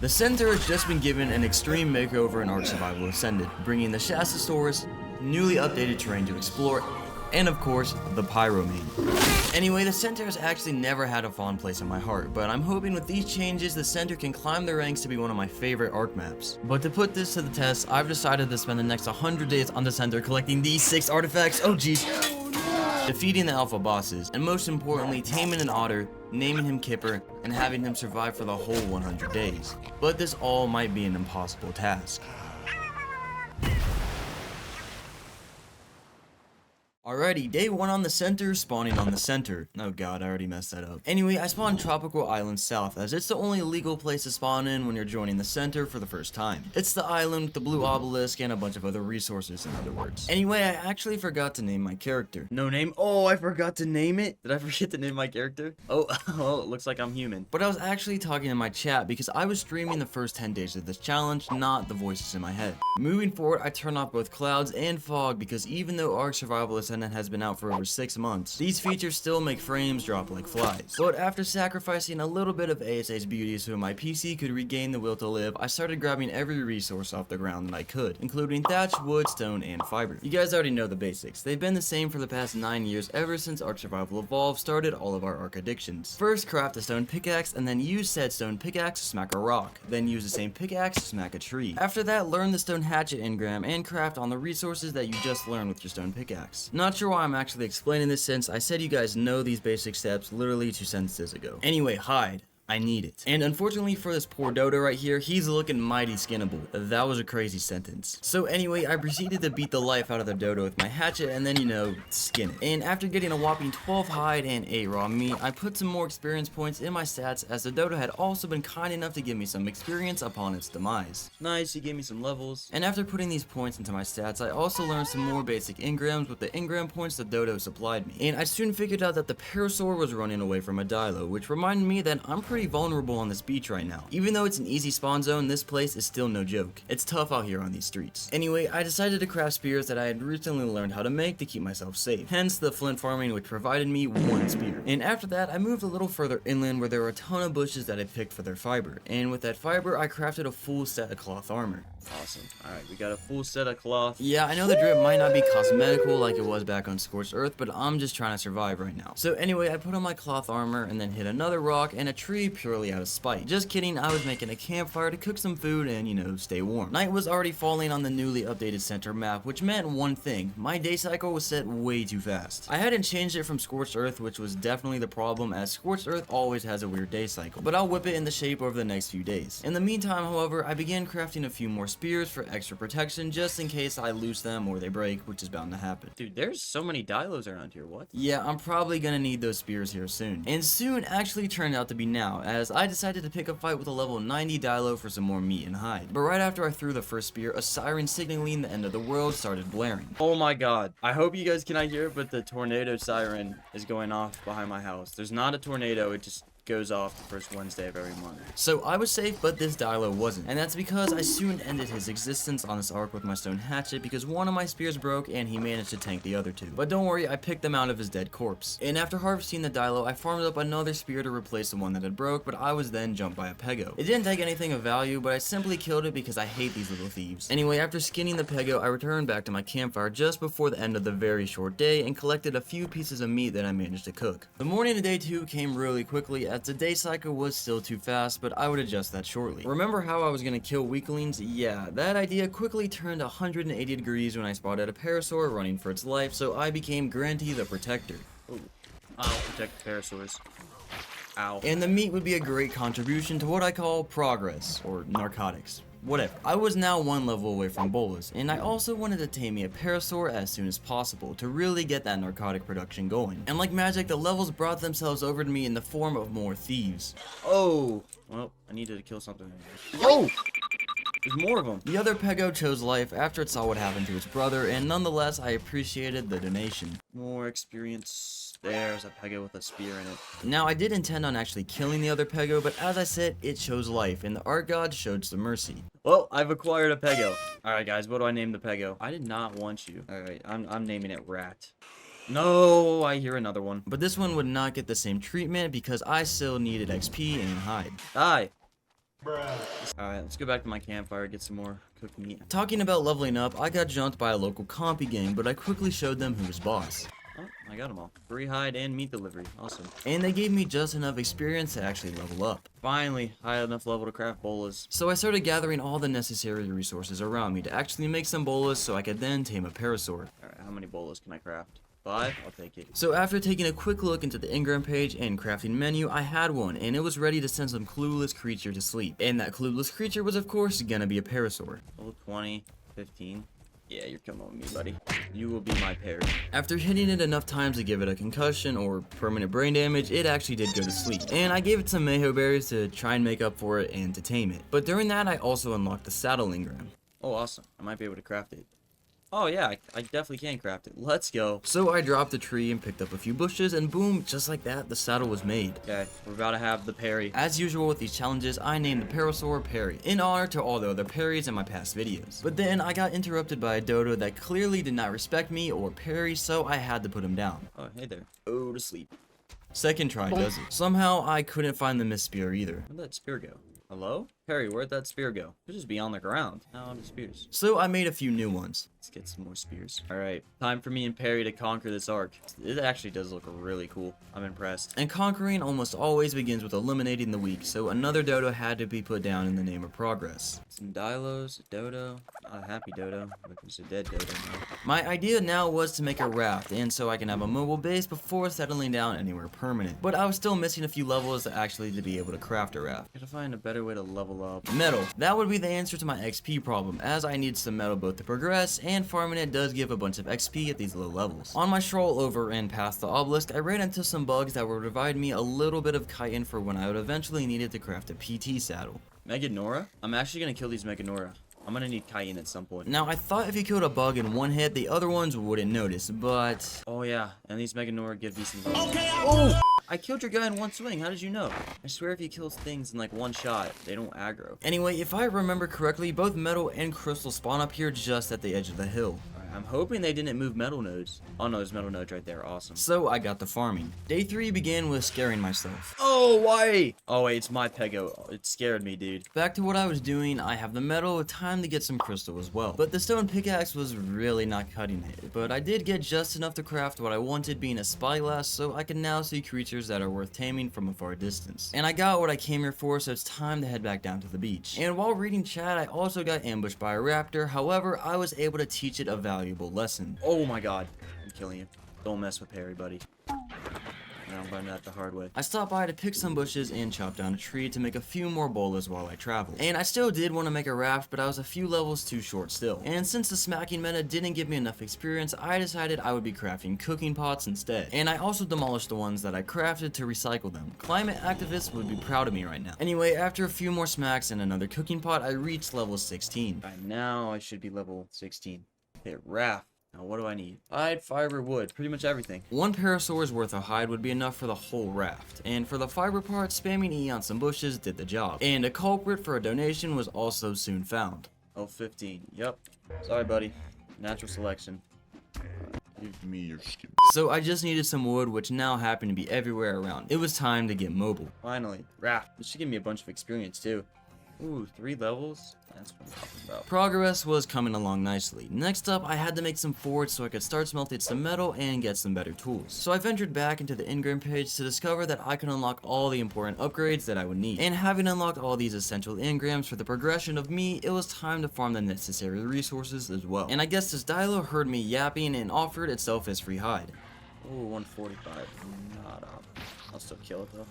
The center has just been given an extreme makeover in Ark Survival Ascended, bringing the Shastasaurus, newly updated terrain to explore, and of course, the Pyromane. Anyway, the center has actually never had a fond place in my heart, but I'm hoping with these changes, the center can climb the ranks to be one of my favorite Ark maps. But to put this to the test, I've decided to spend the next 100 days on the center collecting these 6 artifacts, oh jeez, defeating the alpha bosses, and most importantly, taming an otter, naming him Kipper, and having him survive for the whole 100 days. But this all might be an impossible task. Alrighty, day 1 on the center, spawning on the center. Oh god, I already messed that up. Anyway, I spawned Tropical Island South, as it's the only legal place to spawn in when you're joining the center for the first time. It's the island with the blue obelisk and a bunch of other resources, in other words. Anyway, I actually forgot to name my character. No name? Oh, I forgot to name it? Did I forget to name my character? Oh, it looks like I'm human. But I was actually talking in my chat because I was streaming the first 10 days of this challenge, not the voices in my head. Moving forward, I turned off both clouds and fog because even though Ark Survival Ascended has been out for over 6 months, these features still make frames drop like flies. But after sacrificing a little bit of ASA's beauty so my PC could regain the will to live, I started grabbing every resource off the ground that I could, including thatch, wood, stone, and fiber. You guys already know the basics. They've been the same for the past 9 years ever since Ark Survival Evolved started all of our Ark addictions. First, craft a stone pickaxe and then use said stone pickaxe to smack a rock. Then use the same pickaxe to smack a tree. After that, learn the stone hatchet engram and craft on the resources that you just learned with your stone pickaxe. Not sure why I'm actually explaining this since I said you guys know these basic steps literally 2 sentences ago. Anyway, hide. I need it. And unfortunately for this poor dodo right here, he's looking mighty skinnable. That was a crazy sentence. So anyway, I proceeded to beat the life out of the dodo with my hatchet and then, you know, skin it. And after getting a whopping 12 hide and 8 raw meat, I put some more experience points in my stats as the dodo had also been kind enough to give me some experience upon its demise. Nice, he gave me some levels. And after putting these points into my stats, I also learned some more basic engrams with the engram points the dodo supplied me. And I soon figured out that the parasaur was running away from a dilo, which reminded me that I'm pretty vulnerable on this beach right now. Even though it's an easy spawn zone, this place is still no joke. It's tough out here on these streets. Anyway, I decided to craft spears that I had recently learned how to make to keep myself safe. Hence the flint farming, which provided me 1 spear. And after that, I moved a little further inland where there were a ton of bushes that I picked for their fiber. And with that fiber, I crafted a full set of cloth armor. Awesome. Alright, we got a full set of cloth. Yeah, I know the drip might not be cosmetical like it was back on Scorched Earth, but I'm just trying to survive right now. So anyway, I put on my cloth armor and then hit another rock and a tree purely out of spite. Just kidding, I was making a campfire to cook some food and, you know, stay warm. Night was already falling on the newly updated center map, which meant one thing. My day cycle was set way too fast. I hadn't changed it from Scorched Earth, which was definitely the problem, as Scorched Earth always has a weird day cycle, but I'll whip it into shape over the next few days. In the meantime, however, I began crafting a few more spears for extra protection just in case I lose them or they break, which is bound to happen. Dude, there's so many dilos around here, what? Yeah, I'm probably gonna need those spears here soon. And soon actually turned out to be now, as I decided to pick a fight with a level 90 dilo for some more meat and hide. But right after I threw the first spear, a siren signaling the end of the world started blaring. Oh my god. I hope you guys cannot hear it, but the tornado siren is going off behind my house. There's not a tornado, it just goes off the first Wednesday of every month. So I was safe, but this dilo wasn't. And that's because I soon ended his existence on this arc with my stone hatchet because one of my spears broke and he managed to tank the other 2. But don't worry, I picked them out of his dead corpse. And after harvesting the dilo, I farmed up another spear to replace the one that had broke, but I was then jumped by a pego. It didn't take anything of value, but I simply killed it because I hate these little thieves. Anyway, after skinning the pego, I returned back to my campfire just before the end of the very short day and collected a few pieces of meat that I managed to cook. The morning of day 2 came really quickly as the day cycle was still too fast, but I would adjust that shortly. Remember how I was gonna kill weaklings? Yeah, that idea quickly turned 180 degrees when I spotted a parasaur running for its life, so I became Granty the Protector. Ooh. I'll protect the parasaurs. Ow. And the meat would be a great contribution to what I call progress, or narcotics. Whatever. I was now 1 level away from Bolus, and I also wanted to tame me a parasaur as soon as possible to really get that narcotic production going. And like magic, the levels brought themselves over to me in the form of more thieves. Oh! Well, I needed to kill something. Oh! There's more of them. The other pego chose life after it saw what happened to its brother, and nonetheless, I appreciated the donation. More experience. There's a pego with a spear in it. Now, I did intend on actually killing the other pego, but as I said, it chose life, and the art god showed some mercy. Well, I've acquired a pego. Alright guys, what do I name the pego? I did not want you. Alright, I'm naming it Rat. No, I hear another one. But this one would not get the same treatment because I still needed XP and hide. Die. Bruh. Alright, let's go back to my campfire, get some more cooked meat. Talking about leveling up, I got jumped by a local compy gang, but I quickly showed them who was boss. Oh, I got them all. Free hide and meat delivery. Awesome. And they gave me just enough experience to actually level up. Finally, I had enough level to craft bolas. So I started gathering all the necessary resources around me to actually make some bolas so I could then tame a parasaur. Alright, how many bolas can I craft? 5? I'll take it. So after taking a quick look into the engram page and crafting menu, I had one, and it was ready to send some clueless creature to sleep. And that clueless creature was of course gonna be a parasaur. Level 20, 15. Yeah, you're coming with me, buddy. You will be my parry. After hitting it enough times to give it a concussion or permanent brain damage, it actually did go to sleep. And I gave it some mayho berries to try and make up for it and to tame it. But during that, I also unlocked the saddle engram. Oh, awesome. I might be able to craft it. Oh yeah, I definitely can craft it. Let's go. So I dropped a tree and picked up a few bushes, and boom, just like that, the saddle was made. Okay, we're about to have the parry. As usual with these challenges, I named the parasaur Parry, in honor to all the other parries in my past videos. But then I got interrupted by a dodo that clearly did not respect me or parry, so I had to put him down. Oh, hey there. Oh, to sleep. Second try does it. Somehow I couldn't find the missed spear either. Where'd that spear go? Hello? Perry, where'd that spear go? It should just be on the ground. Now on the spears. So I made a few new ones. Let's get some more spears. Alright, time for me and Perry to conquer this arc. It actually does look really cool. I'm impressed. And conquering almost always begins with eliminating the weak, so another dodo had to be put down in the name of progress. Some dilos, a dodo, not a happy dodo, but it's a dead dodo now. My idea now was to make a raft, and so I can have a mobile base before settling down anywhere permanent. But I was still missing a few levels actually to be able to craft a raft. Gotta find a better way to level up. Metal. That would be the answer to my XP problem, as I need some metal both to progress, and farming it does give a bunch of XP at these low levels. On my stroll over and past the obelisk, I ran into some bugs that would provide me a little bit of chitin for when I would eventually need it to craft a PT saddle. Meganora? I'm actually gonna kill these Meganora. I'm gonna need chitin at some point. Now, I thought if you killed a bug in one hit, the other ones wouldn't notice, but... Oh yeah, and these Meganora give decent bugs. Okay, oh! I killed your guy in one swing, how did you know? I swear if you kill things in like one shot, they don't aggro. Anyway, if I remember correctly, both metal and crystal spawn up here just at the edge of the hill. I'm hoping they didn't move metal nodes. Oh no, there's metal nodes right there, awesome. So I got the farming. Day 3 began with scaring myself. Oh, why? Oh wait, it's my pego. It scared me, dude. Back to what I was doing, I have the metal, time to get some crystal as well. But the stone pickaxe was really not cutting it. But I did get just enough to craft what I wanted, being a spyglass, so I can now see creatures that are worth taming from a far distance. And I got what I came here for, so it's time to head back down to the beach. And while reading chat, I also got ambushed by a raptor. However, I was able to teach it a valuable lesson. Oh my god, I'm killing you. Don't mess with Perry, buddy. Now I'm learning that the hard way. I stopped by to pick some bushes and chop down a tree to make a few more bolas while I traveled. And I still did want to make a raft, but I was a few levels too short still. And since the smacking meta didn't give me enough experience, I decided I would be crafting cooking pots instead. And I also demolished the ones that I crafted to recycle them. Climate activists would be proud of me right now. Anyway, after a few more smacks and another cooking pot, I reached level 16. Alright, now I should be level 16. Okay, raft. Now what do I need? Hide, fiber, wood, pretty much everything. One parasaur's worth of hide would be enough for the whole raft. And for the fiber part, spamming E on some bushes did the job. And a culprit for a donation was also soon found. Oh, 15. Yep. Sorry, buddy. Natural selection. Give me your skin. So I just needed some wood, which now happened to be everywhere around. It was time to get mobile. Finally. Raft. This should give me a bunch of experience too. Ooh, 3 levels? That's what I'm talking about. Progress was coming along nicely. Next up, I had to make some forge so I could start smelting some metal and get some better tools. So I ventured back into the engram page to discover that I could unlock all the important upgrades that I would need. And having unlocked all these essential engrams for the progression of me, it was time to farm the necessary resources as well. And I guess this Dilo heard me yapping and offered itself as free hide. Ooh, 145. Not up. I'll still kill it though.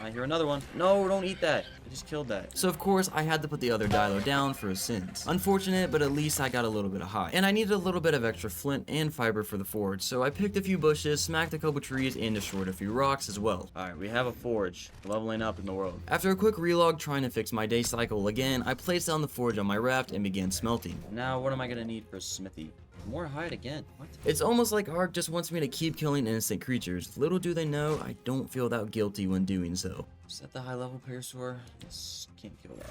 I hear another one. No, don't eat that. I just killed that. So of course, I had to put the other Dilo down for his sins. Unfortunate, but at least I got a little bit of hide. And I needed a little bit of extra flint and fiber for the forge, so I picked a few bushes, smacked a couple trees, and destroyed a few rocks as well. Alright, we have a forge. Leveling up in the world. After a quick relog trying to fix my day cycle again, I placed down the forge on my raft and began smelting. Now, what am I gonna need for smithy? More hide again. What? It's almost like Ark just wants me to keep killing innocent creatures. Little do they know, I don't feel that guilty when doing so. Is that the high level parasaur? Yes, can't kill that.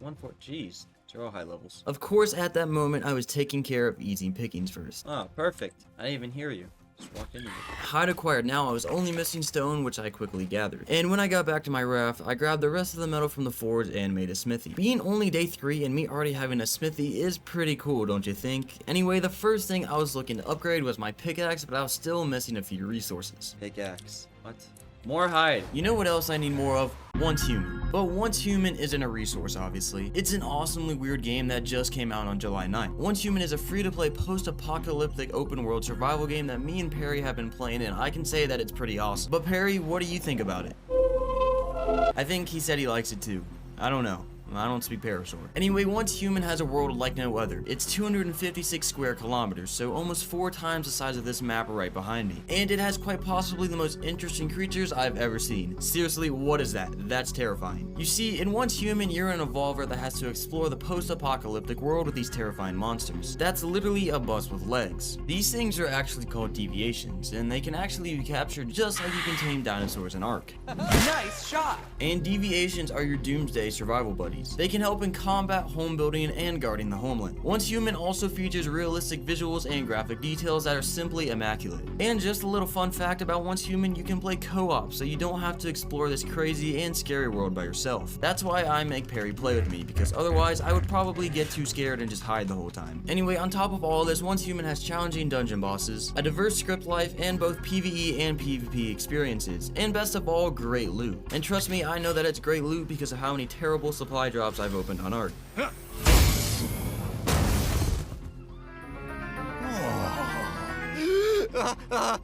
1-4, jeez. They're all high levels. Of course, at that moment, I was taking care of easy pickings first. Oh, perfect. I didn't even hear you. Just walk into it. Hide acquired. Now I was only missing stone, which I quickly gathered. And when I got back to my raft, I grabbed the rest of the metal from the forge and made a smithy. Being only day 3 and me already having a smithy is pretty cool, don't you think? Anyway, the first thing I was looking to upgrade was my pickaxe, but I was still missing a few resources. Pickaxe. What? More hide. You know what else I need more of? Once Human. But Once Human isn't a resource, obviously. It's an awesomely weird game that just came out on July 9th. Once Human is a free-to-play post-apocalyptic open-world survival game that me and Perry have been playing, and I can say that it's pretty awesome. But Perry, what do you think about it? I think he said he likes it too. I don't know. I don't speak Parasaur. Anyway, Once Human has a world like no other. It's 256 square kilometers, so almost 4 times the size of this map right behind me. And it has quite possibly the most interesting creatures I've ever seen. Seriously, what is that? That's terrifying. You see, in Once Human, you're an evolver that has to explore the post-apocalyptic world with these terrifying monsters. That's literally a bus with legs. These things are actually called deviations, and they can actually be captured just like you can tame dinosaurs in Ark. Nice shot! And deviations are your doomsday survival buddies. They can help in combat, home building, and guarding the homeland. Once Human also features realistic visuals and graphic details that are simply immaculate. And just a little fun fact about Once Human, you can play co-op, so you don't have to explore this crazy and scary world by yourself. That's why I make Perry play with me, because otherwise I would probably get too scared and just hide the whole time. Anyway, on top of all this, Once Human has challenging dungeon bosses, a diverse script life, and both PvE and PvP experiences, and best of all, great loot. And trust me, I know that it's great loot because of how many terrible supply drops I've opened on Ark.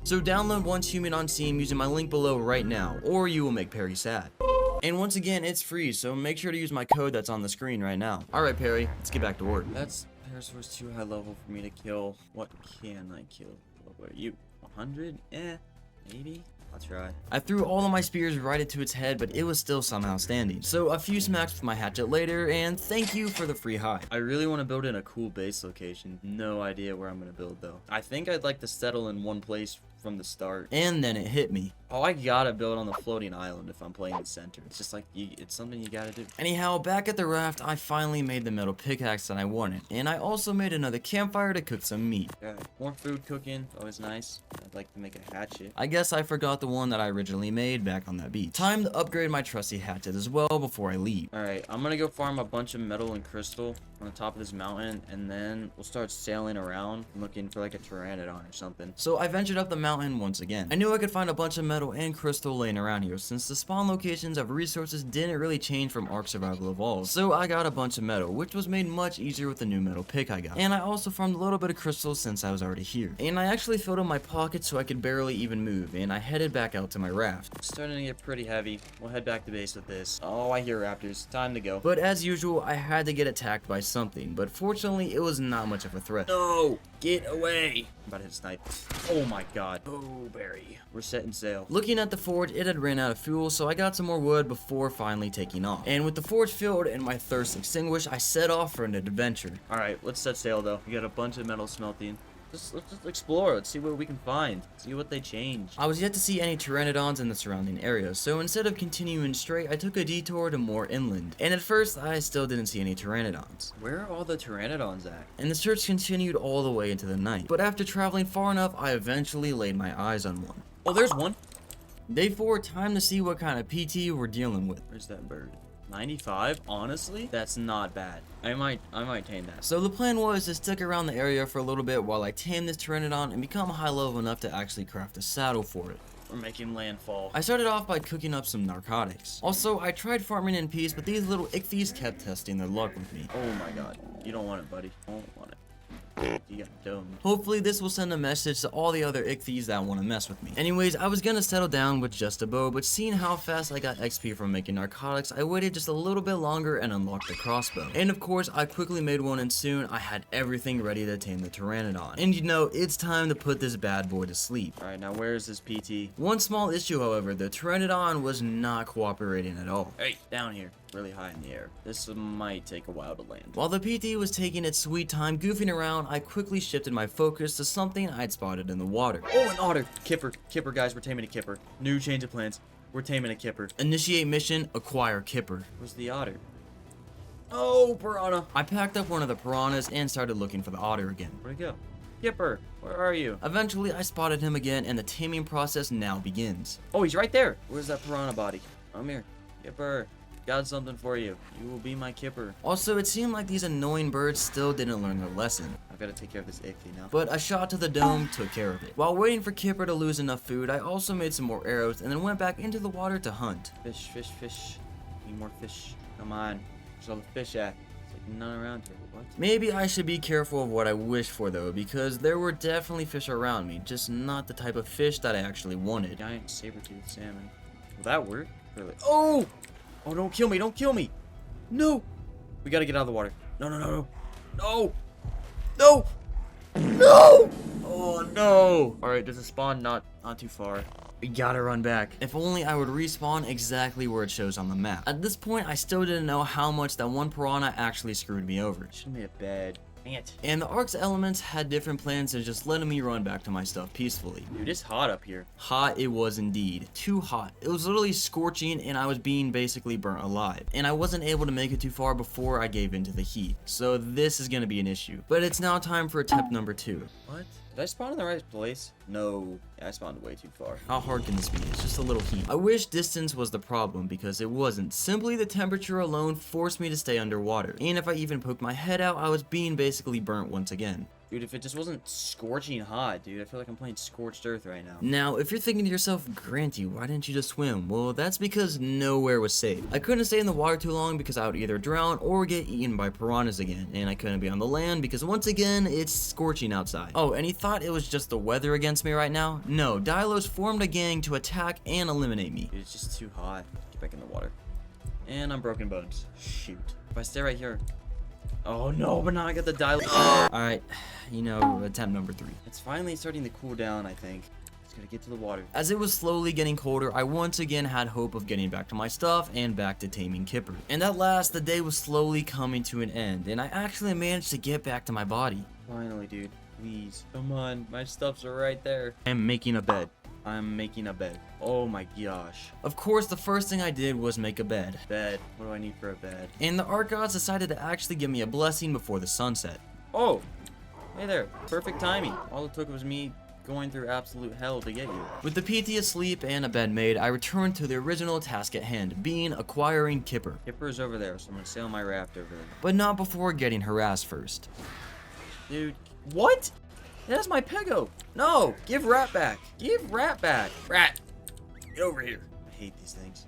So download Once Human on Steam using my link below right now, or you will make Perry sad. And once again, it's free, so make sure to use my code that's on the screen right now. Alright Perry, let's get back to work. That's Parasaur's too high level for me to kill. What can I kill? What are you? 100? Maybe? I'll try. I threw all of my spears right into its head, but it was still somehow standing. So a few smacks with my hatchet later, and thank you for the free hide. I really want to build in a cool base location. No idea where I'm going to build though. I think I'd like to settle in one place from the start. And then it hit me. Oh, I gotta build on the floating island if I'm playing the center. It's just like, it's something you gotta do. Anyhow, back at the raft, I finally made the metal pickaxe that I wanted. And I also made another campfire to cook some meat. Yeah, more food cooking, always nice. I'd like to make a hatchet. I guess I forgot the one that I originally made back on that beach. Time to upgrade my trusty hatchet as well before I leave. Alright, I'm gonna go farm a bunch of metal and crystal on the top of this mountain, and then we'll start sailing around looking for like a Pteranodon or something. So I ventured up the mountain once again. I knew I could find a bunch of metal and crystal laying around here since the spawn locations of resources didn't really change from Ark Survival Evolved. So I got a bunch of metal, which was made much easier with the new metal pick I got. And I also farmed a little bit of crystals since I was already here. And I actually filled up my pockets so I could barely even move, and I headed back out to my raft. It's starting to get pretty heavy. We'll head back to base with this. Oh, I hear raptors. Time to go. But as usual, I had to get attacked by something, but fortunately it was not much of a threat. No! Get away! I'm about to hit snipe. Oh my god. Oh, Barry. We're setting sail. Looking at the forge, it had ran out of fuel, so I got some more wood before finally taking off. And with the forge filled and my thirst extinguished, I set off for an adventure. Alright, let's set sail though. We got a bunch of metal smelting. Let's just explore. Let's see what we can find. See what they change. I was yet to see any Pteranodons in the surrounding area, so instead of continuing straight, I took a detour to more inland. And at first, I still didn't see any Pteranodons. Where are all the Pteranodons at? And the search continued all the way into the night. But after traveling far enough, I eventually laid my eyes on one. Oh, there's one. Day 4, time to see what kind of PT we're dealing with. Where's that bird? 95? Honestly, that's not bad. I might tame that. So the plan was to stick around the area for a little bit while I tame this Pteranodon and become high level enough to actually craft a saddle for it. We're making landfall. I started off by cooking up some narcotics. Also, I tried farming in peace, but these little ichthyes kept testing their luck with me. Oh my god. You don't want it, buddy. You don't want it. You got domed. Hopefully this will send a message to all the other ichthyes that want to mess with me. Anyways, I was gonna settle down with just a bow, but seeing how fast I got XP from making narcotics, I waited just a little bit longer and unlocked the crossbow. And of course, I quickly made one, and soon I had everything ready to tame the Pteranodon. And you know, it's time to put this bad boy to sleep. Alright, now where is this PT? One small issue, however, the Pteranodon was not cooperating at all. Hey, down here. Really high in the air. This might take a while to land. While the PT was taking its sweet time goofing around, I quickly shifted my focus to something I'd spotted in the water. Oh, an otter! Kipper. Kipper, guys, we're taming a kipper. New change of plans. We're taming a kipper. Initiate mission, acquire kipper. Where's the otter? Oh, piranha! I packed up one of the piranhas and started looking for the otter again. Where'd it go? Kipper, where are you? Eventually, I spotted him again, and the taming process now begins. Oh, he's right there. Where's that piranha body? Come here. Kipper, got something for you. You will be my Kipper. Also, it seemed like these annoying birds still didn't learn their lesson. I've got to take care of this ichthy now. But a shot to the dome took care of it. While waiting for Kipper to lose enough food, I also made some more arrows and then went back into the water to hunt. Fish, fish, fish. Need more fish. Come on. Where's all the fish at? It's like none around here. What? Maybe I should be careful of what I wish for though, because there were definitely fish around me, just not the type of fish that I actually wanted. Giant saber-toothed salmon. Will that work? Really? Oh! Oh, don't kill me, don't kill me! No! We gotta get out of the water. No, no, no, no. No! No! No! Oh, no! Alright, there's a spawn not too far. We gotta run back. If only I would respawn exactly where it shows on the map. At this point, I still didn't know how much that one piranha actually screwed me over. Should've made a bed. Dang it. And the Ark's elements had different plans than just letting me run back to my stuff peacefully. Dude, it's hot up here. Hot it was indeed. Too hot. It was literally scorching and I was being basically burnt alive. And I wasn't able to make it too far before I gave in to the heat. So this is gonna be an issue. But it's now time for attempt number 2. What? Did I spawn in the right place? No. Yeah, I spawned way too far. How hard can this be? It's just a little heat. I wish distance was the problem because it wasn't. Simply the temperature alone forced me to stay underwater. And if I even poked my head out, I was being basically burnt once again. Dude, if it just wasn't scorching hot, dude, I feel like I'm playing Scorched Earth right now. Now, if you're thinking to yourself, Granty, why didn't you just swim? Well, that's because nowhere was safe. I couldn't stay in the water too long because I would either drown or get eaten by piranhas again, and I couldn't be on the land because once again, it's scorching outside. Oh, and he thought it was just the weather against me right now? No, Dilos formed a gang to attack and eliminate me. Dude, it's just too hot. Get back in the water. And I'm broken bones. Shoot. If I stay right here. Oh no, but now I got the dial. Alright, you know, attempt number 3. It's finally starting to cool down, I think. Just gotta get to the water. As it was slowly getting colder, I once again had hope of getting back to my stuff and back to taming Kipper. And at last, the day was slowly coming to an end, and I actually managed to get back to my body. Finally, dude. Please. Come on. My stuffs are right there. I'm making a bed. I'm making a bed. Oh my gosh. Of course, the first thing I did was make a bed. Bed. What do I need for a bed? And the Ark gods decided to actually give me a blessing before the sunset. Oh! Hey there. Perfect timing. All it took was me going through absolute hell to get you. With the PT asleep and a bed made, I returned to the original task at hand, being acquiring Kipper. Kipper's over there, so I'm gonna sail my raft over there. But not before getting harassed first. Dude. What? That's my Pego. No, give Rat back. Give Rat back. Rat, get over here. I hate these things.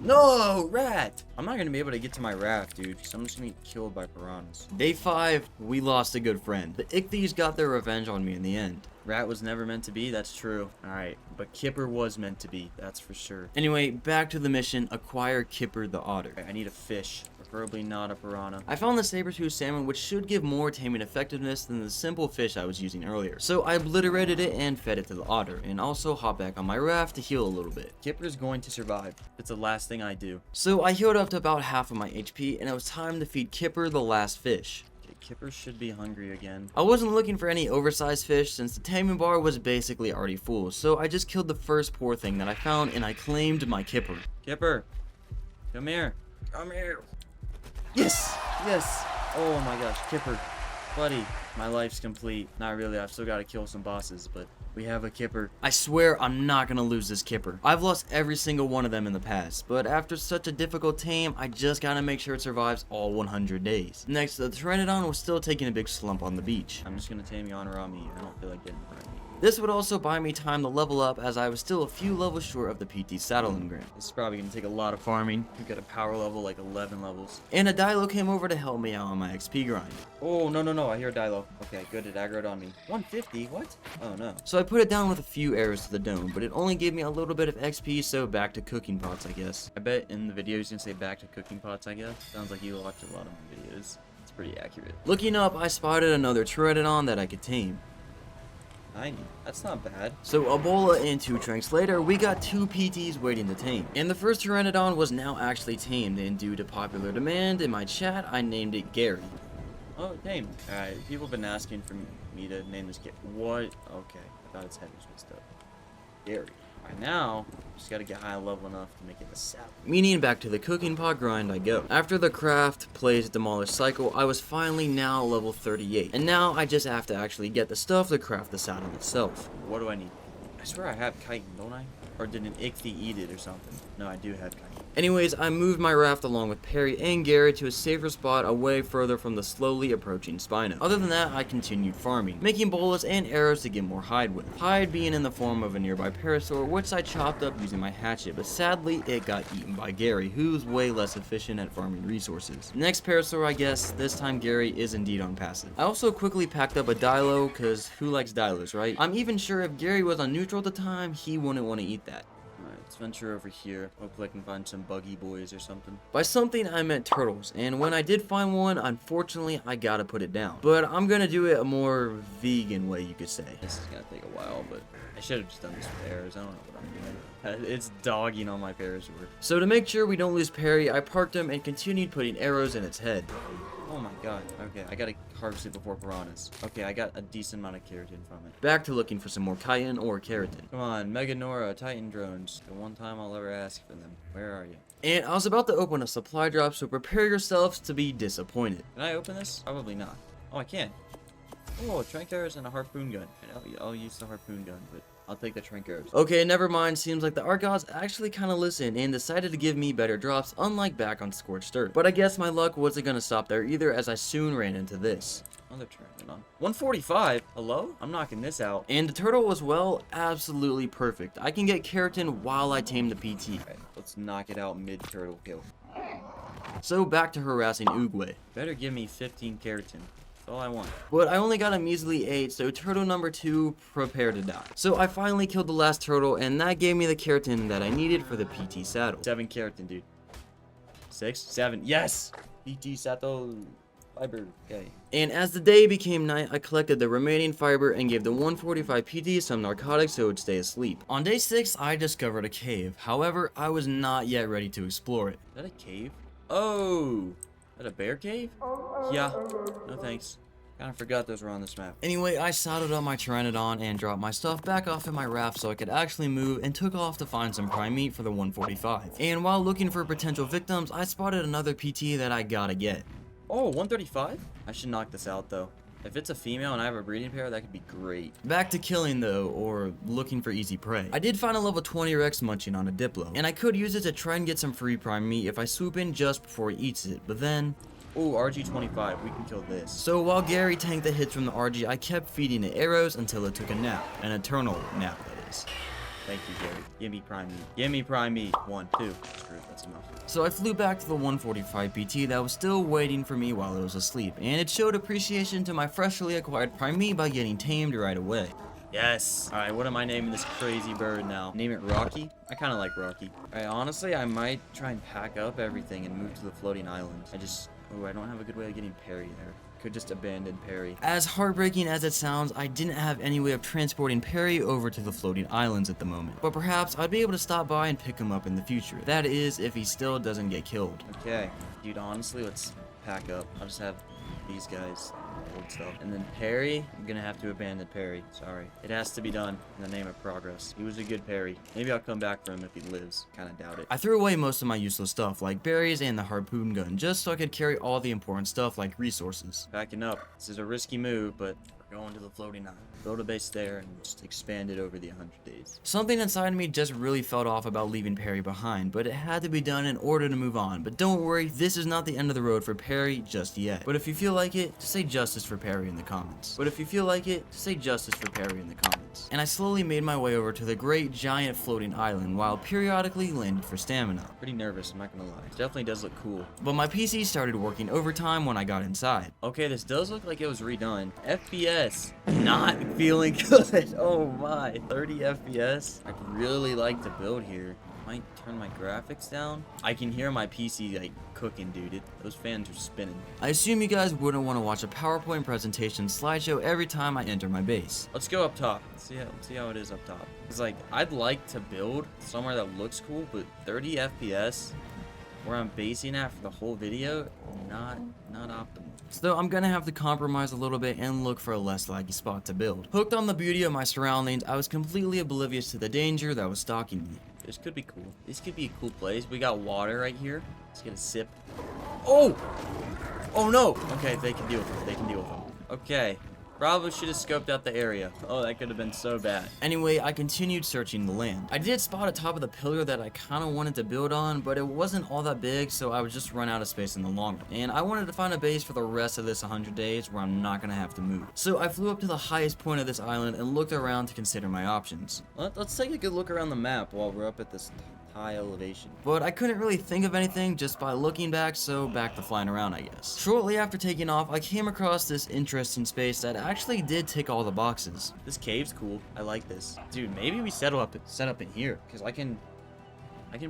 No, Rat. I'm not gonna be able to get to my raft, dude. So I'm just gonna get killed by piranhas. Day 5, we lost a good friend. The ichthyes got their revenge on me in the end. Rat was never meant to be, that's true. Alright, but Kipper was meant to be, that's for sure. Anyway, back to the mission, acquire Kipper the otter. I need a fish, preferably not a piranha. I found the saber-tooth salmon, which should give more taming effectiveness than the simple fish I was using earlier. So I obliterated it and fed it to the otter, and also hopped back on my raft to heal a little bit. Kipper's going to survive. It's the last thing I do. So I healed up to about half of my HP, and it was time to feed Kipper the last fish. Kipper should be hungry again. I wasn't looking for any oversized fish since the taming bar was basically already full, so I just killed the first poor thing that I found and I claimed my Kipper. Kipper, come here. Come here. Yes! Yes! Oh my gosh, Kipper. Buddy, my life's complete. Not really, I've still got to kill some bosses, but we have a Kipper. I swear I'm not gonna lose this Kipper. I've lost every single one of them in the past, but after such a difficult tame, I just gotta make sure it survives all 100 days. Next, the Pteranodon was still taking a big slump on the beach. I'm just gonna tame Yutyrannus. I don't feel like getting hurt. This would also buy me time to level up as I was still a few levels short of the PT saddle engram. This is probably gonna take a lot of farming. We've got a power level like 11 levels. And a Dilo came over to help me out on my XP grind. Oh, no, I hear a Dilo. Okay, good, it aggroed on me. 150, what? Oh no. So I put it down with a few arrows to the dome, but it only gave me a little bit of XP, so back to cooking pots, I guess. I bet in the video he's gonna say back to cooking pots, I guess. Sounds like you watch a lot of my videos. It's pretty accurate. Looking up, I spotted another Pteranodon that I could tame. 90. That's not bad. So a bola and 2 tranks later, we got 2 PTs waiting to tame. And the first Pteranodon was now actually tamed, and due to popular demand in my chat, I named it Gary. Oh, tamed. Alright, people have been asking for me to name this kid. What? Okay, I thought its head was messed up. Gary. Alright, now, just gotta get high level enough to make it a saddle. Meaning back to the cooking pot grind I go. After the craft, place, demolish cycle, I was finally now level 38. And now I just have to actually get the stuff to craft the saddle itself. What do I need? I swear I have chitin, don't I? Or did an ichthy eat it or something? No, I do have chitin. Anyways, I moved my raft along with Perry and Gary to a safer spot away further from the slowly approaching Spino. Other than that, I continued farming, making bullets and arrows to get more hide with. Hide being in the form of a nearby parasaur, which I chopped up using my hatchet, but sadly, it got eaten by Gary, who's way less efficient at farming resources. Next parasaur, I guess, this time Gary is indeed on passive. I also quickly packed up a Dilo, cause who likes Dilos, right? I'm even sure if Gary was on neutral at the time, he wouldn't want to eat that. Let's venture over here. Hopefully I can find some buggy boys or something. By something, I meant turtles, and when I did find one, unfortunately, I gotta put it down. But I'm gonna do it a more vegan way, you could say. This is gonna take a while, but I should have just done this with arrows. I don't know what I'm doing. It's dogging on my parasaur. So to make sure we don't lose Perry, I parked him and continued putting arrows in its head. Oh my god. Okay, I gotta harvest it before piranhas. Okay, I got a decent amount of keratin from it. Back to looking for some more chitin or keratin. Come on, Meganora, Titan drones. The one time I'll ever ask for them. Where are you? And I was about to open a supply drop, so prepare yourselves to be disappointed. Can I open this? Probably not. Oh, I can. Oh, trank arrows and a harpoon gun. I'll use the harpoon gun, but I'll take the trank arrows. Okay, never mind. Seems like the art gods actually kind of listened and decided to give me better drops, unlike back on Scorched Earth. But I guess my luck wasn't gonna stop there either, as I soon ran into this. Another Pteranodon. 145? Hello? I'm knocking this out. And the turtle was, well, absolutely perfect. I can get keratin while I tame the PT. Alright, let's knock it out mid-turtle kill. So back to harassing Oogway. Better give me 15 keratin. That's all I want. But I only got a measly 8, so turtle number 2, prepare to die. So I finally killed the last turtle, and that gave me the keratin that I needed for the PT saddle. 7 keratin, dude. 6? 7. Yes! PT saddle fiber. Okay. And as the day became night, I collected the remaining fiber and gave the 145 PT some narcotics so it would stay asleep. On day 6, I discovered a cave. However, I was not yet ready to explore it. Is that a cave? Oh! Is that a bear cave? Yeah. No thanks. Kinda forgot those were on this map. Anyway, I saddled up my Pteranodon and dropped my stuff back off in my raft so I could actually move, and took off to find some prime meat for the 145. And while looking for potential victims, I spotted another PT that I gotta get. Oh, 135? I should knock this out though. If it's a female and I have a breeding pair, that could be great. Back to killing though, or looking for easy prey. I did find a level 20 Rex munching on a Diplo, and I could use it to try and get some free prime meat if I swoop in just before he eats it, but then... Oh, RG25, we can kill this. So while Gary tanked the hits from the RG, I kept feeding it arrows until it took a nap. An eternal nap, that is. Thank you, Gary. Give me prime meat. Give me prime meat. 1, 2. Screw it, that's enough. So I flew back to the 145 PT that was still waiting for me while it was asleep, and it showed appreciation to my freshly acquired prime meat by getting tamed right away. Yes! Alright, what am I naming this crazy bird now? Name it Rocky? I kinda like Rocky. Alright, honestly, I might try and pack up everything and move to the floating island. I don't have a good way of getting Perry there. Could just abandon Perry. As heartbreaking as it sounds, I didn't have any way of transporting Perry over to the floating islands at the moment. But perhaps I'd be able to stop by and pick him up in the future. That is, if he still doesn't get killed. Okay. Dude, honestly, let's pack up. I'll just have these guys hold stuff. And then Perry, I'm gonna have to abandon Perry. Sorry. It has to be done in the name of progress. He was a good Perry. Maybe I'll come back for him if he lives. Kinda doubt it. I threw away most of my useless stuff, like berries and the harpoon gun, just so I could carry all the important stuff like resources. Backing up. This is a risky move, but we're going to the floating island. Build a base there and just expand it over the 100 days. Something inside me just really felt off about leaving Perry behind, but it had to be done in order to move on. But don't worry, this is not the end of the road for Perry just yet. But if you feel like it, just say justice for Perry in the comments. And I slowly made my way over to the great giant floating island while periodically landed for stamina. Pretty nervous, I'm not gonna lie. It definitely does look cool. But my PC started working overtime when I got inside. Okay, this does look like it was redone. FPS. Not feeling good. Oh my. 30 FPS. I'd really like to build here. Might turn my graphics down. I can hear my PC like cooking, dude. Those fans are spinning. I assume you guys wouldn't want to watch a PowerPoint presentation slideshow every time I enter my base. Let's go up top. Let's see how it is up top. It's like, I'd like to build somewhere that looks cool, but 30 FPS? where I'm basing at for the whole video, not optimal. So I'm gonna have to compromise a little bit and look for a less laggy spot to build. Hooked on the beauty of my surroundings, I was completely oblivious to the danger that was stalking me. This could be cool. This could be a cool place. We got water right here. Let's get a sip. Oh! Oh no! Okay, they can deal with it. They can deal with them. Okay. Probably should have scoped out the area. Oh, that could have been so bad. Anyway, I continued searching the land. I did spot a top of the pillar that I kind of wanted to build on, but it wasn't all that big, so I would just run out of space in the long run. And I wanted to find a base for the rest of this 100 days where I'm not going to have to move. So I flew up to the highest point of this island and looked around to consider my options. Let's take a good look around the map while we're up at this high elevation. But I couldn't really think of anything just by looking back, so back to flying around, I guess. Shortly after taking off, I came across this interesting space that actually did tick all the boxes. This cave's cool. I like this. Dude, maybe we set up in here, because I can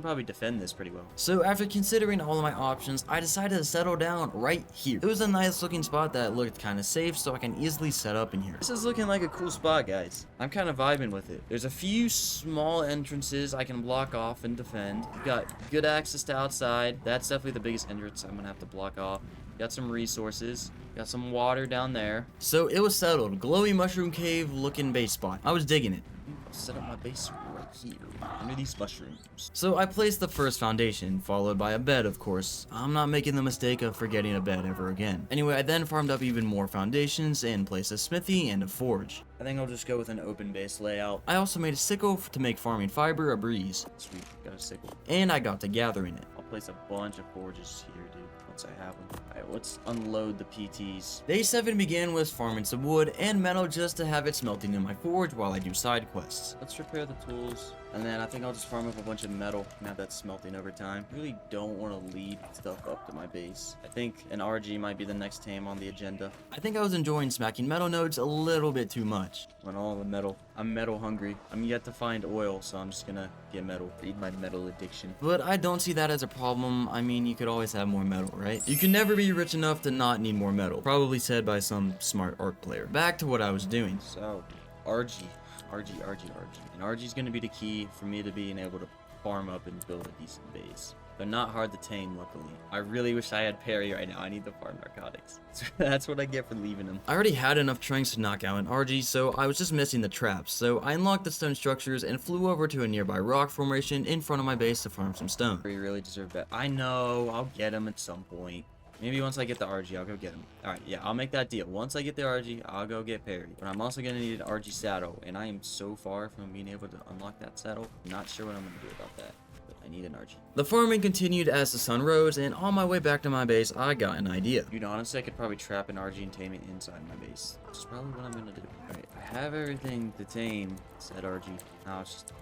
probably defend this pretty well. So after considering all of my options, I decided to settle down right here. It was a nice looking spot that looked kind of safe, so I can easily set up in here. This is looking like a cool spot, guys. I'm kind of vibing with it. There's a few small entrances I can block off and defend. We've got good access to outside. That's definitely the biggest entrance I'm gonna have to block off. Got some resources. Got some water down there. So it was settled. Glowy mushroom cave looking base spot. I was digging it. I'll set up my base right here, under these mushrooms. So I placed the first foundation, followed by a bed, of course. I'm not making the mistake of forgetting a bed ever again. Anyway, I then farmed up even more foundations and placed a smithy and a forge. I think I'll just go with an open base layout. I also made a sickle to make farming fiber a breeze. Sweet, got a sickle. And I got to gathering it. I'll place a bunch of forges here, dude, once I have them. Alright, let's unload the PTs. Day 7 began with farming some wood and metal just to have it smelting in my forge while I do side quests. Let's repair the tools, and then I think I'll just farm up a bunch of metal and have that smelting over time. Really don't want to lead stuff up to my base. I think an RG might be the next tame on the agenda. I think I was enjoying smacking metal nodes a little bit too much. Want all the metal. I'm metal hungry. I'm yet to find oil, so I'm just gonna get metal. Feed my metal addiction. But I don't see that as a problem. I mean, you could always have more metal, right? You can never be rich enough to not need more metal. Probably said by some smart art player. Back to what I was doing. So, RG. And RG's gonna be the key for me to being able to farm up and build a decent base. They're not hard to tame, luckily. I really wish I had Perry right now. I need to farm narcotics. That's what I get for leaving him. I already had enough tranks to knock out an RG, so I was just missing the traps. So I unlocked the stone structures and flew over to a nearby rock formation in front of my base to farm some stone. You really deserve that. I know. I'll get him at some point. Maybe once I get the RG, I'll go get him. Alright, yeah, I'll make that deal. Once I get the RG, I'll go get Perry. But I'm also going to need an RG saddle, and I am so far from being able to unlock that saddle. I'm not sure what I'm going to do about that, but I need an RG. The farming continued as the sun rose, and on my way back to my base, I got an idea. Dude, honestly, I could probably trap an RG and tame it inside my base. Which is probably what I'm going to do. Alright, I have everything to tame said RG. Now it's just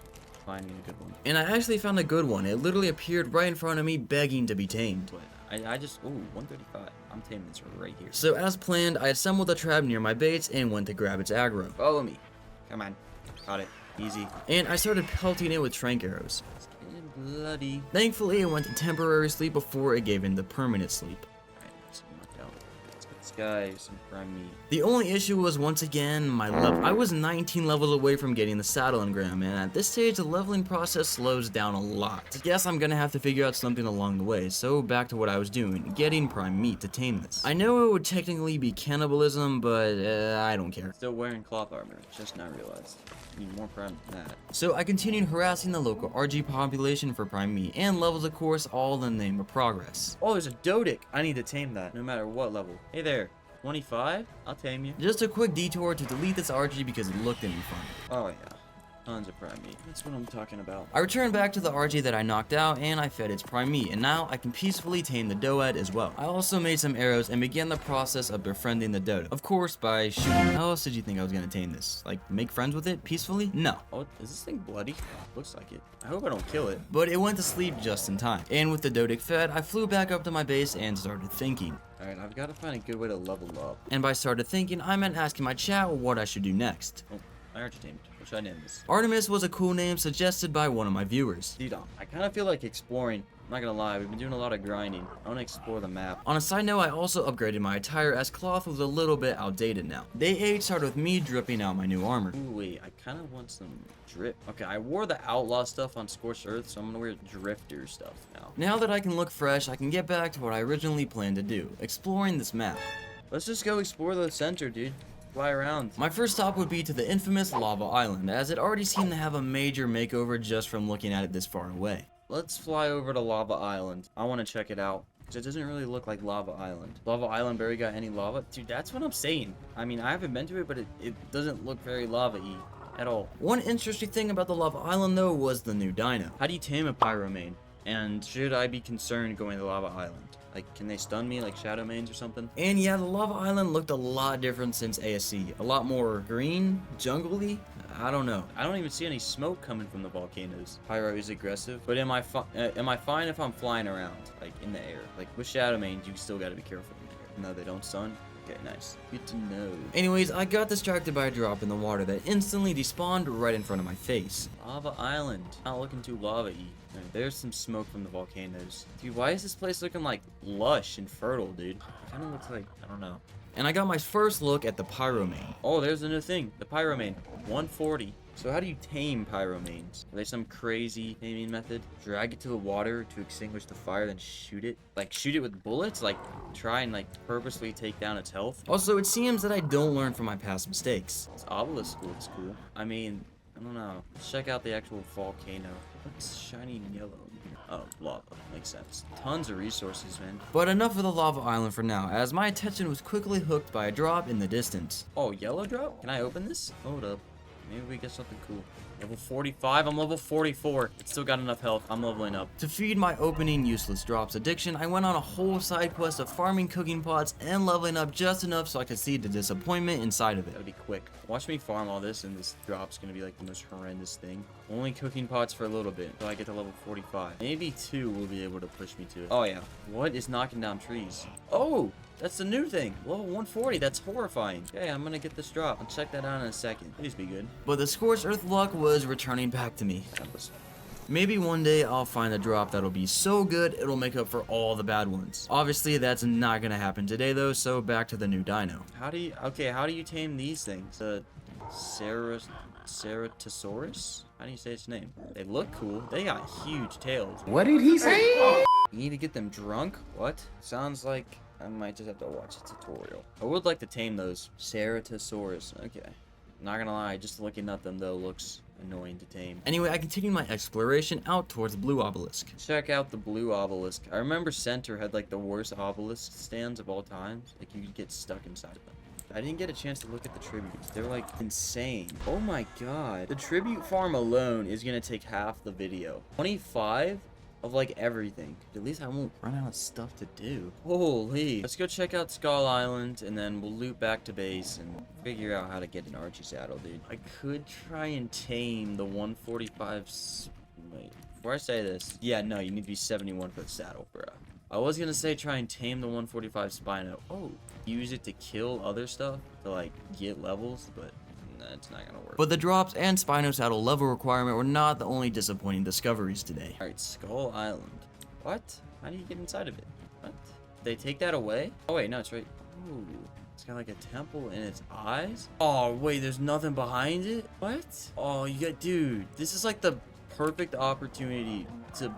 finding a good one. And I actually found a good one. It literally appeared right in front of me, begging to be tamed. But I just, ooh, 135. I'm taming this right here. So as planned, I assembled a trap near my base and went to grab its aggro. Follow me. Come on. Got it. Easy. And I started pelting it with trank arrows. It's getting bloody. Thankfully, it went to temporary sleep before it gave into permanent sleep. Alright, let's knock out. Let's get this guy some prime meat. The only issue was, once again, my level. I was 19 levels away from getting the saddle engram, and at this stage, the leveling process slows down a lot. I guess I'm gonna have to figure out something along the way, so back to what I was doing, getting prime meat to tame this. I know it would technically be cannibalism, but I don't care. Still wearing cloth armor, just now realized. Need more prime than that. So I continued harassing the local RG population for prime meat, and levels, of course, all in the name of progress. Oh, there's a Doedic. I need to tame that, no matter what level. Hey there. 25? I'll tame you. Just a quick detour to delete this RG because it looked any fun. Oh yeah, tons of prime meat. That's what I'm talking about. I returned back to the RG that I knocked out and I fed its prime meat, and now I can peacefully tame the Doed as well. I also made some arrows and began the process of befriending the Dodo. Of course, by shooting. How else did you think I was gonna tame this? Like, make friends with it peacefully? No. Oh, is this thing bloody? Looks like it. I hope I don't kill it. But it went to sleep just in time. And with the Doedic fed, I flew back up to my base and started thinking. Alright, I've got to find a good way to level up. And by started thinking, I meant asking my chat what I should do next. Oh, I already tamed. What should I name this? Artemis was a cool name suggested by one of my viewers. Dude, I kind of feel like exploring I'm not gonna lie, we've been doing a lot of grinding. I wanna explore the map. On a side note, I also upgraded my attire as cloth was a little bit outdated now. Day 8 started with me dripping out my new armor. Ooh, wait, I kinda want some drip. Okay, I wore the outlaw stuff on Scorched Earth, so I'm gonna wear drifter stuff now. Now that I can look fresh, I can get back to what I originally planned to do, exploring this map. Let's just go explore the center, dude. Fly around. My first stop would be to the infamous Lava Island, as it already seemed to have a major makeover just from looking at it this far away. Let's fly over to Lava Island. I want to check it out. Because it doesn't really look like Lava Island. Lava Island barely got any lava? Dude, that's what I'm saying. I mean, I haven't been to it, but it doesn't look very lava-y at all. One interesting thing about the Lava Island, though, was the new dino. How do you tame a pyromane? And should I be concerned going to Lava Island? Like, can they stun me like shadow mains or something? And yeah, the Lava Island looked a lot different since ASC. A lot more green, jungly. I don't know. I don't even see any smoke coming from the volcanoes. Pyro is aggressive, but am I fine if I'm flying around, like in the air? Like with shadow mains, you still got to be careful in the air. No, they don't stun. Okay, nice. Good to know. Anyways, I got distracted by a drop in the water that instantly despawned right in front of my face. Lava Island. Not looking too lava-y. There's some smoke from the volcanoes. Dude, why is this place looking like lush and fertile, dude? Kind of looks like, I don't know. And I got my first look at the pyromane. Oh, there's a new thing. The pyromane. 140. So how do you tame pyromanes? Are they some crazy taming method? Drag it to the water to extinguish the fire, then shoot it? Like, shoot it with bullets? Like, try and, like, purposely take down its health? Also, it seems that I don't learn from my past mistakes. This obelisk looks cool. I mean, I don't know. Let's check out the actual volcano. What's shiny and yellow? Oh, lava. Makes sense. Tons of resources, man. But enough of the Lava Island for now, as my attention was quickly hooked by a drop in the distance. Oh, yellow drop? Can I open this? Hold up. Maybe we get something cool. Level 45? I'm level 44. It's still got enough health. I'm leveling up. To feed my opening useless drops addiction, I went on a whole side quest of farming cooking pots and leveling up just enough so I could see the disappointment inside of it. Gotta be quick. Watch me farm all this, and this drop's gonna be like the most horrendous thing. Only cooking pots for a little bit until I get to level 45. Maybe 2 will be able to push me to it. Oh yeah. What is knocking down trees? Oh! That's the new thing. Level 140. That's horrifying. Okay, I'm gonna get this drop. I'll check that out in a second. Please be good. But the Scorched Earth luck was returning back to me. Maybe one day I'll find a drop that'll be so good it'll make up for all the bad ones. Obviously, that's not gonna happen today though, so back to the new dino. How do you tame these things? The Ceratosaurus? How do you say its name? They look cool. They got huge tails. What did he say? You need to get them drunk? What? Sounds like I might just have to watch a tutorial. I would like to tame those. Ceratosaurus. Okay. Not gonna lie, just looking at them though looks annoying to tame. Anyway, I continued my exploration out towards the blue obelisk. Check out the blue obelisk. I remember Center had like the worst obelisk stands of all times. Like you could get stuck inside of them. I didn't get a chance to look at the tributes. They're like insane. Oh my god. The tribute farm alone is gonna take half the video. 25 of like everything. At least I won't run out of stuff to do. Holy. Let's go check out Skull Island and then we'll loop back to base and figure out how to get an Archie saddle, dude. I could try and tame the 145. Wait, before I say this, yeah, no, you need to be 71 for the saddle, bro. I was gonna say try and tame the 145 Spino. Oh, use it to kill other stuff to like get levels, but it's not gonna work. But the drops and Spino saddle level requirement were not the only disappointing discoveries today. Alright, Skull Island. What? How do you get inside of it? What? They take that away? Oh wait, no, it's right. Ooh. It's got like a temple in its eyes? Oh wait, there's nothing behind it? What? Oh, you got, dude, this is like the perfect opportunity to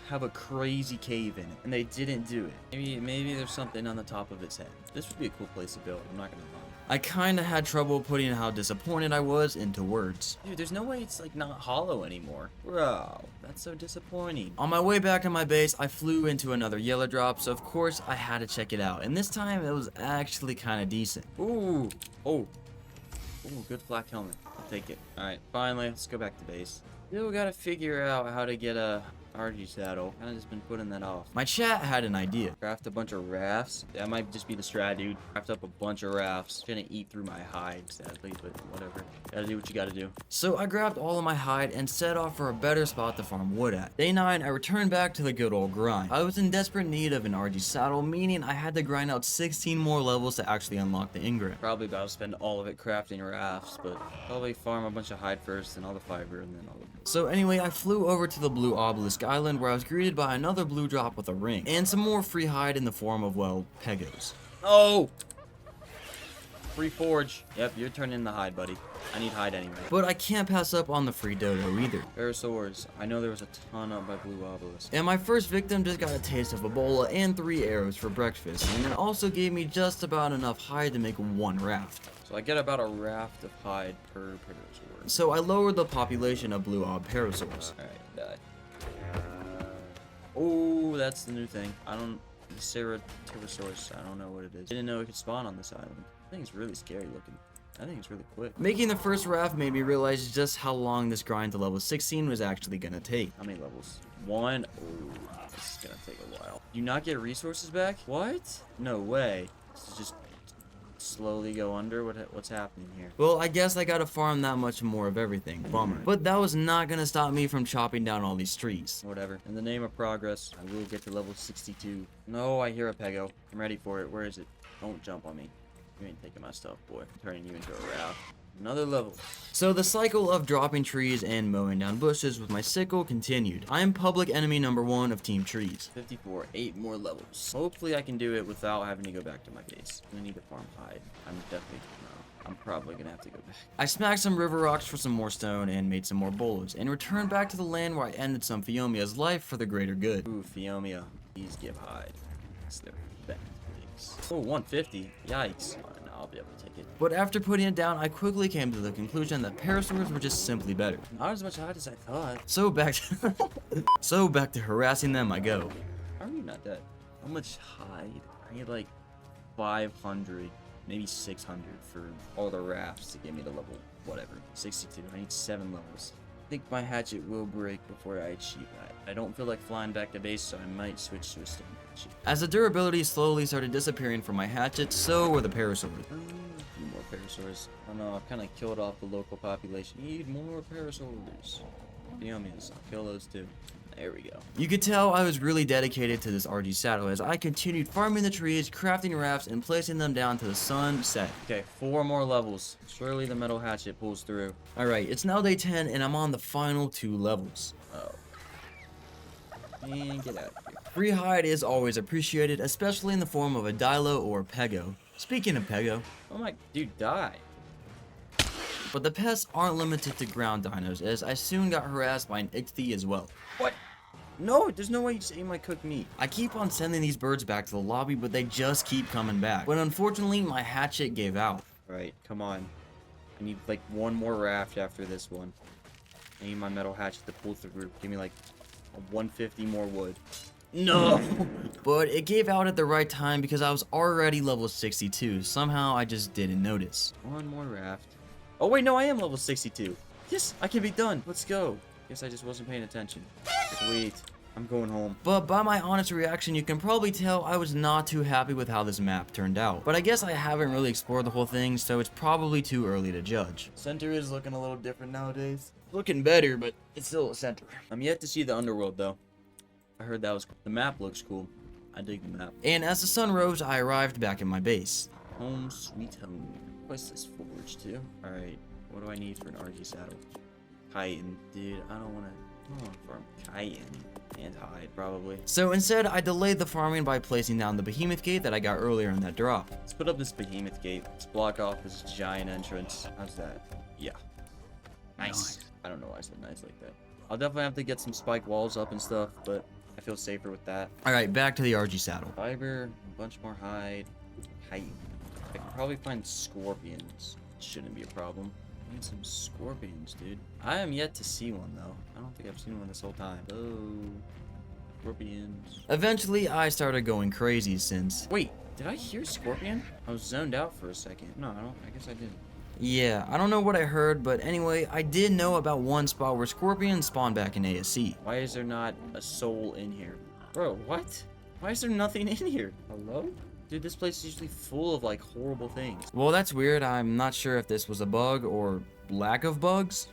have a crazy cave in it, and they didn't do it. Maybe there's something on the top of its head. This would be a cool place to build, I'm not gonna lie. I kinda had trouble putting how disappointed I was into words. Dude, there's no way it's like not hollow anymore. Bro, that's so disappointing. On my way back to my base, I flew into another yellow drop, so of course I had to check it out. And this time it was actually kinda decent. Ooh. Oh. Ooh, good flak helmet. I'll take it. Alright, finally, let's go back to base. Still gotta figure out how to get a RG saddle. Kinda just been putting that off. My chat had an idea. Craft a bunch of rafts. That might just be the strat, dude. Craft up a bunch of rafts. Gonna eat through my hide, sadly, but whatever. Gotta do what you gotta do. So I grabbed all of my hide and set off for a better spot to farm wood at. Day 9, I returned back to the good old grind. I was in desperate need of an RG saddle, meaning I had to grind out 16 more levels to actually unlock the engram. Probably about to spend all of it crafting rafts, but probably farm a bunch of hide first and all the fiber and then all the So anyway, I flew over to the blue obelisk island where I was greeted by another blue drop with a ring, and some more free hide in the form of, well, pegos. Oh! Free forge. Yep, you're turning the hide, buddy. I need hide anyway. But I can't pass up on the free dodo either. Parasaurs. I know there was a ton up by Blue Obelisk. And my first victim just got a taste of Ebola and 3 arrows for breakfast, and it also gave me just about enough hide to make 1 raft. So I get about a raft of hide per parasaur. So I lowered the population of blue ob parasaurs. Alright, die. Oh, that's the new thing. Castoroides. I don't know what it is. Didn't know it could spawn on this island. I think it's really scary looking. I think it's really quick. Making the first raft made me realize just how long this grind to level 16 was actually gonna take. How many levels? 1. Oh, this is gonna take a while. Do you not get resources back? What? No way. This is just slowly go under. What's happening here? Well, I guess I gotta farm that much more of everything. Bummer. But that was not gonna stop me from chopping down all these trees. Whatever. In the name of progress, I will get to level 62. No, I hear a pego. I'm ready for it. Where is it? Don't jump on me. You ain't taking my stuff, boy. I'm turning you into a raft. Another level. So the cycle of dropping trees and mowing down bushes with my sickle continued. I am public enemy number 1 of Team Trees. 54. 8 more levels. Hopefully I can do it without having to go back to my base. I'm gonna need to farm hide. I'm probably gonna have to go back. I smacked some river rocks for some more stone and made some more bolos, and returned back to the land where I ended some Phiomia's life for the greater good. Ooh, Phiomia. Please give hide. That's their best pigs. Oh, 150. Yikes. No, I'll be able to take it. But after putting it down, I quickly came to the conclusion that parasaurs were just simply better. Not as much hide as I thought. So back to harassing them I go. How are you not dead? How much hide? I need like 500, maybe 600 for all the rafts to get me to level whatever. 62. I need 7 levels. I think my hatchet will break before I achieve that. I don't feel like flying back to base, so I might switch to a stone hatchet. As the durability slowly started disappearing from my hatchet, so were the parasaurs. A few more parasaurs. Oh no, I've kind of killed off the local population. Need more parasaurs. Phiomias, I'll kill those too. There we go. You could tell I was really dedicated to this RG saddle as I continued farming the trees, crafting rafts, and placing them down to the sun set. Okay, 4 more levels. Surely the metal hatchet pulls through. Alright, it's now day 10 and I'm on the final 2 levels. Oh. And get out of here. Free hide is always appreciated, especially in the form of a dilo or pego. Speaking of pego, Oh my, dude, die. but the pests aren't limited to ground dinos as I soon got harassed by an ichthy as well. What? No, there's no way you just ate my cooked meat. I keep on sending these birds back to the lobby, but they just keep coming back. But unfortunately, my hatchet gave out. Alright, come on. I need like 1 more raft after this one. I need my metal hatchet to pull through. Give me like 150 more wood. No! But it gave out at the right time because I was already level 62. Somehow I just didn't notice. 1 more raft. Oh wait, no, I am level 62. Yes, I can be done. Let's go. Guess I just wasn't paying attention. Sweet. I'm going home. But by my honest reaction, you can probably tell I was not too happy with how this map turned out. But I guess I haven't really explored the whole thing, so it's probably too early to judge. Center is looking a little different nowadays. Looking better, but it's still a center. I'm yet to see the underworld though. I heard that was cool. The map looks cool. I dig the map. And as the sun rose, I arrived back at my base. Home sweet home. What's this forge too? Alright, what do I need for an RG saddle? Chitin. Dude, I don't wanna farm chitin and hide probably. So instead, I delayed the farming by placing down the behemoth gate that I got earlier in that drop. Let's put up this behemoth gate. Let's block off this giant entrance. How's that? Yeah. Nice. I don't know why I said nice like that. I'll definitely have to get some spike walls up and stuff, but I feel safer with that. Alright, back to the RG saddle. Fiber, a bunch more hide. Chitin. I can probably find scorpions. Shouldn't be a problem. I need some scorpions, dude. I am yet to see one, though. I don't think I've seen one this whole time. Oh, scorpions. Eventually, I started going crazy since... Wait, did I hear scorpion? I was zoned out for a second. No, I guess I didn't. Yeah, I don't know what I heard, but anyway, I did know about one spot where scorpions spawn back in ASC. Why is there not a soul in here? Bro, what? Why is there nothing in here? Hello? Dude, this place is usually full of, like, horrible things. Well, that's weird. I'm not sure if this was a bug or lack of bugs.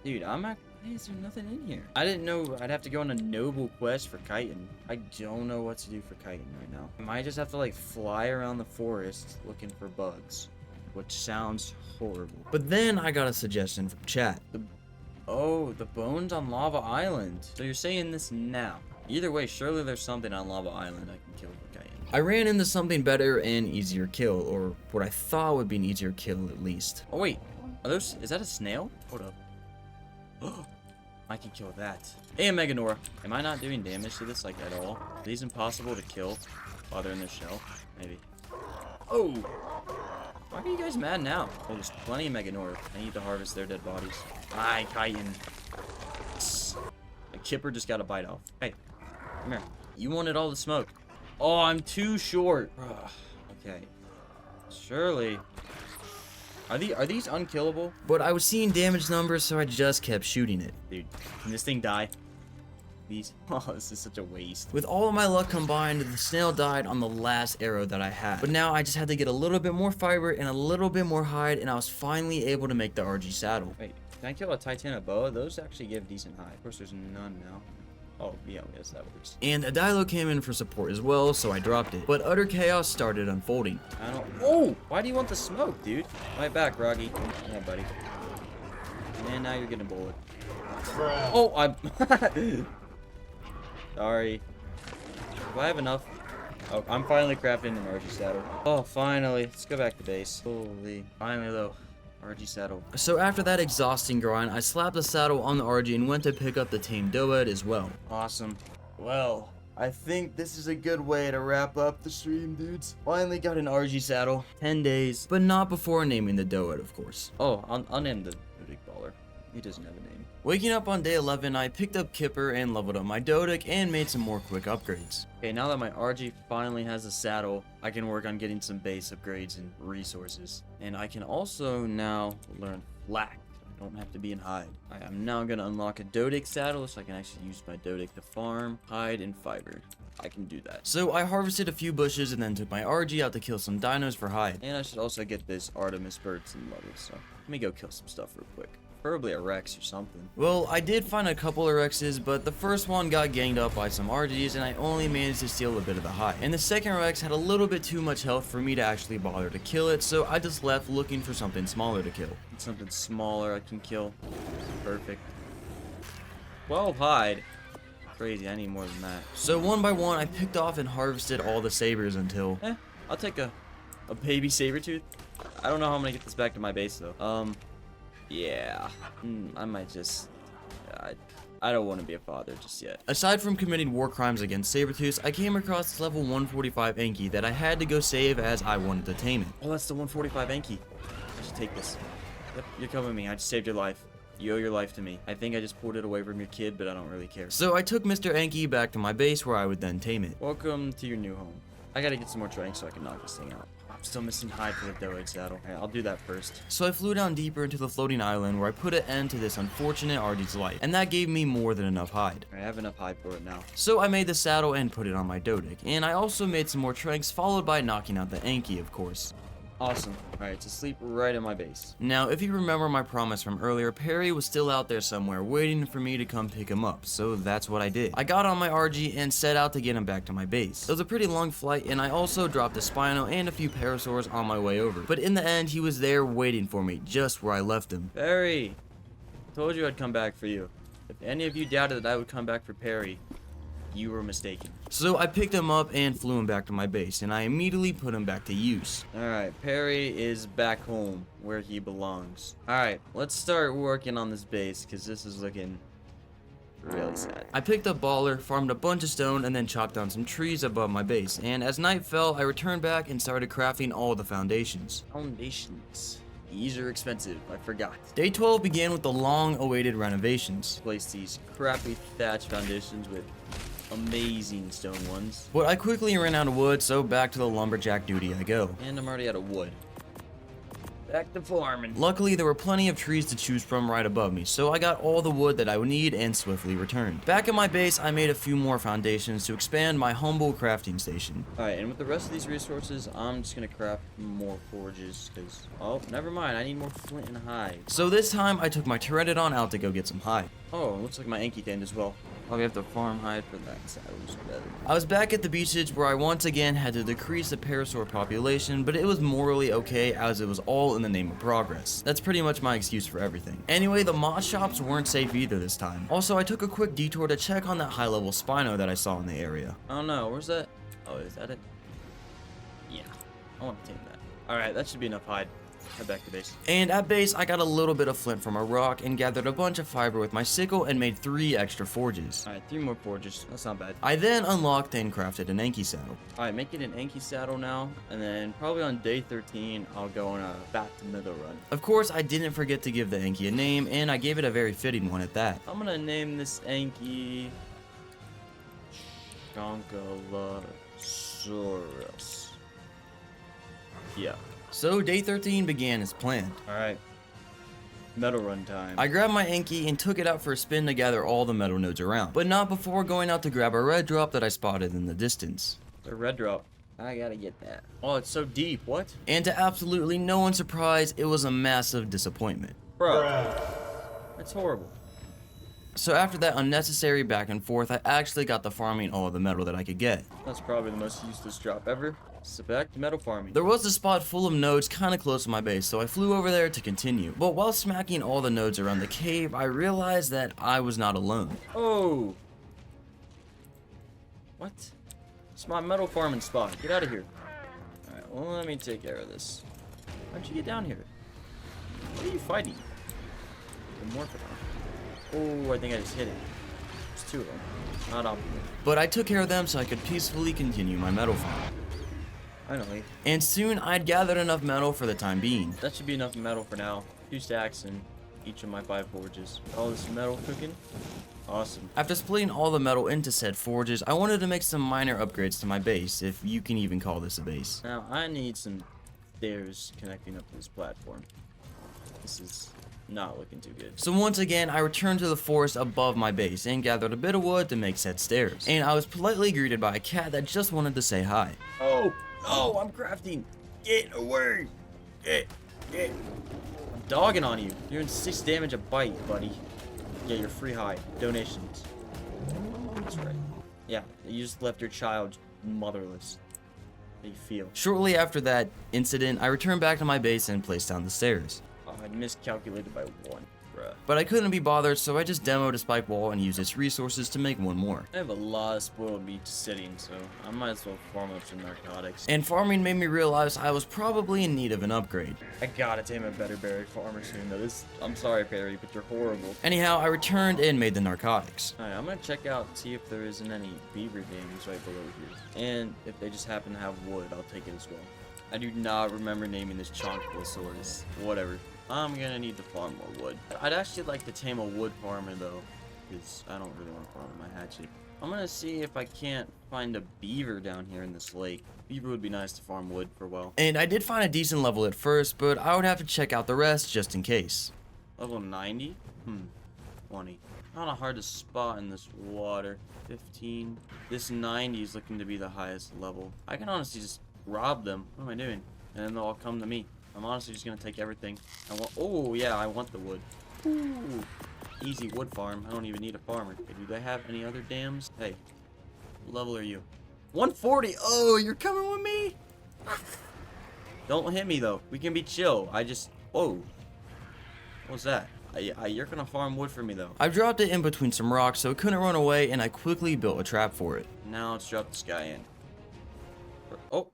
Dude, why is there nothing in here? I didn't know I'd have to go on a noble quest for chitin. I don't know what to do for chitin right now. I might just have to, like, fly around the forest looking for bugs, which sounds horrible. But then I got a suggestion from chat. Oh, the bones on Lava Island. So you're saying this now. Either way, surely there's something on Lava Island I can kill the guy in. I ran into something better and easier kill, or what I thought would be an easier kill at least. Oh wait, is that a snail? Hold up. I can kill that. Hey, Meganora. Am I not doing damage to this, like, at all? Are these impossible to kill while they're in their shell? Maybe. Oh! Why are you guys mad now? Oh, there's plenty of Meganora. I need to harvest their dead bodies. Hi, chitin. A kipper just got a bite off. Hey, come here. You wanted all the smoke. Oh, I'm too short. Ugh. Okay. Surely. Are these unkillable? But I was seeing damage numbers, so I just kept shooting it. Dude, can this thing die? These. Oh, this is such a waste. With all of my luck combined, the snail died on the last arrow that I had. But now I just had to get a little bit more fiber and a little bit more hide, and I was finally able to make the RG saddle. Wait, can I kill a Titanoboa? Those actually give decent hide. Of course, there's none now. Oh, yeah, yes, that works. And a Dilo came in for support as well, so I dropped it. But utter chaos started unfolding. I don't. Oh! Why do you want the smoke, dude? Right back, Roggy. Yeah, buddy. And now you're getting bullet. Oh, I'm. Sorry. Do I have enough? Oh, I'm finally crafting an RG saddle. Oh, finally. Let's go back to base. Holy. Finally, though. RG saddle. So after that exhausting grind, I slapped the saddle on the RG and went to pick up the tame Doed as well. Awesome. Well, I think this is a good way to wrap up the stream, dudes. Finally got an RG saddle. 10 days. But not before naming the Doed, of course. Oh, I'll name the Doedic baller. He doesn't have a name. Waking up on day 11, I picked up Kipper and leveled up my Doedic and made some more quick upgrades. Okay, now that my RG finally has a saddle, I can work on getting some base upgrades and resources. And I can also now learn flak. I don't have to be in hide. I'm now going to unlock a Doedic saddle so I can actually use my Doedic to farm, hide, and fiber. I can do that. So I harvested a few bushes and then took my RG out to kill some dinos for hide. And I should also get this Artemis birds in level, so let me go kill some stuff real quick. Preferably a Rex or something. Well, I did find a couple of Rexes, but the first one got ganged up by some RGs and I only managed to steal a bit of the hide. And the second Rex had a little bit too much health for me to actually bother to kill it, so I just left looking for something smaller to kill. Something smaller I can kill. Perfect. 12 hide. Crazy, I need more than that. So one by one, I picked off and harvested all the sabers until... I'll take a baby saber-tooth. I don't know how I'm gonna get this back to my base though. Yeah. I might just... I don't want to be a father just yet. Aside from committing war crimes against Sabertooths, I came across this level 145 Enki that I had to go save as I wanted to tame it. Oh, that's the 145 Enki. I should take this. Yep, you're coming with me. I just saved your life. You owe your life to me. I think I just pulled it away from your kid, but I don't really care. So I took Mr. Enki back to my base where I would then tame it. Welcome to your new home. I gotta get some more tranks so I can knock this thing out. I'm still missing hide for the Doeg saddle. Hey, I'll do that first. So I flew down deeper into the floating island where I put an end to this unfortunate RG's life, and that gave me more than enough hide. I have enough hide for it now. So I made the saddle and put it on my Doedic, and I also made some more tranks followed by knocking out the Enki, of course. Awesome. Alright, to sleep right in my base. Now, if you remember my promise from earlier, Perry was still out there somewhere waiting for me to come pick him up, so that's what I did. I got on my RG and set out to get him back to my base. It was a pretty long flight, and I also dropped a Spino and a few Parasaurs on my way over. But in the end, he was there waiting for me, just where I left him. Perry! I told you I'd come back for you. If any of you doubted that I would come back for Perry, you were mistaken. So I picked him up and flew him back to my base, and I immediately put him back to use. Alright, Perry is back home, where he belongs. Alright, let's start working on this base, because this is looking really sad. I picked up Baller, farmed a bunch of stone, and then chopped down some trees above my base, and as night fell, I returned back and started crafting all the foundations. Foundations. These are expensive, I forgot. Day 12 began with the long-awaited renovations. Place these crappy thatch foundations with amazing stone ones. But I quickly ran out of wood, so back to the lumberjack duty I go. And I'm already out of wood. Back to farming. Luckily, there were plenty of trees to choose from right above me, so I got all the wood that I would need and swiftly returned. Back at my base, I made a few more foundations to expand my humble crafting station. Alright, and with the rest of these resources, I'm just gonna craft more forges, because... Oh, never mind, I need more flint and hide. So this time, I took my Pteranodon out to go get some hide. Oh, looks like my Enki tamed as well. Probably have to farm hide for that, so that was better. I was back at the beachage where I once again had to decrease the parasaur population, but it was morally okay as it was all in the name of progress. That's pretty much my excuse for everything. Anyway, the mod shops weren't safe either this time. Also, I took a quick detour to check on that high-level Spino that I saw in the area. I don't know, where's that? Oh, is that it? Yeah, I want to tame that. Alright, that should be enough hide. Head back to base. And at base, I got a little bit of flint from a rock and gathered a bunch of fiber with my sickle and made 3 extra forges. Alright, 3 more forges. That's not bad. I then unlocked and crafted an Anki saddle. Alright, make it an Anki saddle now, and then probably on day 13, I'll go on a back to middle run. Of course, I didn't forget to give the Anki a name, and I gave it a very fitting one at that. I'm gonna name this Anki Shastasaurus. Yeah. So day 13 began as planned. Alright. Metal run time. I grabbed my Anki and took it out for a spin to gather all the metal nodes around, but not before going out to grab a red drop that I spotted in the distance. The red drop. I gotta get that. Oh, it's so deep. What? And to absolutely no one's surprise, it was a massive disappointment. Bro. That's horrible. So after that unnecessary back and forth, I actually got to farming all of the metal that I could get. That's probably the most useless drop ever. So back to metal farming. There was a spot full of nodes kinda close to my base, so I flew over there to continue. But while smacking all the nodes around the cave, I realized that I was not alone. Oh. What? It's my metal farming spot. Get out of here. Alright, well, let me take care of this. How'd you get down here? What are you fighting? The Morphodon. Oh, I think I just hit it. There's 2 of them. Not optimal. But I took care of them so I could peacefully continue my metal farm. Finally. And soon I'd gathered enough metal for the time being. That should be enough metal for now. 2 stacks in each of my 5 forges. All this metal cooking. Awesome. After splitting all the metal into said forges, I wanted to make some minor upgrades to my base, if you can even call this a base. Now, I need some stairs connecting up to this platform. This is not looking too good. So once again, I returned to the forest above my base and gathered a bit of wood to make said stairs. And I was politely greeted by a cat that just wanted to say hi. Oh, no, I'm crafting. Get away. Get. I'm dogging on you. You're in 6 damage a bite, buddy. Yeah, you're free high. Donations. That's right. Yeah, you just left your child motherless. How do you feel? Shortly after that incident, I returned back to my base and placed down the stairs. Oh, I miscalculated by 1, bruh. But I couldn't be bothered, so I just demoed a spike wall and used its resources to make one more. I have a lot of spoiled meat sitting, so I might as well farm up some narcotics. And farming made me realize I was probably in need of an upgrade. I gotta tame a better berry farmer soon, though. I'm sorry, Perry, but you're horrible. Anyhow, I returned and made the narcotics. Alright, I'm gonna check out, see if there isn't any beaver dams right below here. And if they just happen to have wood, I'll take it as well. I do not remember naming this Chonkosaurus. Whatever. I'm gonna need to farm more wood. I'd actually like to tame a wood farmer though, because I don't really want to farm with my hatchet. I'm gonna see if I can't find a beaver down here in this lake. Beaver would be nice to farm wood for well. And I did find a decent level at first, but I would have to check out the rest just in case. Level 90? 20. Kinda hard to spot in this water. 15. This 90 is looking to be the highest level. I can honestly just rob them. What am I doing? And then they'll all come to me. I'm honestly just gonna take everything. Oh yeah, I want the wood. Ooh, easy wood farm. I don't even need a farmer. Okay, do they have any other dams? Hey, what level are you? 140. Oh, you're coming with me? Don't hit me though. We can be chill. Whoa. What was that? You're gonna farm wood for me though. I dropped it in between some rocks so it couldn't run away, and I quickly built a trap for it. Now let's drop this guy in. Oh.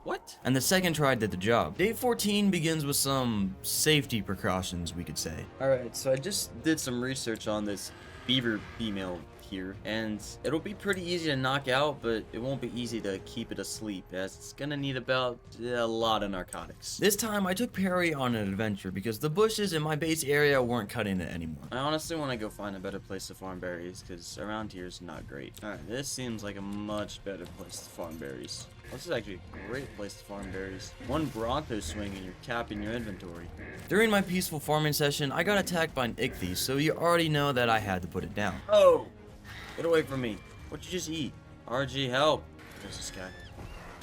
What? And the second try did the job. Day 14 begins with some safety precautions, we could say. Alright, so I just did some research on this beaver female here, and it'll be pretty easy to knock out, but it won't be easy to keep it asleep, as it's gonna need about a lot of narcotics. This time I took Perry on an adventure because the bushes in my base area weren't cutting it anymore. I honestly want to go find a better place to farm berries, because around here is not great. Alright, this seems like a much better place to farm berries. This is actually a great place to farm berries. 1 Bronco swing and you're capping your inventory. During my peaceful farming session, I got attacked by an ichthyos, so you already know that I had to put it down. Oh! Get away from me. What'd you just eat? RG, help! There's this guy.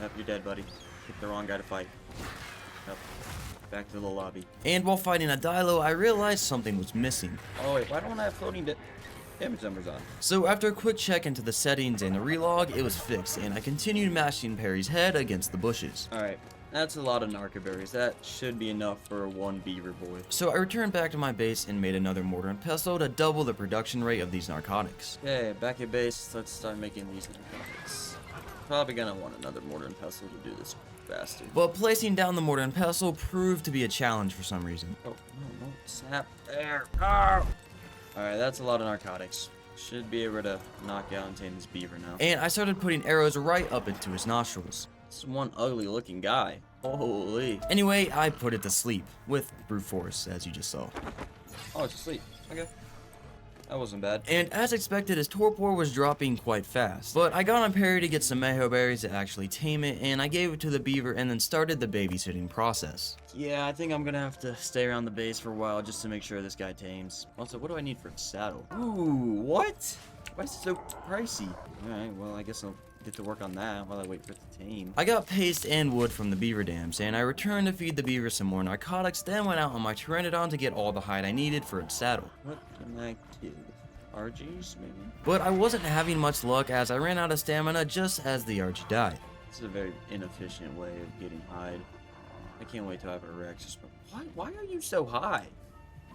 Yep, you're dead, buddy. Picked the wrong guy to fight. Yep. Back to the lobby. And while fighting a Dilo, I realized something was missing. Oh wait, why don't I have floating Damage numbers on. So after a quick check into the settings and a relog, it was fixed, and I continued mashing Perry's head against the bushes. Alright, that's a lot of narcoberries. That should be enough for one beaver boy. So I returned back to my base and made another mortar and pestle to double the production rate of these narcotics. Okay, back at base, let's start making these narcotics. Probably gonna want another mortar and pestle to do this faster. But placing down the mortar and pestle proved to be a challenge for some reason. Oh, no, snap there. Oh! Alright, that's a lot of narcotics. Should be able to knock out and tame this beaver now. And I started putting arrows right up into his nostrils. This one ugly looking guy. Holy. Anyway, I put it to sleep, with brute force, as you just saw. Oh, it's asleep. Okay. That wasn't bad. And as expected, his torpor was dropping quite fast. But I got on Perry to get some mejo berries to actually tame it, and I gave it to the beaver and then started the babysitting process. Yeah, I think I'm gonna have to stay around the base for a while just to make sure this guy tames. Also, what do I need for a saddle? Ooh, what? Why is it so pricey? Alright, well, I guess I'll get to work on that while I wait for it to tame. I got paste and wood from the beaver dams, and I returned to feed the beaver some more narcotics, then went out on my Pteranodon to get all the hide I needed for its saddle. What can I do? RGs, maybe? But I wasn't having much luck as I ran out of stamina just as the RG died. This is a very inefficient way of getting hide. I can't wait till I have a Rex. Why are you so high?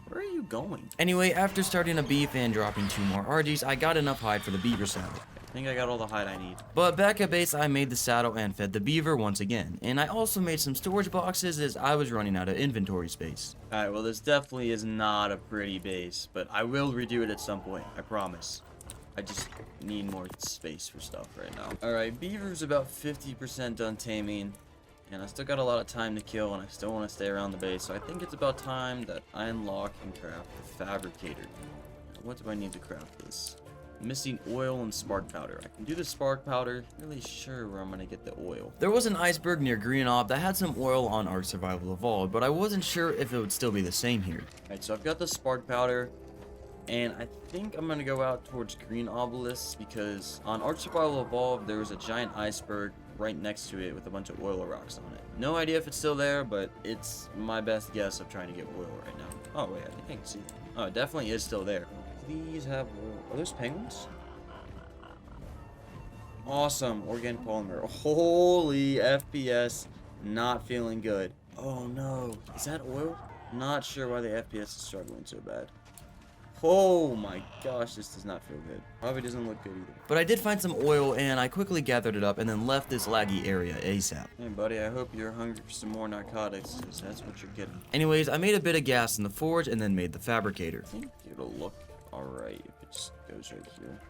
Where are you going? Anyway, after starting a beef and dropping 2 more RGs, I got enough hide for the beaver saddle. I think I got all the hide I need. But back at base, I made the saddle and fed the beaver once again, and I also made some storage boxes as I was running out of inventory space. Alright, well this definitely is not a pretty base, but I will redo it at some point, I promise. I just need more space for stuff right now. Alright, beaver's about 50% done taming, and I still got a lot of time to kill, and I still want to stay around the base, so I think it's about time that I unlock and craft the fabricator. What do I need to craft this? Missing oil and spark powder. I can do the spark powder. Not really sure where I'm gonna get the oil. There was an iceberg near Green Ob that had some oil on Ark Survival Evolved, but I wasn't sure if it would still be the same here. Alright, so I've got the spark powder, and I think I'm gonna go out towards Green Obelisk because on Ark Survival Evolved there was a giant iceberg right next to it with a bunch of oil rocks on it. No idea if it's still there, but it's my best guess of trying to get oil right now. Oh wait, I think I can see it. Oh, it definitely is still there. Please have oil. Are those penguins? Awesome. Organic polymer. Holy FPS. Not feeling good. Oh no. Is that oil? Not sure why the FPS is struggling so bad. Oh my gosh, this does not feel good. Probably doesn't look good either. But I did find some oil and I quickly gathered it up and then left this laggy area ASAP. Hey buddy, I hope you're hungry for some more narcotics, because that's what you're getting. Anyways, I made a bit of gas in the forge and then made the fabricator. I think it'll look alright if it just goes right here.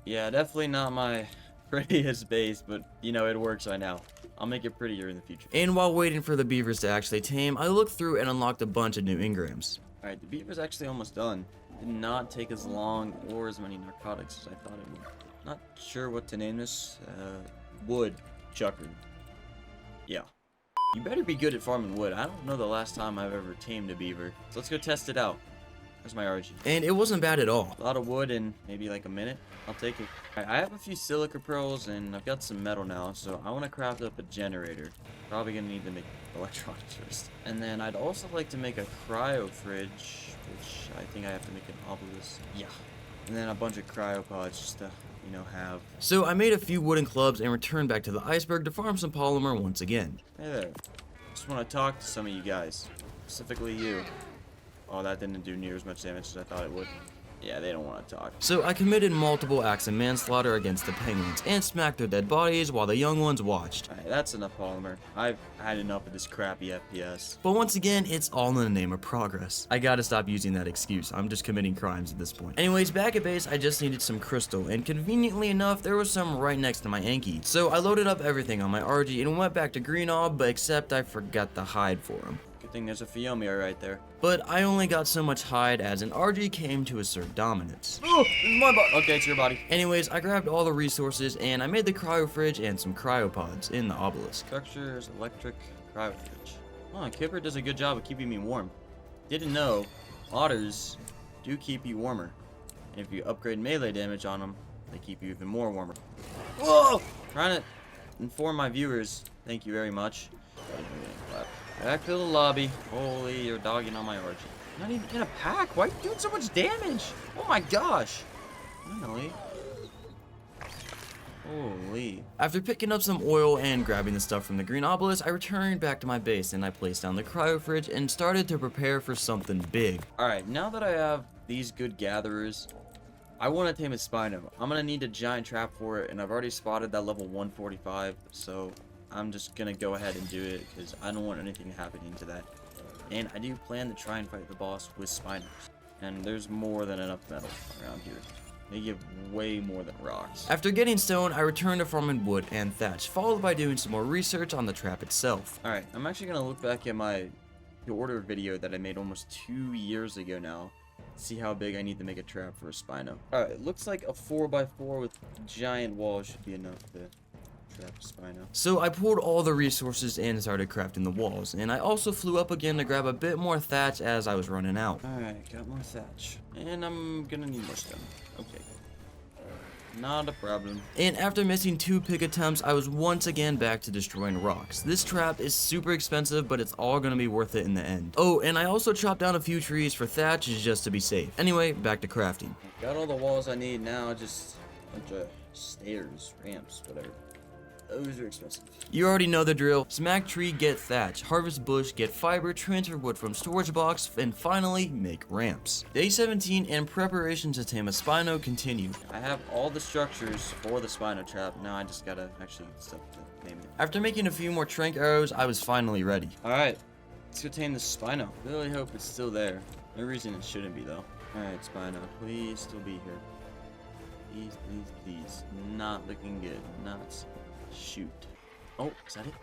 Yeah, definitely not my prettiest base, but you know, it works right now. I'll make it prettier in the future. And while waiting for the beavers to actually tame, I looked through and unlocked a bunch of new engrams. Alright, the beaver's actually almost done. Did not take as long or as many narcotics as I thought it would. Not sure what to name this. Wood chucker. Yeah. You better be good at farming wood. I don't know the last time I've ever tamed a beaver. So let's go test it out. There's my RG. And it wasn't bad at all. A lot of wood in maybe like a minute. I'll take it. Alright, I have a few silica pearls and I've got some metal now, so I want to craft up a generator. Probably gonna need to make electronics first. And then I'd also like to make a cryo fridge, which I think I have to make an obelisk. Yeah. And then a bunch of cryopods just to, you know, have. So I made a few wooden clubs and returned back to the iceberg to farm some polymer once again. Hey there. Just want to talk to some of you guys. Specifically you. Oh, that didn't do near as much damage as I thought it would. Yeah, they don't want to talk. So I committed multiple acts of manslaughter against the penguins and smacked their dead bodies while the young ones watched. Alright, that's enough polymer. I've had enough of this crappy FPS. But once again, it's all in the name of progress. I gotta stop using that excuse. I'm just committing crimes at this point. Anyways, back at base, I just needed some crystal, and conveniently enough, there was some right next to my Anki. So I loaded up everything on my RG and went back to Green Ob, but except I forgot the hide for him. Good thing there's a Fiomia right there. But I only got so much hide as an RG came to assert dominance. Oh, this is my body. Okay, it's your body. Anyways, I grabbed all the resources and I made the cryo fridge and some cryopods in the obelisk. Structures, electric, cryo fridge. Oh, Kipper does a good job of keeping me warm. Didn't know, otters do keep you warmer. And if you upgrade melee damage on them, they keep you even more warmer. Whoa! Trying to inform my viewers. Thank you very much. Back to the lobby. Holy, you're dogging on my RG. Not even in a pack. Why are you doing so much damage? Oh my gosh. Finally. Holy. After picking up some oil and grabbing the stuff from the green obelisk, I returned back to my base and I placed down the cryo fridge and started to prepare for something big. Alright, now that I have these good gatherers, I want to tame a Spino. I'm going to need a giant trap for it, and I've already spotted that level 145, so I'm just going to go ahead and do it because I don't want anything happening to that. And I do plan to try and fight the boss with Spinos. And there's more than enough metal around here. They give way more than rocks. After getting stone, I returned to farming wood and thatch, followed by doing some more research on the trap itself. Alright, I'm actually going to look back at my order video that I made almost 2 years ago now. See how big I need to make a trap for a Spino. Alright, it looks like a 4x4 with giant walls should be enough to trap a Spino. So I pulled all the resources and started crafting the walls, and I also flew up again to grab a bit more thatch as I was running out. Alright, got more thatch. And I'm gonna need more stone. Okay. Not a problem. And after missing 2 pick attempts, I was once again back to destroying rocks. This trap is super expensive, but it's all gonna be worth it in the end. Oh, and I also chopped down a few trees for thatch just to be safe. Anyway, back to crafting. Got all the walls I need now, just a bunch of stairs, ramps, whatever. Those are expensive. You already know the drill. Smack tree, get thatch. Harvest bush, get fiber. Transfer wood from storage box. And finally, make ramps. Day 17 and preparation to tame a Spino continue. I have all the structures for the Spino trap. Now I just gotta actually stuff to name it. After making a few more trank arrows, I was finally ready. Alright, let's go tame the Spino. Really hope it's still there. No reason it shouldn't be though. Alright, Spino, please still be here. Please, please, please. Not looking good. Not. Shoot. Oh, is that it?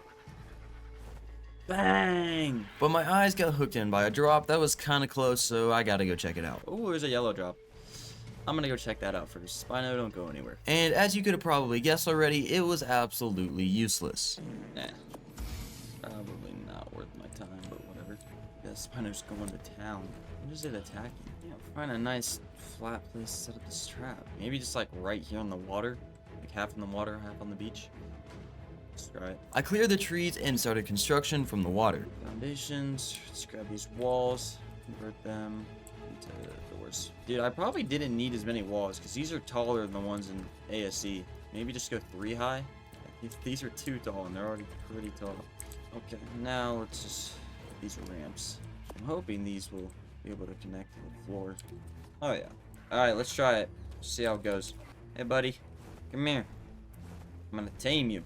Bang! But my eyes got hooked in by a drop that was kind of close, so I gotta go check it out. Oh, there's a yellow drop. I'm gonna go check that out first. Spino, don't go anywhere. And as you could have probably guessed already, it was absolutely useless. Nah. Probably not worth my time, but whatever. Yeah, Spino's going to town. When is it attacking? Yeah, find a nice flat place to set up this trap. Maybe just like right here on the water. Like half in the water, half on the beach. Let's try it. I cleared the trees and started construction from the water. Foundations. Let's grab these walls. Convert them into doors. Dude, I probably didn't need as many walls because these are taller than the ones in ASC. Maybe just go 3 high. These are too tall and they're already pretty tall. Okay, now let's just... These are ramps. I'm hoping these will be able to connect to the floor. Oh yeah. Alright, let's try it. See how it goes. Hey buddy. Come here. I'm gonna tame you.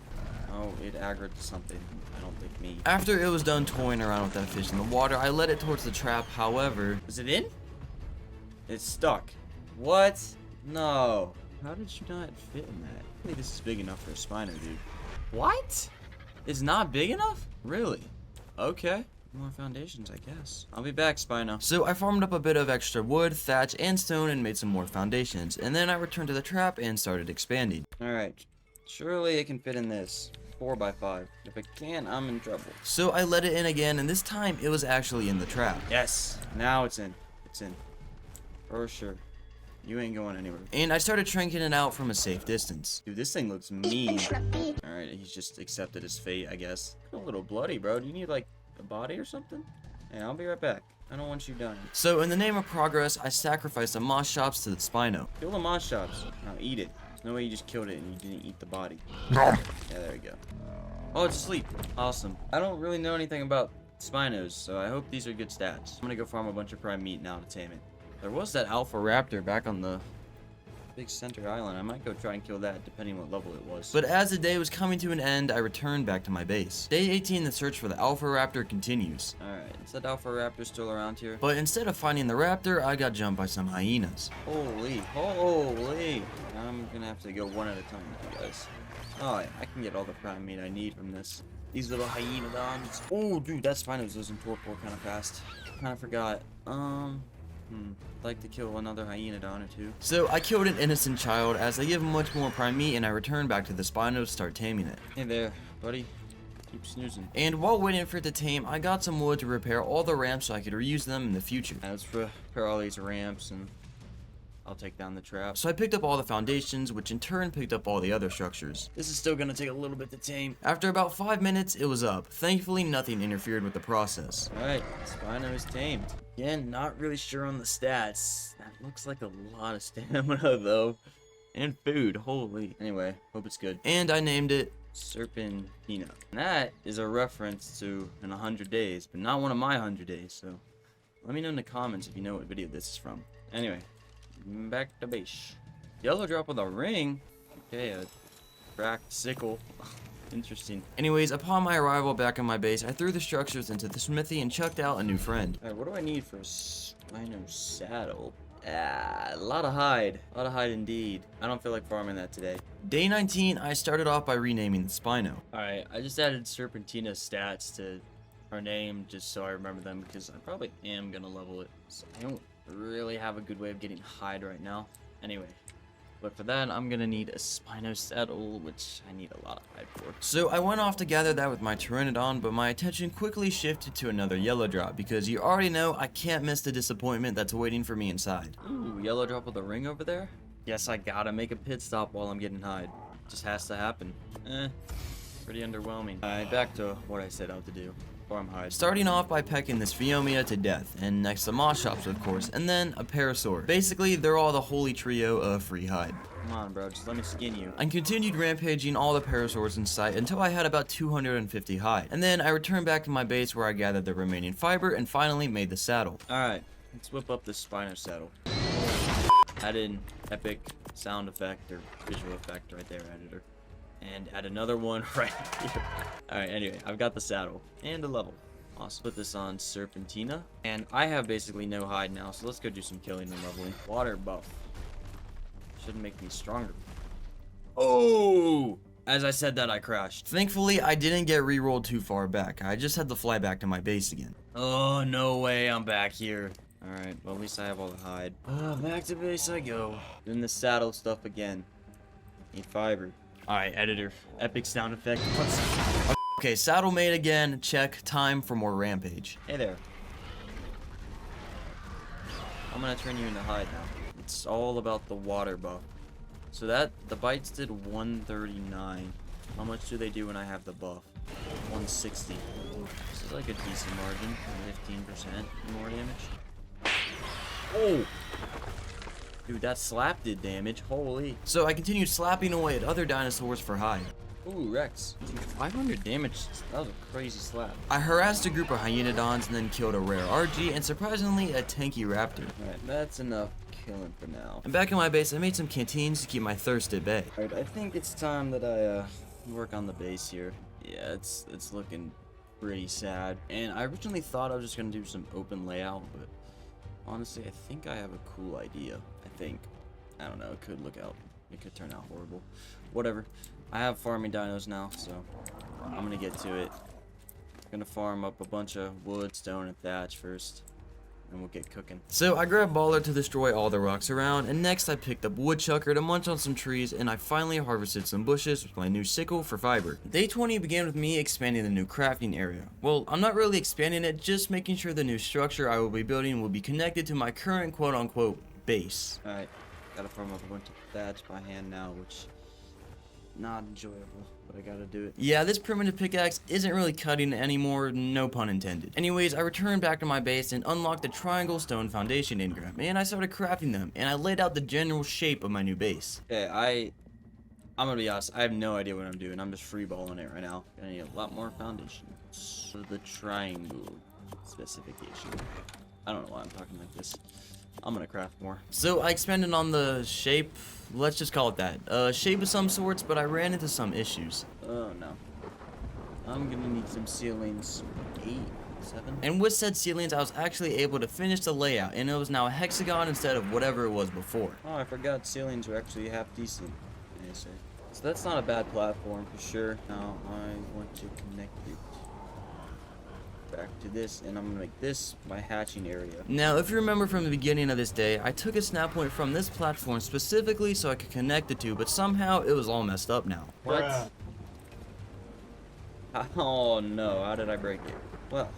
Oh, it aggroed to something. I don't think me. After it was done toying around with that fish in the water, I led it towards the trap. However, is it in? It's stuck. What? No. How did you not fit in that? I think this is big enough for a Spino, dude. What? It's not big enough? Really? Okay. More foundations, I guess. I'll be back, Spino. So I farmed up a bit of extra wood, thatch, and stone and made some more foundations. And then I returned to the trap and started expanding. Alright. Surely it can fit in this. 4x5. If it can, I'm in trouble. So I let it in again, and this time it was actually in the trap. Yes. Now it's in. It's in. For sure. You ain't going anywhere. And I started shrinking it out from a safe distance. Dude, this thing looks mean. Alright, he's just accepted his fate, I guess. A little bloody, bro. Do you need, like, a body or something? Yeah, I'll be right back. I don't want you dying. So in the name of progress, I sacrificed the moss chops to the Spino. Kill the moss chops. Now eat it. There's no way you just killed it and you didn't eat the body. Yeah, there we go. Oh, it's asleep. Awesome. I don't really know anything about Spinos, so I hope these are good stats. I'm gonna go farm a bunch of prime meat now to tame it. There was that alpha raptor back on the big center island. I might go try and kill that depending what level it was. But as the day was coming to an end, I returned back to my base. Day 18, the search for the alpha raptor continues. Alright, is that alpha raptor still around here? But instead of finding the raptor, I got jumped by some hyenas. Holy. I'm gonna have to go one at a time with you guys. Oh, yeah, I can get all the prime meat I need from this. These little hyenodons. Oh, dude, that Spino's losing torpor kind of fast. Kind of forgot. I'd like to kill another hyenodon or two. So I killed an innocent child as they give much more prime meat, and I returned back to the Spino to start taming it. Hey there, buddy. Keep snoozing. And while waiting for it to tame, I got some wood to repair all the ramps so I could reuse them in the future. Let's repair all these ramps and I'll take down the trap. So I picked up all the foundations, which in turn picked up all the other structures. This is still gonna take a little bit to tame. After about 5 minutes, it was up. Thankfully, nothing interfered with the process. Alright, Spino is tamed. Again, not really sure on the stats. That looks like a lot of stamina though. And food, holy. Anyway, hope it's good. And I named it Serpentina. That is a reference to in 100 days, but not one of my 100 days, so let me know in the comments if you know what video this is from. Anyway, back to base. Yellow drop with a ring? Okay, a cracked sickle. Interesting. Anyways, upon my arrival back on my base, I threw the structures into the smithy and chucked out a new friend. Alright, what do I need for a Spino saddle? A lot of hide. A lot of hide indeed. I don't feel like farming that today. Day 19, I started off by renaming the Spino. Alright, I just added Serpentina stats to her name just so I remember them because I probably am gonna level it. So I don't really have a good way of getting hide right now. Anyway, but for that I'm gonna need a Spino saddle, which I need a lot of hide for. So I went off to gather that with my Pteranodon, but my attention quickly shifted to another yellow drop because you already know I can't miss the disappointment that's waiting for me inside. Ooh, yellow drop with a ring over there? Guess I gotta make a pit stop while I'm getting hide. Just has to happen. Pretty underwhelming. Alright, back to what I set out to do. Farm hide. Starting off by pecking this Phiomia to death, and next to moss shops of course, and then a Parasaur. Basically, they're all the holy trio of free hide. Come on, bro, just let me skin you. I continued rampaging all the Parasaurs in sight until I had about 250 hide, and then I returned back to my base where I gathered the remaining fiber and finally made the saddle. Alright, let's whip up this Spino saddle. Add in epic sound effect or visual effect right there, editor. And add another one right here. Alright, anyway, I've got the saddle and a level. Awesome. Put this on Serpentina. And I have basically no hide now, so let's go do some killing and leveling. Water buff. Shouldn't make me stronger. Oh! As I said that, I crashed. Thankfully, I didn't get re-rolled too far back. I just had to fly back to my base again. Oh, no way, I'm back here. Alright, well at least I have all the hide. Back to base I go. Doing the saddle stuff again. Need fiber. Alright, editor. Epic sound effect. Okay, saddle made again. Check. Time for more rampage. Hey there. I'm gonna turn you into hide now. It's all about the water buff. So that, the bites did 139. How much do they do when I have the buff? 160. This is like a decent margin. 15% more damage. Oh! Dude, that slap did damage. Holy. So I continued slapping away at other dinosaurs for hide. Ooh, Rex. Dude, 500 damage. That was a crazy slap. I harassed a group of Hyenodons and then killed a rare RG and surprisingly a tanky raptor. Alright, that's enough killing for now. And back in my base, I made some canteens to keep my thirst at bay. Alright, I think it's time that I work on the base here. Yeah, it's looking pretty sad. And I originally thought I was just gonna do some open layout, but honestly, I think I have a cool idea. I don't know, it could turn out horrible. Whatever. I have farming dinos now, so I'm gonna get to it. Gonna farm up a bunch of wood, stone, and thatch first, and we'll get cooking. So I grabbed Baller to destroy all the rocks around, and next I picked up Woodchucker to munch on some trees, and I finally harvested some bushes with my new sickle for fiber. Day 20 began with me expanding the new crafting area. Well, I'm not really expanding it, just making sure the new structure I will be building will be connected to my current quote-unquote base. Alright, gotta farm up a bunch of thatch by hand now, which not enjoyable, but I gotta do it. Yeah, this primitive pickaxe isn't really cutting it anymore, no pun intended. Anyways, I returned back to my base and unlocked the triangle stone foundation engram, and I started crafting them, and I laid out the general shape of my new base. Okay, I'm gonna be honest, I have no idea what I'm doing. I'm just freeballing it right now. Gonna need a lot more foundation. So the triangle specification. I don't know why I'm talking like this. I'm gonna craft more. So I expanded on the shape, let's just call it that. Shape of some sorts, but I ran into some issues. Oh no. I'm gonna need some ceilings. 8, 7. And with said ceilings, I was actually able to finish the layout, and it was now a hexagon instead of whatever it was before. Oh, I forgot ceilings were actually half decent. So that's not a bad platform for sure. Now I want to connect it back to this, and I'm gonna make this my hatching area. Now, if you remember from the beginning of this day, I took a snap point from this platform specifically so I could connect the two, but somehow it was all messed up now. What? Oh no, how did I break it? Well,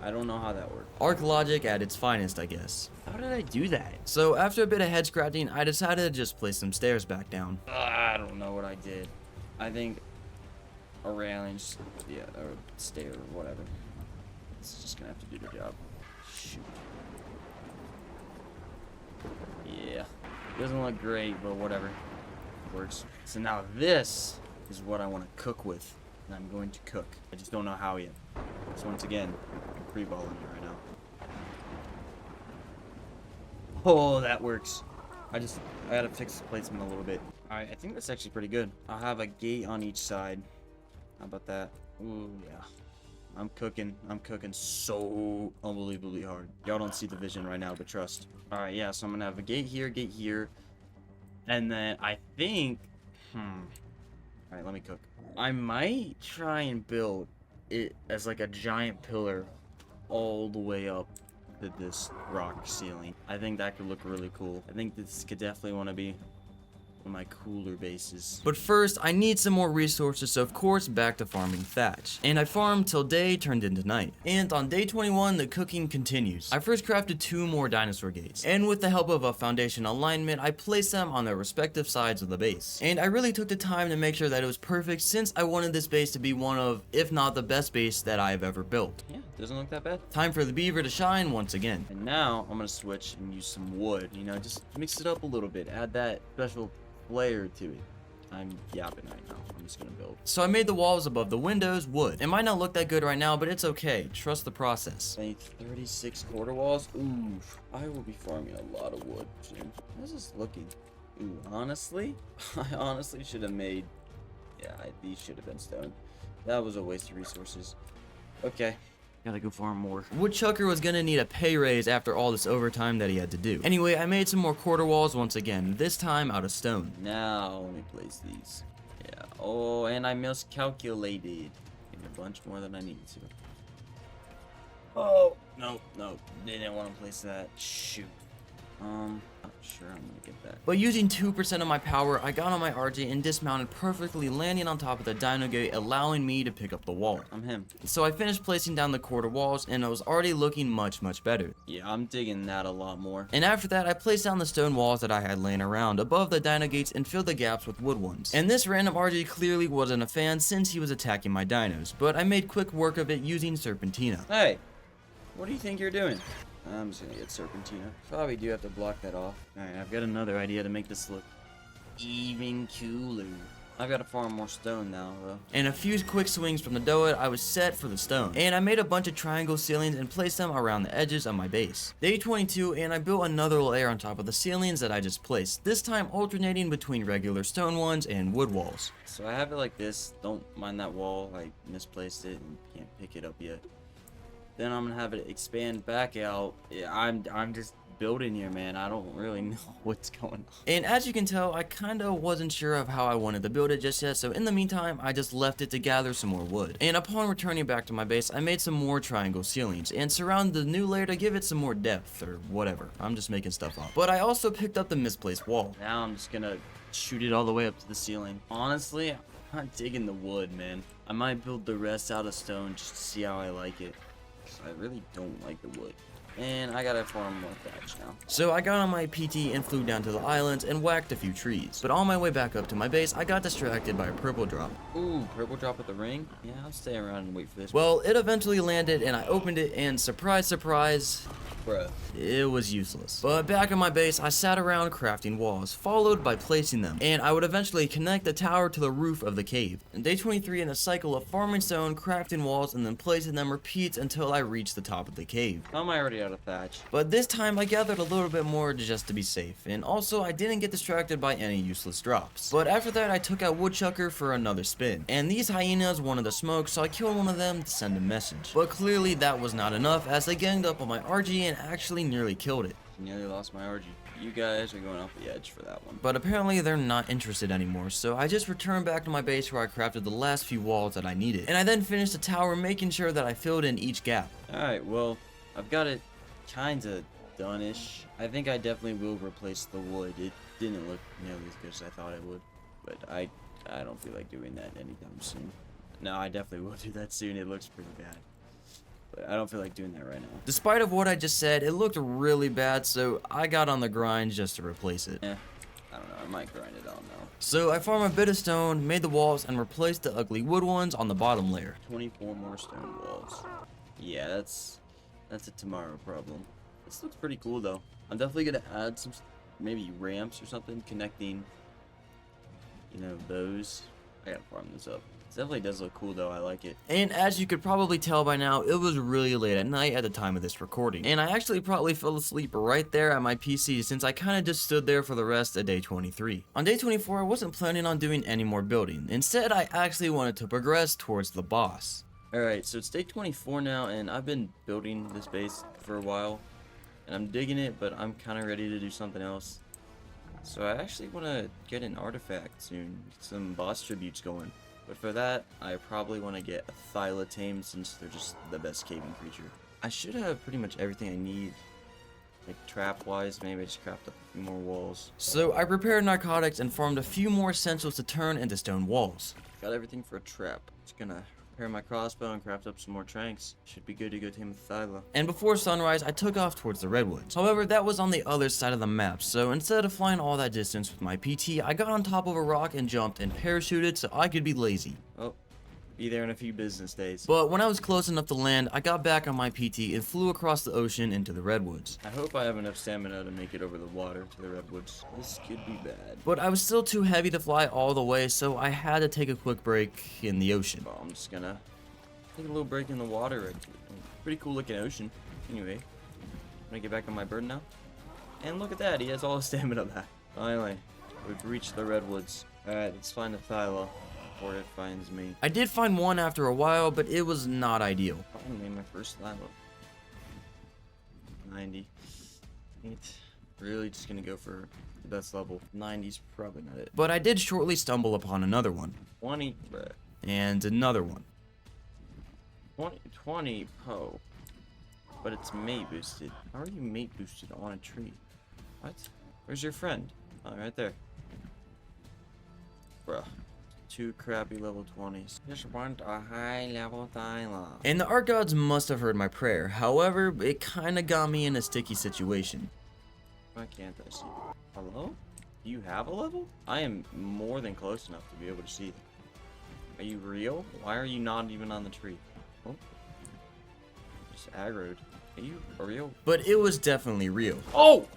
I don't know how that worked. Arc logic at its finest, I guess. How did I do that? So after a bit of head scratching, I decided to just place some stairs back down. I don't know what I did. I think a railing, yeah, or a stair or whatever. It's just gonna have to do the job. Shoot. Yeah. Doesn't look great, but whatever. Works. So now this is what I want to cook with. And I'm going to cook. I just don't know how yet. So once again, I'm free-balling it right now. Oh, that works. I gotta fix the placement a little bit. Alright, I think that's actually pretty good. I'll have a gate on each side. How about that? Ooh, yeah. I'm cooking so unbelievably hard. Y'all don't see the vision right now, but trust. Alright, yeah, so I'm gonna have a gate here. And then I think... Alright, let me cook. I might try and build it as like a giant pillar all the way up to this rock ceiling. I think that could look really cool. I think this could definitely want to be one of my cooler bases. But first, I need some more resources, so of course back to farming thatch. And I farmed till day turned into night. And on day 21, the cooking continues. I first crafted 2 more dinosaur gates. And with the help of a foundation alignment, I placed them on their respective sides of the base. And I really took the time to make sure that it was perfect, since I wanted this base to be one of, if not the best base that I have ever built. Yeah, doesn't look that bad. Time for the beaver to shine once again. And now I'm gonna switch and use some wood. You know, just mix it up a little bit. Add that special flair to it. I'm yapping right now. I'm just gonna build. So I made the walls above the windows wood. It might not look that good right now, but it's okay. Trust the process. I need 36 quarter walls. Ooh, I will be farming a lot of wood soon. How's this looking? Ooh, honestly, I honestly should have made. Yeah, these should have been stone. That was a waste of resources. Okay. Gotta go farm more. Woodchucker was gonna need a pay raise after all this overtime that he had to do. Anyway, I made some more quarter walls once again, this time out of stone. Now, let me place these. Yeah. Oh, and I miscalculated. Maybe a bunch more than I needed to. Oh, no. Didn't want to place that. Shoot. Not sure I'm gonna get that. But using 2% of my power, I got on my RJ and dismounted perfectly, landing on top of the dino gate, allowing me to pick up the wall. I'm him. So I finished placing down the quarter walls, and it was already looking much better. Yeah, I'm digging that a lot more. And after that, I placed down the stone walls that I had laying around above the dino gates and filled the gaps with wood ones. And this random RJ clearly wasn't a fan since he was attacking my dinos, but I made quick work of it using Serpentina. Hey, what do you think you're doing? I'm just gonna get Serpentina. Probably do have to block that off. Alright, I've got another idea to make this look even cooler. I've got to farm more stone now, though. And a few quick swings from the Doed, I was set for the stone. And I made a bunch of triangle ceilings and placed them around the edges of my base. Day 22, and I built another layer on top of the ceilings that I just placed, this time alternating between regular stone ones and wood walls. So I have it like this. Don't mind that wall. I misplaced it and can't pick it up yet. Then I'm gonna have it expand back out. Yeah, I'm just building here, man. I don't really know what's going on. And as you can tell, I kinda wasn't sure of how I wanted to build it just yet, so in the meantime, I just left it to gather some more wood. And upon returning back to my base, I made some more triangle ceilings and surrounded the new layer to give it some more depth, or whatever. I'm just making stuff up. But I also picked up the misplaced wall. Now I'm just gonna shoot it all the way up to the ceiling. Honestly, I'm not digging the wood, man. I might build the rest out of stone just to see how I like it. I really don't like the wood. And I gotta farm more thatch now. So I got on my PT and flew down to the islands and whacked a few trees. But on my way back up to my base, I got distracted by a purple drop. Ooh, purple drop at the ring? Yeah, I'll stay around and wait for this. Well, it eventually landed and I opened it and surprise, bruh, it was useless. But back in my base, I sat around crafting walls, followed by placing them, and I would eventually connect the tower to the roof of the cave. And day 23 in the cycle of farming stone, crafting walls, and then placing them repeats until I reach the top of the cave. How am I already out of thatch? But this time I gathered a little bit more just to be safe, and also I didn't get distracted by any useless drops. But after that I took out Woodchucker for another spin, and these hyenas wanted to smoke, so I killed one of them to send a message. But clearly that was not enough, as they ganged up on my RG and actually nearly killed it. Nearly lost my RG. You guys are going off the edge for that one. But apparently they're not interested anymore, so I just returned back to my base where I crafted the last few walls that I needed. And I then finished the tower, making sure that I filled in each gap. Alright, well, I've got it kinda done-ish. I think I definitely will replace the wood. It didn't look nearly as good as I thought it would. But I don't feel like doing that anytime soon. No, I definitely will do that soon. It looks pretty bad. But I don't feel like doing that right now. Despite of what I just said, it looked really bad, so I got on the grind just to replace it. Eh, I don't know. I might grind it out now. So I farmed a bit of stone, made the walls, and replaced the ugly wood ones on the bottom layer. 24 more stone walls. Yeah, that's a tomorrow problem. This looks pretty cool though. I'm definitely gonna add some maybe ramps or something connecting, you know, those. I gotta farm this up. It definitely does look cool though. I like it. And as you could probably tell by now, it was really late at night at the time of this recording. And I actually probably fell asleep right there at my PC since I kind of just stood there for the rest of day 23. On day 24, I wasn't planning on doing any more building. Instead, I actually wanted to progress towards the boss. Alright, so it's day 24 now, and I've been building this base for a while. And I'm digging it, but I'm kind of ready to do something else. So I actually want to get an artifact soon, get some boss tributes going. But for that, I probably want to get a Thylacoleo tame since they're just the best caving creature. I should have pretty much everything I need, like trap-wise. Maybe I just craft up a few more walls. So I prepared narcotics and farmed a few more essentials to turn into stone walls. Got everything for a trap. Just gonna repair my crossbow and craft up some more tranks. Should be good to go tame with Thyla. And before sunrise, I took off towards the redwoods. However, that was on the other side of the map, so instead of flying all that distance with my PT, I got on top of a rock and jumped and parachuted so I could be lazy. Oh, be there in a few business days. But when I was close enough to land, I got back on my PT and flew across the ocean into the redwoods. I hope I have enough stamina to make it over the water to the redwoods. This could be bad. But I was still too heavy to fly all the way, so I had to take a quick break in the ocean. Well, I'm just gonna take a little break in the water right here. Pretty cool looking ocean. Anyway, I'm gonna get back on my bird now. And look at that, he has all his stamina back. Finally, we've reached the redwoods. Alright, let's find a Thyla before it finds me. I did find one after a while, but it was not ideal. Finally, my first Thyla. 90. It's really just gonna go for the best level. 90's probably not it. But I did shortly stumble upon another one. 20, bruh. And another one. 20 Poe. But it's mate boosted. How are you mate boosted on a tree? What? Where's your friend? Oh, right there. Bruh. 2 crappy level 20s. Just want a high level Thyla. And the art gods must have heard my prayer. However, it kinda got me in a sticky situation. Why can't I see? Hello? Do you have a level? I am more than close enough to be able to see. Are you real? Why are you not even on the tree? Oh. Just aggroed. Are you real? But it was definitely real. Oh!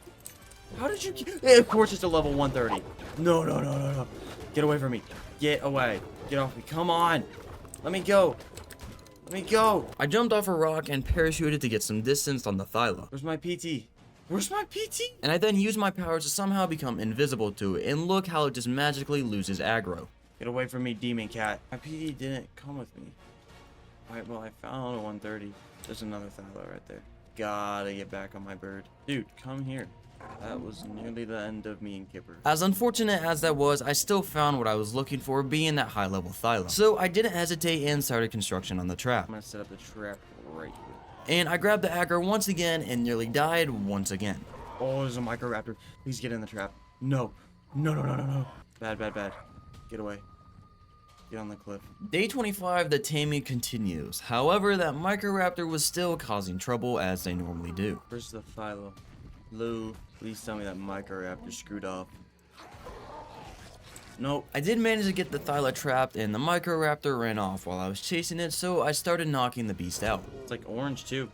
How did you get... Of course it's a level 130. No, no, no, no, no. Get away from me. Get away. Get off me. Come on. Let me go. Let me go. I jumped off a rock and parachuted to get some distance on the Thyla. Where's my PT? Where's my PT? And I then used my powers to somehow become invisible to it, and look how it just magically loses aggro. Get away from me, demon cat. My PT didn't come with me. Alright, well, I found a 130. There's another Thyla right there. Gotta get back on my bird. Dude, come here. That was nearly the end of me and Kipper. As unfortunate as that was, I still found what I was looking for, being that high level Thyla. So I didn't hesitate and started construction on the trap. I'm gonna set up the trap right here. And I grabbed the aggro once again and nearly died once again. Oh, there's a Microraptor. Please get in the trap. No. No, no, no, no, no. Bad, bad, bad. Get away. Get on the cliff. Day 25, the taming continues. However, that Microraptor was still causing trouble as they normally do. Where's the Thyla? Lou, please tell me that Microraptor screwed up. Nope. I did manage to get the Thyla trapped and the Microraptor ran off while I was chasing it, so I started knocking the beast out. It's like orange too.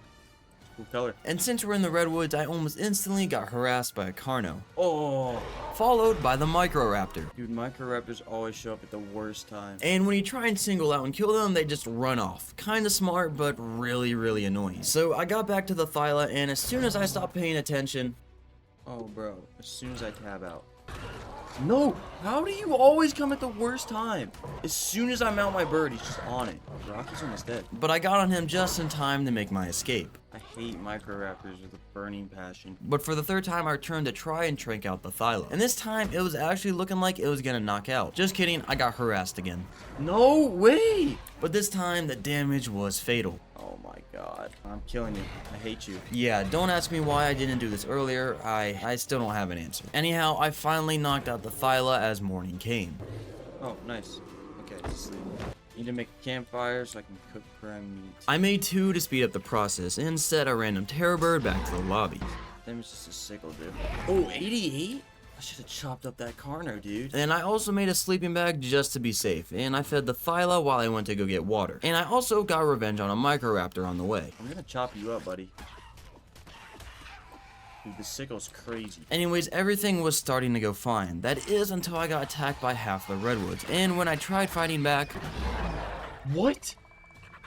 Cool color. And since we're in the redwoods, I almost instantly got harassed by a Carno, Oh. followed by the Microraptor. Dude, Microraptors always show up at the worst time. And when you try and single out and kill them, they just run off. Kinda smart, but really, really annoying. So I got back to the Thyla, and as soon as I stopped paying attention... Oh, bro. As soon as I tab out. No! How do you always come at the worst time? As soon as I mount my bird, he's just on it. Rocky's almost dead. But I got on him just in time to make my escape. I hate Microraptors with a burning passion. But for the third time, I returned to try and trank out the Thyla. And this time, it was actually looking like it was gonna knock out. Just kidding, I got harassed again. No way! But this time, the damage was fatal. Oh my god. I'm killing you. I hate you. Yeah, don't ask me why I didn't do this earlier. I still don't have an answer. Anyhow, I finally knocked out the Thyla as morning came. Oh, nice. Okay, sleep. Need to make a campfire so I can cook prime meat. I made 2 to speed up the process and set a random terror bird back to the lobby. Damn, it's just a sickle, dude. Oh, 88? I should have chopped up that Carno, dude. And I also made a sleeping bag just to be safe, and I fed the Thyla while I went to go get water. And I also got revenge on a Microraptor on the way. I'm gonna chop you up, buddy. Dude, the sickle's crazy. Anyways, everything was starting to go fine. That is until I got attacked by half the redwoods, and when I tried fighting back... What?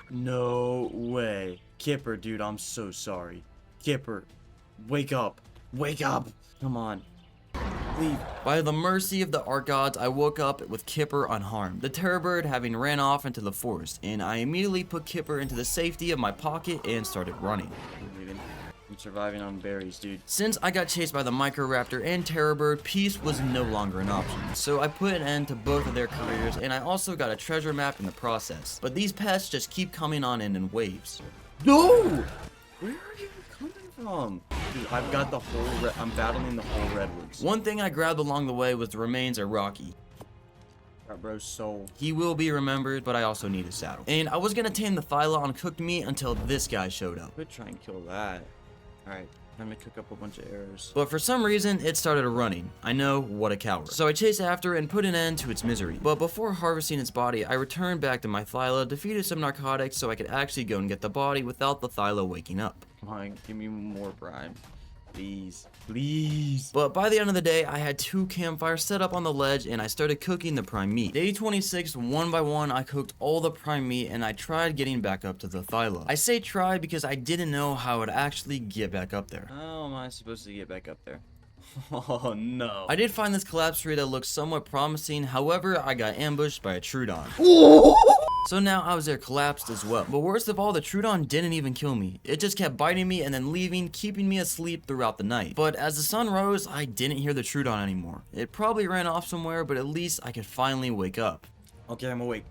No way. Kipper, dude, I'm so sorry. Kipper, wake up. Wake up. Come on. Leave. By the mercy of the art gods, I woke up with Kipper unharmed, the terror bird having ran off into the forest, and I immediately put Kipper into the safety of my pocket and started running. I'm leaving. I'm surviving on berries, dude. Since I got chased by the Microraptor and terror bird, peace was no longer an option, so I put an end to both of their careers, and I also got a treasure map in the process. But these pests just keep coming on in waves. No! Where are you coming from? Dude, I've got the whole I'm battling the whole redwoods. One thing I grabbed along the way was the remains of Rocky. Got bro's soul. He will be remembered, but I also need a saddle. And I was gonna tame the Thyla on cooked meat until this guy showed up. Quit trying to kill that. Alright, time to cook up a bunch of arrows. But for some reason, it started running. I know, what a coward. So I chased after it and put an end to its misery. But before harvesting its body, I returned back to my Thyla, defeated some narcotics so I could actually go and get the body without the Thyla waking up. Come on, give me more prime. Please. Please. But by the end of the day, I had 2 campfires set up on the ledge and I started cooking the prime meat. Day 26, one by one, I cooked all the prime meat and I tried getting back up to the Thyla. I say try because I didn't know how I would actually get back up there. How am I supposed to get back up there? Oh no. I did find this collapse tree that looked somewhat promising, however, I got ambushed by a Troodon. So now I was there collapsed as well. But worst of all, the Troodon didn't even kill me. It just kept biting me and then leaving, keeping me asleep throughout the night. But as the sun rose, I didn't hear the Troodon anymore. It probably ran off somewhere, but at least I could finally wake up. Okay, I'm awake.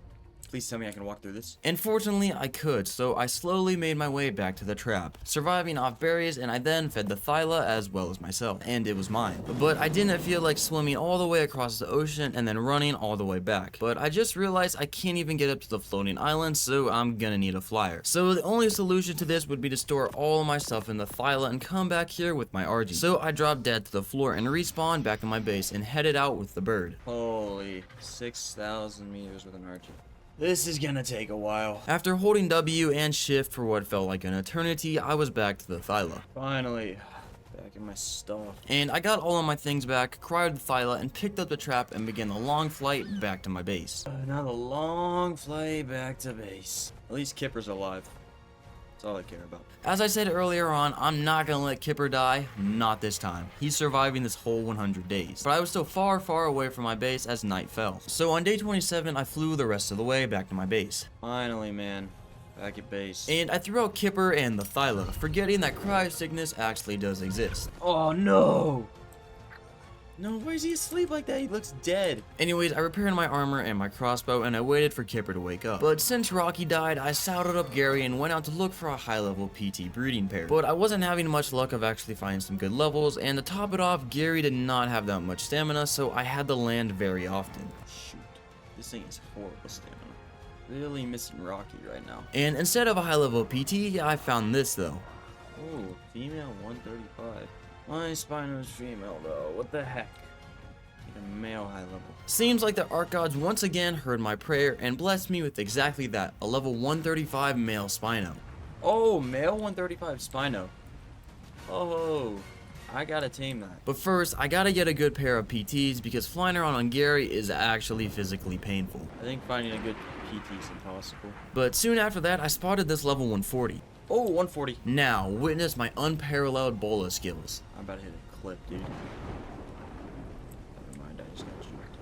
Please tell me I can walk through this. And fortunately, I could, so I slowly made my way back to the trap, surviving off berries, and I then fed the Thyla as well as myself, and it was mine. But I didn't feel like swimming all the way across the ocean and then running all the way back. But I just realized I can't even get up to the floating island, so I'm gonna need a flyer. So the only solution to this would be to store all of my stuff in the Thyla and come back here with my Argy. So I dropped dead to the floor and respawned back in my base and headed out with the bird. Holy, 6,000 meters with an Argy. This is gonna take a while. After holding W and shift for what felt like an eternity, I was back to the Thyla. Finally, back in my stuff. And I got all of my things back, cryoed the Thyla, and picked up the trap and began the long flight back to my base. Now the long flight back to base. At least Kipper's alive. That's all I care about. As I said earlier on, I'm not gonna let Kipper die, not this time. He's surviving this whole 100 days. But I was still far, far away from my base as night fell. So on day 27, I flew the rest of the way back to my base. Finally, man. Back at base. And I threw out Kipper and the Thyla, forgetting that cryo sickness actually does exist. Oh no! No, why is he asleep like that? He looks dead. Anyways, I repaired my armor and my crossbow and I waited for Kipper to wake up. But since Rocky died, I saddled up Gary and went out to look for a high-level PT breeding pair. But I wasn't having much luck of actually finding some good levels, and to top it off, Gary did not have that much stamina, so I had to land very often. Shoot. This thing is horrible stamina. Really missing Rocky right now. And instead of a high-level PT, I found this though. Oh, female 135. My Spino's female though, what the heck? Need a male high level. Seems like the art gods once again heard my prayer and blessed me with exactly that, a level 135 male Spino. Oh, male 135 Spino. Oh, I gotta tame that. But first, I gotta get a good pair of PTs because flying around on Gary is actually physically painful. I think finding a good PT is impossible. But soon after that, I spotted this level 140. Oh, 140. Now, witness my unparalleled bola skills. I'm about to hit a clip, dude. Never mind, I just got juked.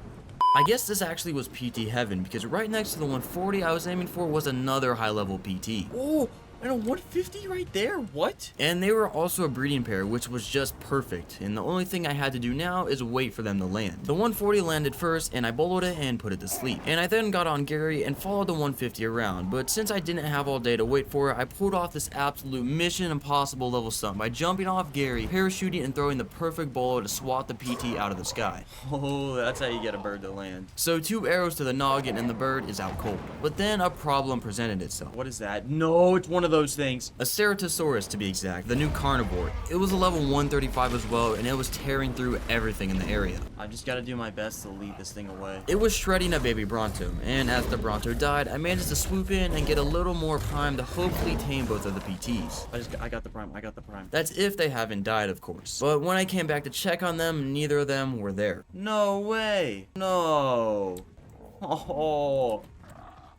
I guess this actually was PT heaven because right next to the 140 I was aiming for was another high level PT. Oh, And a 150 right there? What? And they were also a breeding pair, which was just perfect, and the only thing I had to do now is wait for them to land. The 140 landed first, and I boloed it and put it to sleep. And I then got on Gary and followed the 150 around, but since I didn't have all day to wait for it, I pulled off this absolute mission impossible level stunt by jumping off Gary, parachuting, and throwing the perfect bolo to swat the PT out of the sky. Oh, that's how you get a bird to land. So 2 arrows to the noggin and the bird is out cold. But then a problem presented itself. What is that? No, it's one of those things. A Ceratosaurus to be exact, the new carnivore. It was a level 135 as well, and it was tearing through everything in the area. I just gotta do my best to lead this thing away. It was shredding a baby Bronto, and as the Bronto died, I managed to swoop in and get a little more prime to hopefully tame both of the PTs. I got the prime. I got the prime. That's if they haven't died, of course. But when I came back to check on them, neither of them were there. No way. No. Oh.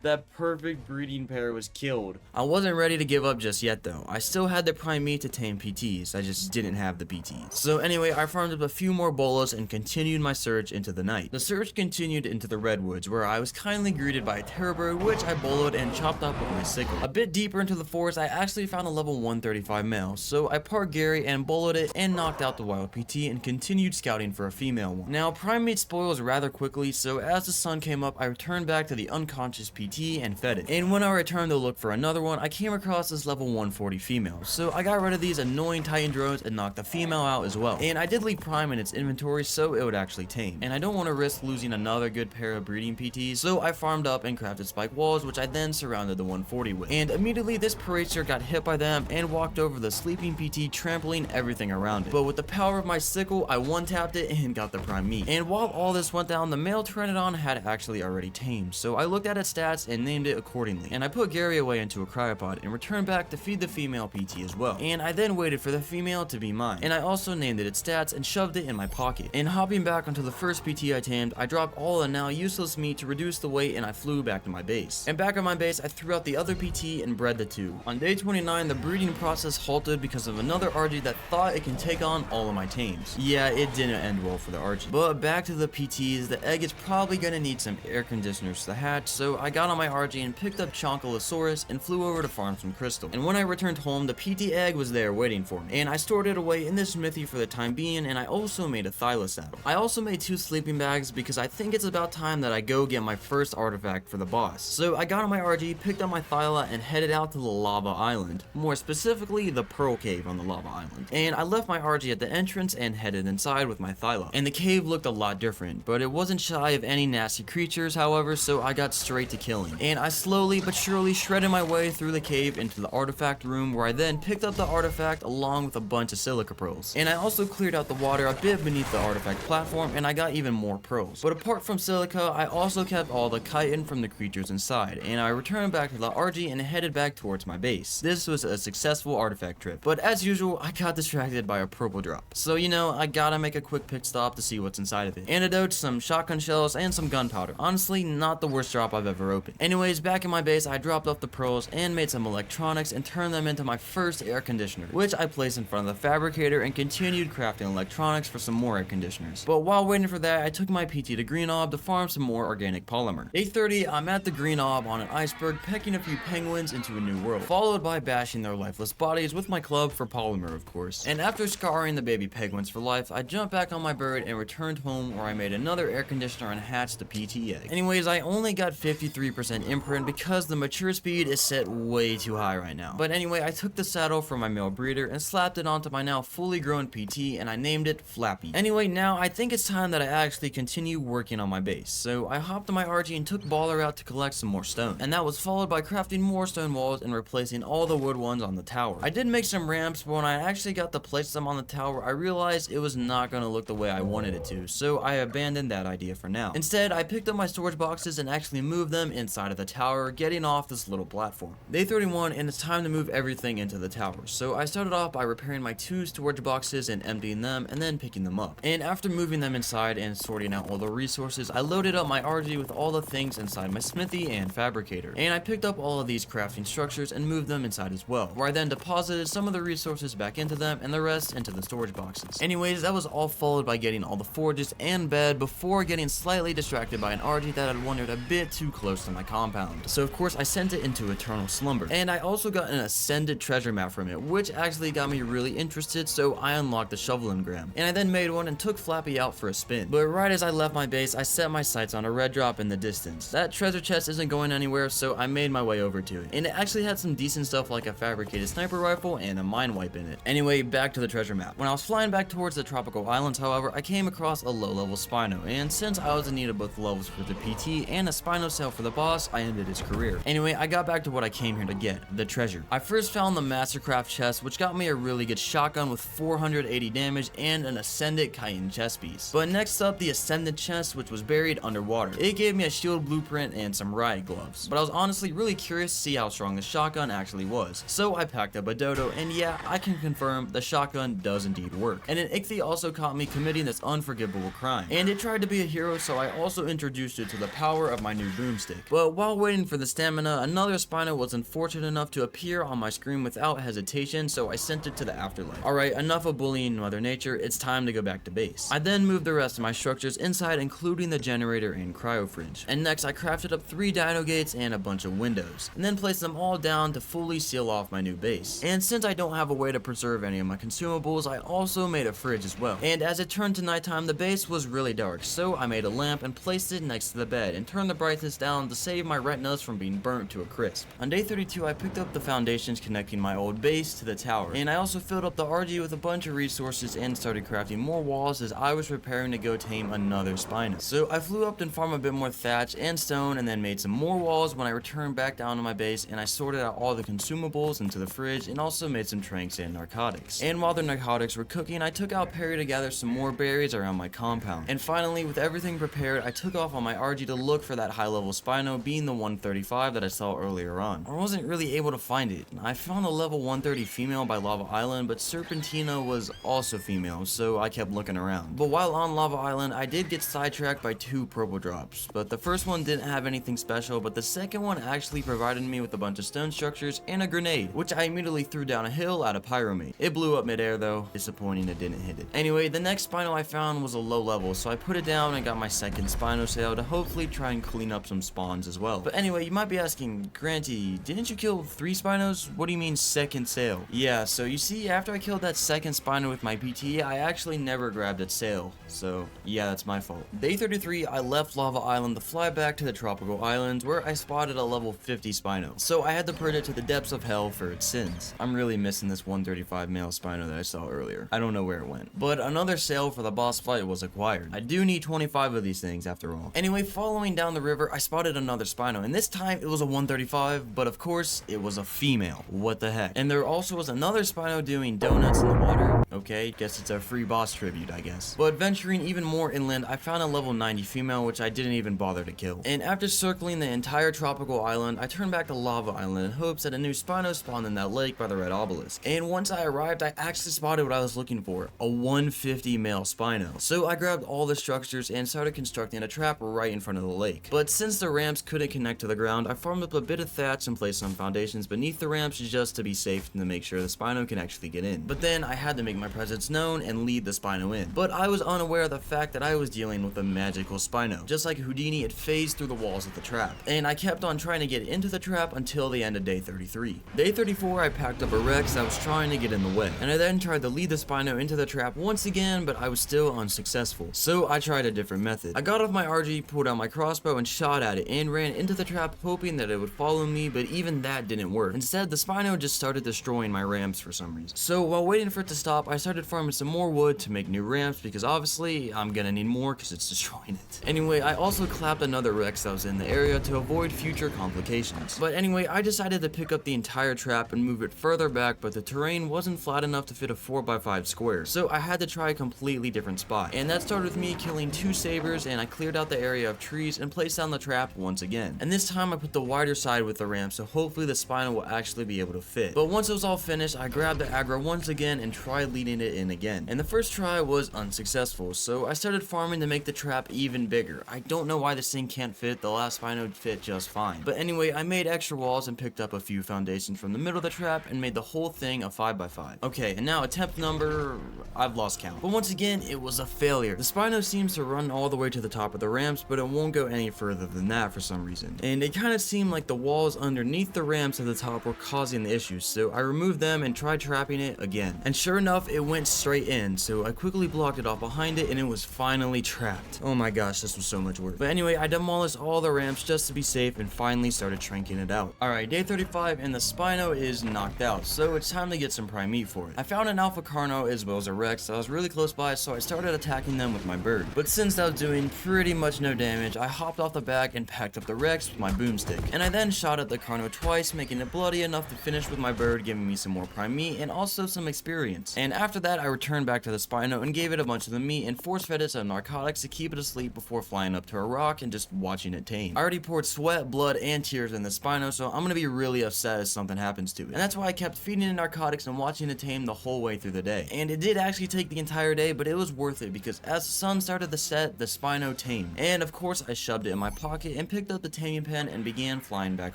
That perfect breeding pair was killed. I wasn't ready to give up just yet though. I still had the prime meat to tame PTs, I just didn't have the PTs. So anyway, I farmed up a few more bolas and continued my search into the night. The search continued into the redwoods, where I was kindly greeted by a terror bird, which I boloed and chopped up with my sickle. A bit deeper into the forest, I actually found a level 135 male, so I parked Gary and boloed it and knocked out the wild PT and continued scouting for a female one. Now, prime meat spoils rather quickly, so as the sun came up, I returned back to the unconscious PT and fed it. And when I returned to look for another one, I came across this level 140 female. So I got rid of these annoying Titan drones and knocked the female out as well. And I did leave prime in its inventory so it would actually tame. And I don't want to risk losing another good pair of breeding PTs, so I farmed up and crafted spike walls, which I then surrounded the 140 with. And immediately this Paracer got hit by them and walked over the sleeping PT, trampling everything around it. But with the power of my sickle, I one-tapped it and got the prime meat. And while all this went down, the male Pteranodon had actually already tamed. So I looked at its stats and named it accordingly. And I put Gary away into a cryopod and returned back to feed the female PT as well. And I then waited for the female to be mine. And I also named it its stats and shoved it in my pocket. And hopping back onto the first PT I tamed, I dropped all the now useless meat to reduce the weight and I flew back to my base. And back at my base, I threw out the other PT and bred the 2. On day 29, the breeding process halted because of another RG that thought it can take on all of my tames. Yeah, it didn't end well for the RG. But back to the PTs, the egg is probably gonna need some air conditioners to hatch, so I got on my RG and picked up Chonkilosaurus and flew over to farm some crystal. And when I returned home, the PT egg was there waiting for me. And I stored it away in this smithy for the time being, and I also made a Thyla saddle. I also made 2 sleeping bags because I think it's about time that I go get my first artifact for the boss. So I got on my RG, picked up my Thyla, and headed out to the lava island. More specifically, the Pearl Cave on the lava island. And I left my RG at the entrance and headed inside with my Thyla. And the cave looked a lot different, but it wasn't shy of any nasty creatures, however, so I got straight to killing. And I slowly but surely shredded my way through the cave into the artifact room, where I then picked up the artifact along with a bunch of silica pearls. And I also cleared out the water a bit beneath the artifact platform, and I got even more pearls. But apart from silica, I also kept all the chitin from the creatures inside, and I returned back to the RG and headed back towards my base. This was a successful artifact trip, but as usual, I got distracted by a purple drop. So you know, I gotta make a quick pit stop to see what's inside of it. Antidotes, some shotgun shells, and some gunpowder. Honestly, not the worst drop I've ever opened. Anyways, back in my base, I dropped off the pearls and made some electronics and turned them into my first air conditioner, which I placed in front of the fabricator and continued crafting electronics for some more air conditioners. But while waiting for that, I took my PT to Green Ob to farm some more organic polymer. 8:30, I'm at the Green Ob on an iceberg pecking a few penguins into a new world, followed by bashing their lifeless bodies with my club for polymer, of course. And after scarring the baby penguins for life, I jumped back on my bird and returned home, where I made another air conditioner and hatched the PT egg. Anyways, I only got 53% imprint because the mature speed is set way too high right now. But anyway, I took the saddle from my male breeder and slapped it onto my now fully grown PT, and I named it Flappy. Anyway, now I think it's time that I actually continue working on my base. So I hopped on my RG and took Baller out to collect some more stone. And that was followed by crafting more stone walls and replacing all the wood ones on the tower. I did make some ramps, but when I actually got to place them on the tower, I realized it was not going to look the way I wanted it to, so I abandoned that idea for now. Instead, I picked up my storage boxes and actually moved them inside of the tower, getting off this little platform. Day 31, and it's time to move everything into the tower. So I started off by repairing my 2 storage boxes and emptying them, and then picking them up. And after moving them inside and sorting out all the resources, I loaded up my RG with all the things inside my smithy and fabricator. And I picked up all of these crafting structures and moved them inside as well, where I then deposited some of the resources back into them and the rest into the storage boxes. Anyways, that was all followed by getting all the forges and bed before getting slightly distracted by an RG that had wandered a bit too close to my compound. So of course I sent it into eternal slumber. And I also got an ascended treasure map from it, which actually got me really interested, so I unlocked the shovel engram. And I then made one and took Flappy out for a spin. But right as I left my base, I set my sights on a red drop in the distance. That treasure chest isn't going anywhere, so I made my way over to it. And it actually had some decent stuff like a fabricated sniper rifle and a mine wipe in it. Anyway, back to the treasure map. When I was flying back towards the tropical islands, however, I came across a low-level Spino, and since I was in need of both levels for the PT and a Spino sale for the boss, I ended his career. Anyway, I got back to what I came here to get, the treasure. I first found the Mastercraft chest, which got me a really good shotgun with 480 damage and an Ascended Chitin chest piece. But next up, the Ascended chest, which was buried underwater. It gave me a shield blueprint and some riot gloves. But I was honestly really curious to see how strong the shotgun actually was. So I packed up a dodo, and yeah, I can confirm the shotgun does indeed work. And an Ichthy also caught me committing this unforgivable crime. And it tried to be a hero, so I also introduced it to the power of my new boomstick. But while waiting for the stamina, another Spino was unfortunate enough to appear on my screen without hesitation, so I sent it to the afterlife. Alright, enough of bullying Mother Nature, it's time to go back to base. I then moved the rest of my structures inside, including the generator and cryo fridge. And next I crafted up 3 dino gates and a bunch of windows, and then placed them all down to fully seal off my new base. And since I don't have a way to preserve any of my consumables, I also made a fridge as well. And as it turned to nighttime, the base was really dark, so I made a lamp and placed it next to the bed and turned the brightness down to save my retinas from being burnt to a crisp. On day 32, I picked up the foundations connecting my old base to the tower, and I also filled up the RG with a bunch of resources and started crafting more walls as I was preparing to go tame another Spino. So I flew up and farmed a bit more thatch and stone and then made some more walls when I returned back down to my base, and I sorted out all the consumables into the fridge and also made some tranks and narcotics. And while the narcotics were cooking, I took out Perry to gather some more berries around my compound. And finally, with everything prepared, I took off on my RG to look for that high level Spino, being the 135 that I saw earlier on. I wasn't really able to find it. I found a level 130 female by Lava Island, but Serpentina was also female, so I kept looking around. But while on Lava Island, I did get sidetracked by 2 purple drops. But the first one didn't have anything special, but the second one actually provided me with a bunch of stone structures and a grenade, which I immediately threw down a hill out of Pyromate. It blew up midair though, disappointing it didn't hit it. Anyway, the next Spino I found was a low level, so I put it down and got my second Spino sale to hopefully try and clean up some spawns as well. But anyway, you might be asking, Granty, didn't you kill 3 Spinos? What do you mean second sale? Yeah, so you see, after I killed that second Spino with my PT, I actually never grabbed its sale. So yeah, that's my fault. Day 33, I left Lava Island to fly back to the tropical islands where I spotted a level 50 Spino. So I had to put it to the depths of hell for its sins. I'm really missing this 135 male Spino that I saw earlier. I don't know where it went. But another sale for the boss fight was acquired. I do need 25 of these things after all. Anyway, following down the river, I spotted another Spino, and this time it was a 135, but of course, it was a female. What the heck? And there also was another Spino doing donuts in the water. Okay, guess it's a free boss tribute, I guess. But venturing even more inland, I found a level 90 female, which I didn't even bother to kill. And after circling the entire tropical island, I turned back to Lava Island in hopes that a new Spino spawned in that lake by the red obelisk. And once I arrived, I actually spotted what I was looking for, a 150 male Spino. So I grabbed all the structures and started constructing a trap right in front of the lake. But since the ramps couldn't connect to the ground, I farmed up a bit of thatch and placed some foundations beneath the ramps just to be safe and to make sure the Spino can actually get in. But then I had to make my presence known and lead the Spino in. But I was unaware of the fact that I was dealing with a magical Spino. Just like Houdini, it phased through the walls of the trap. And I kept on trying to get into the trap until the end of day 33. Day 34, I packed up a Rex that was trying to get in the way. And I then tried to lead the Spino into the trap once again, but I was still unsuccessful. So I tried a different method. I got off my RG, pulled out my crossbow, and shot at it, and ran into the trap hoping that it would follow me, but even that didn't work. Instead, the Spino just started destroying my ramps for some reason. So while waiting for it to stop, I started farming some more wood to make new ramps, because obviously I'm gonna need more because it's destroying it. Anyway, I also clapped another Rex that was in the area to avoid future complications. But anyway, I decided to pick up the entire trap and move it further back, but the terrain wasn't flat enough to fit a 4x5 square, so I had to try a completely different spot. And that started with me killing 2 sabers, and I cleared out the area of trees and placed down the trap once again. And this time I put the wider side with the ramp, so hopefully the Spino will actually be able to fit. But once it was all finished, I grabbed the aggro once again and tried leading it in again. And the first try was unsuccessful, so I started farming to make the trap even bigger. I don't know why this thing can't fit, the last Spino fit just fine. But anyway, I made extra walls and picked up a few foundations from the middle of the trap and made the whole thing a 5x5. Okay, and now attempt number, I've lost count. But once again, it was a failure. The Spino seems to run all the way to the top of the ramps, but it won't go any further than that for some reason, and it kind of seemed like the walls underneath the ramps at the top were causing the issues, so I removed them and tried trapping it again. And sure enough, it went straight in, so I quickly blocked it off behind it and it was finally trapped. Oh my gosh, this was so much work. But anyway, I demolished all the ramps just to be safe and finally started shrinking it out. Alright, day 35 and the Spino is knocked out, so it's time to get some prime meat for it. I found an Alpha Carno as well as a Rex that was really close by, so I started attacking them with my bird. But since that was doing pretty much no damage, I hopped off the back and packed up the Rex with my boomstick. And I then shot at the Carno twice, making it bloody enough to finish with my bird, giving me some more prime meat and also some experience. And after that, I returned back to the Spino and gave it a bunch of the meat and force fed it some narcotics to keep it asleep before flying up to a rock and just watching it tame. I already poured sweat, blood, and tears in the Spino, so I'm gonna be really upset if something happens to it. And that's why I kept feeding it narcotics and watching it tame the whole way through the day. And it did actually take the entire day, but it was worth it because as the sun started to set, the Spino tamed. And of course, I shoved it in my pocket and picked up the taming pen and began flying back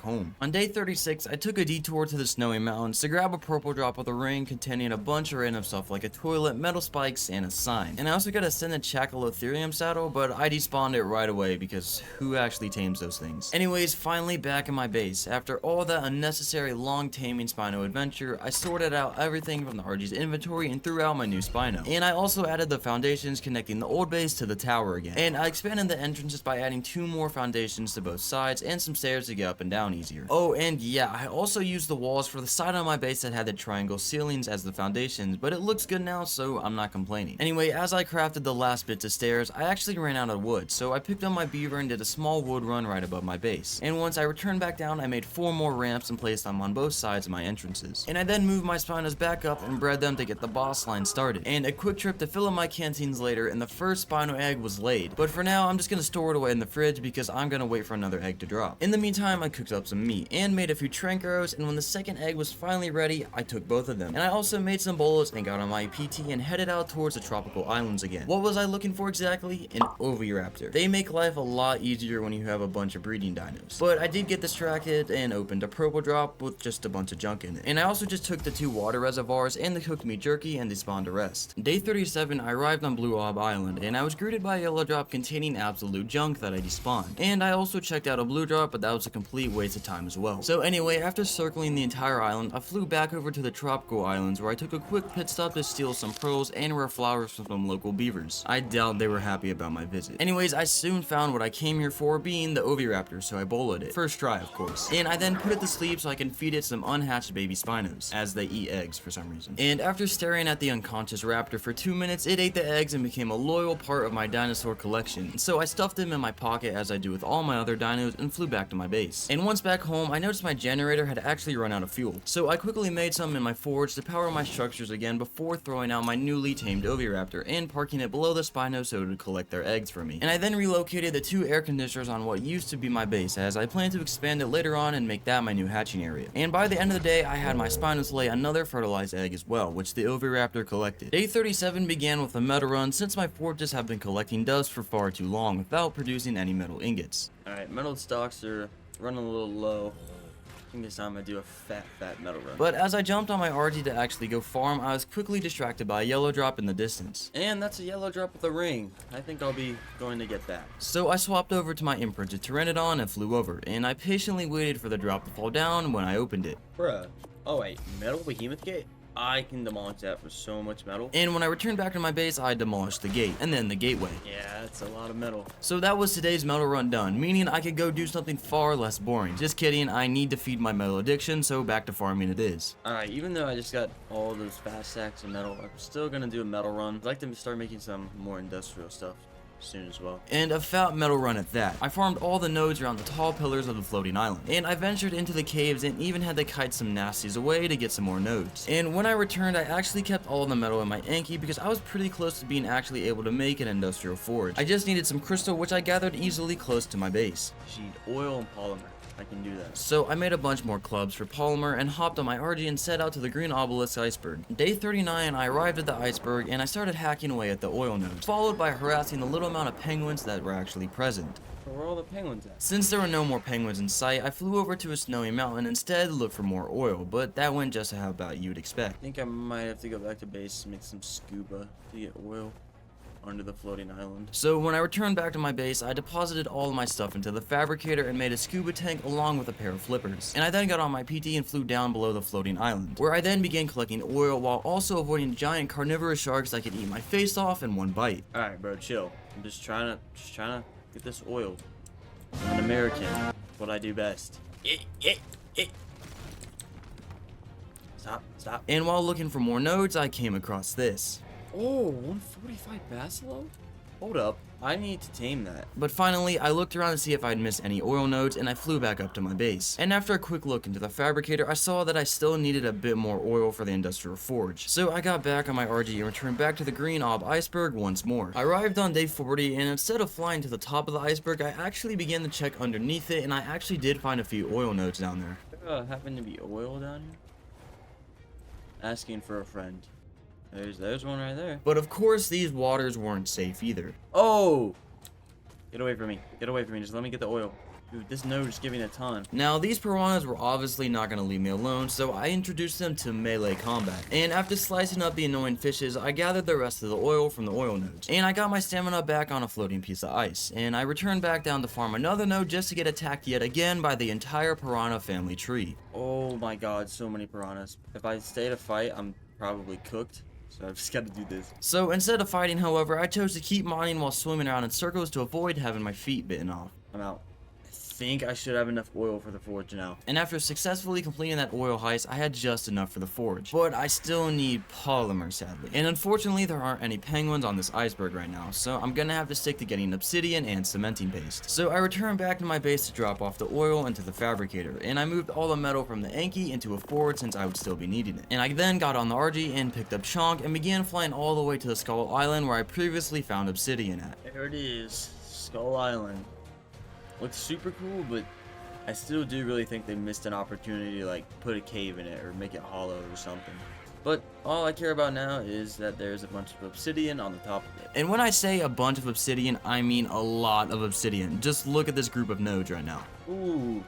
home. On day 36, I took a detour to the snowy mountains to grab a purple drop of the ring containing a bunch of random stuff like a toilet, metal spikes, and a sign. And I also got a Ascended Chacolotherium saddle, but I despawned it right away because who actually tames those things? Anyways, finally back in my base. After all that unnecessary long taming Spino adventure, I sorted out everything from the RG's inventory and threw out my new Spino. And I also added the foundations connecting the old base to the tower again. And I expanded the entrances by adding 2 more foundations to both sides and some stairs to get up and down easier. Oh, and yeah, I also used the walls for the side of my base that had the triangle ceilings as the foundations, but it looks good now, so I'm not complaining. Anyway, as I crafted the last bits of stairs, I actually ran out of wood, so I picked up my beaver and did a small wood run right above my base. And once I returned back down, I made 4 more ramps and placed them on both sides of my entrances. And I then moved my Spinos back up and bred them to get the boss line started. And a quick trip to fill up my canteens later, and the first Spino egg was laid. But for now, I'm just gonna store it away in the fridge because I'm gonna wait for another egg to drop. In the meantime, I cooked up some meat and made a few trank arrows, and when the second egg was finally ready, I took both of them. And I also made some bolos and got on my PT and headed out towards the tropical islands again. What was I looking for exactly? An oviraptor. They make life a lot easier when you have a bunch of breeding dinos. But I did get distracted and opened a purple drop with just a bunch of junk in it. And I also just took the 2 water reservoirs and the cooked meat jerky and despawned the rest. Day 37, I arrived on Blue Orb Island and I was greeted by a yellow drop containing absolute junk that I despawned. And I also checked out a blue drop, but that was a complete waste of time as well. So anyway, after circling the entire island, I flew back over to the tropical islands where I took a quick pit stop to steal some pearls and rare flowers from some local beavers. I doubt they were happy about my visit. Anyways, I soon found what I came here for, being the oviraptor, so I boloed it. First try, of course. And I then put it to sleep so I can feed it some unhatched baby Spinos, as they eat eggs for some reason. And after staring at the unconscious raptor for 2 minutes, it ate the eggs and became a loyal part of my dinosaur collection. So I stuffed him in my pocket as I do with all my other dinos and flew back to my base. And once back home, I noticed my generator had actually run out of fuel. So I quickly made some in my forge to power my structures again before throwing out my newly tamed oviraptor and parking it below the Spino so it would collect their eggs for me. And I then relocated the 2 air conditioners on what used to be my base, as I plan to expand it later on and make that my new hatching area. And by the end of the day, I had my Spinos lay another fertilized egg as well, which the oviraptor collected. Day 37 began with a metal run since my forges have been collecting dust for far too long without producing any metal ingots. Alright, metal stocks are running a little low. I think this time I do a fat metal run. But as I jumped on my RG to actually go farm, I was quickly distracted by a yellow drop in the distance. And that's a yellow drop with a ring. I think I'll be going to get that. So I swapped over to my imprinted Pteranodon and flew over, and I patiently waited for the drop to fall down when I opened it. Bruh. Oh wait, metal behemoth gate? I can demolish that for so much metal. And when I returned back to my base, I demolished the gate, and then the gateway. Yeah, that's a lot of metal. So that was today's metal run done, meaning I could go do something far less boring. Just kidding, I need to feed my metal addiction, so back to farming it is. Alright, even though I just got all those fast stacks of metal, I'm still gonna do a metal run. I'd like to start making some more industrial stuff soon as well. And a fat metal run at that. I farmed all the nodes around the tall pillars of the floating island. And I ventured into the caves and even had to kite some nasties away to get some more nodes. And when I returned, I actually kept all the metal in my Anki because I was pretty close to being actually able to make an industrial forge. I just needed some crystal, which I gathered easily close to my base. You need oil and polymer. I can do that. So I made a bunch more clubs for polymer and hopped on my RG and set out to the green obelisk iceberg. Day 39, I arrived at the iceberg and I started hacking away at the oil nodes, followed by harassing the little amount of penguins that were actually present. Where were all the penguins at? Since there were no more penguins in sight, I flew over to a snowy mountain instead to look for more oil, but that went just how about you'd expect. I think I might have to go back to base and make some scuba to get oil. under the floating island. So when I returned back to my base, I deposited all of my stuff into the fabricator and made a scuba tank along with a pair of flippers. And I then got on my PT and flew down below the floating island, where I then began collecting oil while also avoiding giant carnivorous sharks that could eat my face off in one bite. Alright, bro, chill. I'm just trying to get this oil. I'm an American. What I do best. Stop. And while looking for more nodes, I came across this. Oh, 145 Basilo? Hold up. I need to tame that. But finally, I looked around to see if I'd missed any oil nodes, and I flew back up to my base. And after a quick look into the fabricator, I saw that I still needed a bit more oil for the industrial forge. So I got back on my RG and returned back to the Green Ob iceberg once more. I arrived on day 40, and instead of flying to the top of the iceberg, I actually began to check underneath it, and I actually did find a few oil nodes down there. There happened to be oil down here? Asking for a friend. There's one right there. But of course, these waters weren't safe either. Oh! Get away from me. Get away from me. Just let me get the oil. Dude, this node is giving a ton. Now, these piranhas were obviously not going to leave me alone, so I introduced them to melee combat. And after slicing up the annoying fishes, I gathered the rest of the oil from the oil nodes. And I got my stamina back on a floating piece of ice. And I returned back down to farm another node just to get attacked yet again by the entire piranha family tree. Oh my god, so many piranhas. If I stay to fight, I'm probably cooked. So I've just got to do this. So instead of fighting, however, I chose to keep mining while swimming around in circles to avoid having my feet bitten off. I'm out. I think I should have enough oil for the forge now. And after successfully completing that oil heist, I had just enough for the forge. But I still need polymer, sadly. And unfortunately, there aren't any penguins on this iceberg right now, so I'm gonna have to stick to getting obsidian and cementing paste. So I returned back to my base to drop off the oil into the fabricator, and I moved all the metal from the Anki into a forge since I would still be needing it. And I then got on the RG and picked up Chonk and began flying all the way to the Skull Island where I previously found obsidian at. There it is. Skull Island. Looks super cool, but I still do really think they missed an opportunity to like put a cave in it or make it hollow or something. But all I care about now is that there's a bunch of obsidian on the top of it. And when I say a bunch of obsidian, I mean a lot of obsidian. Just look at this group of nodes right now. Ooh.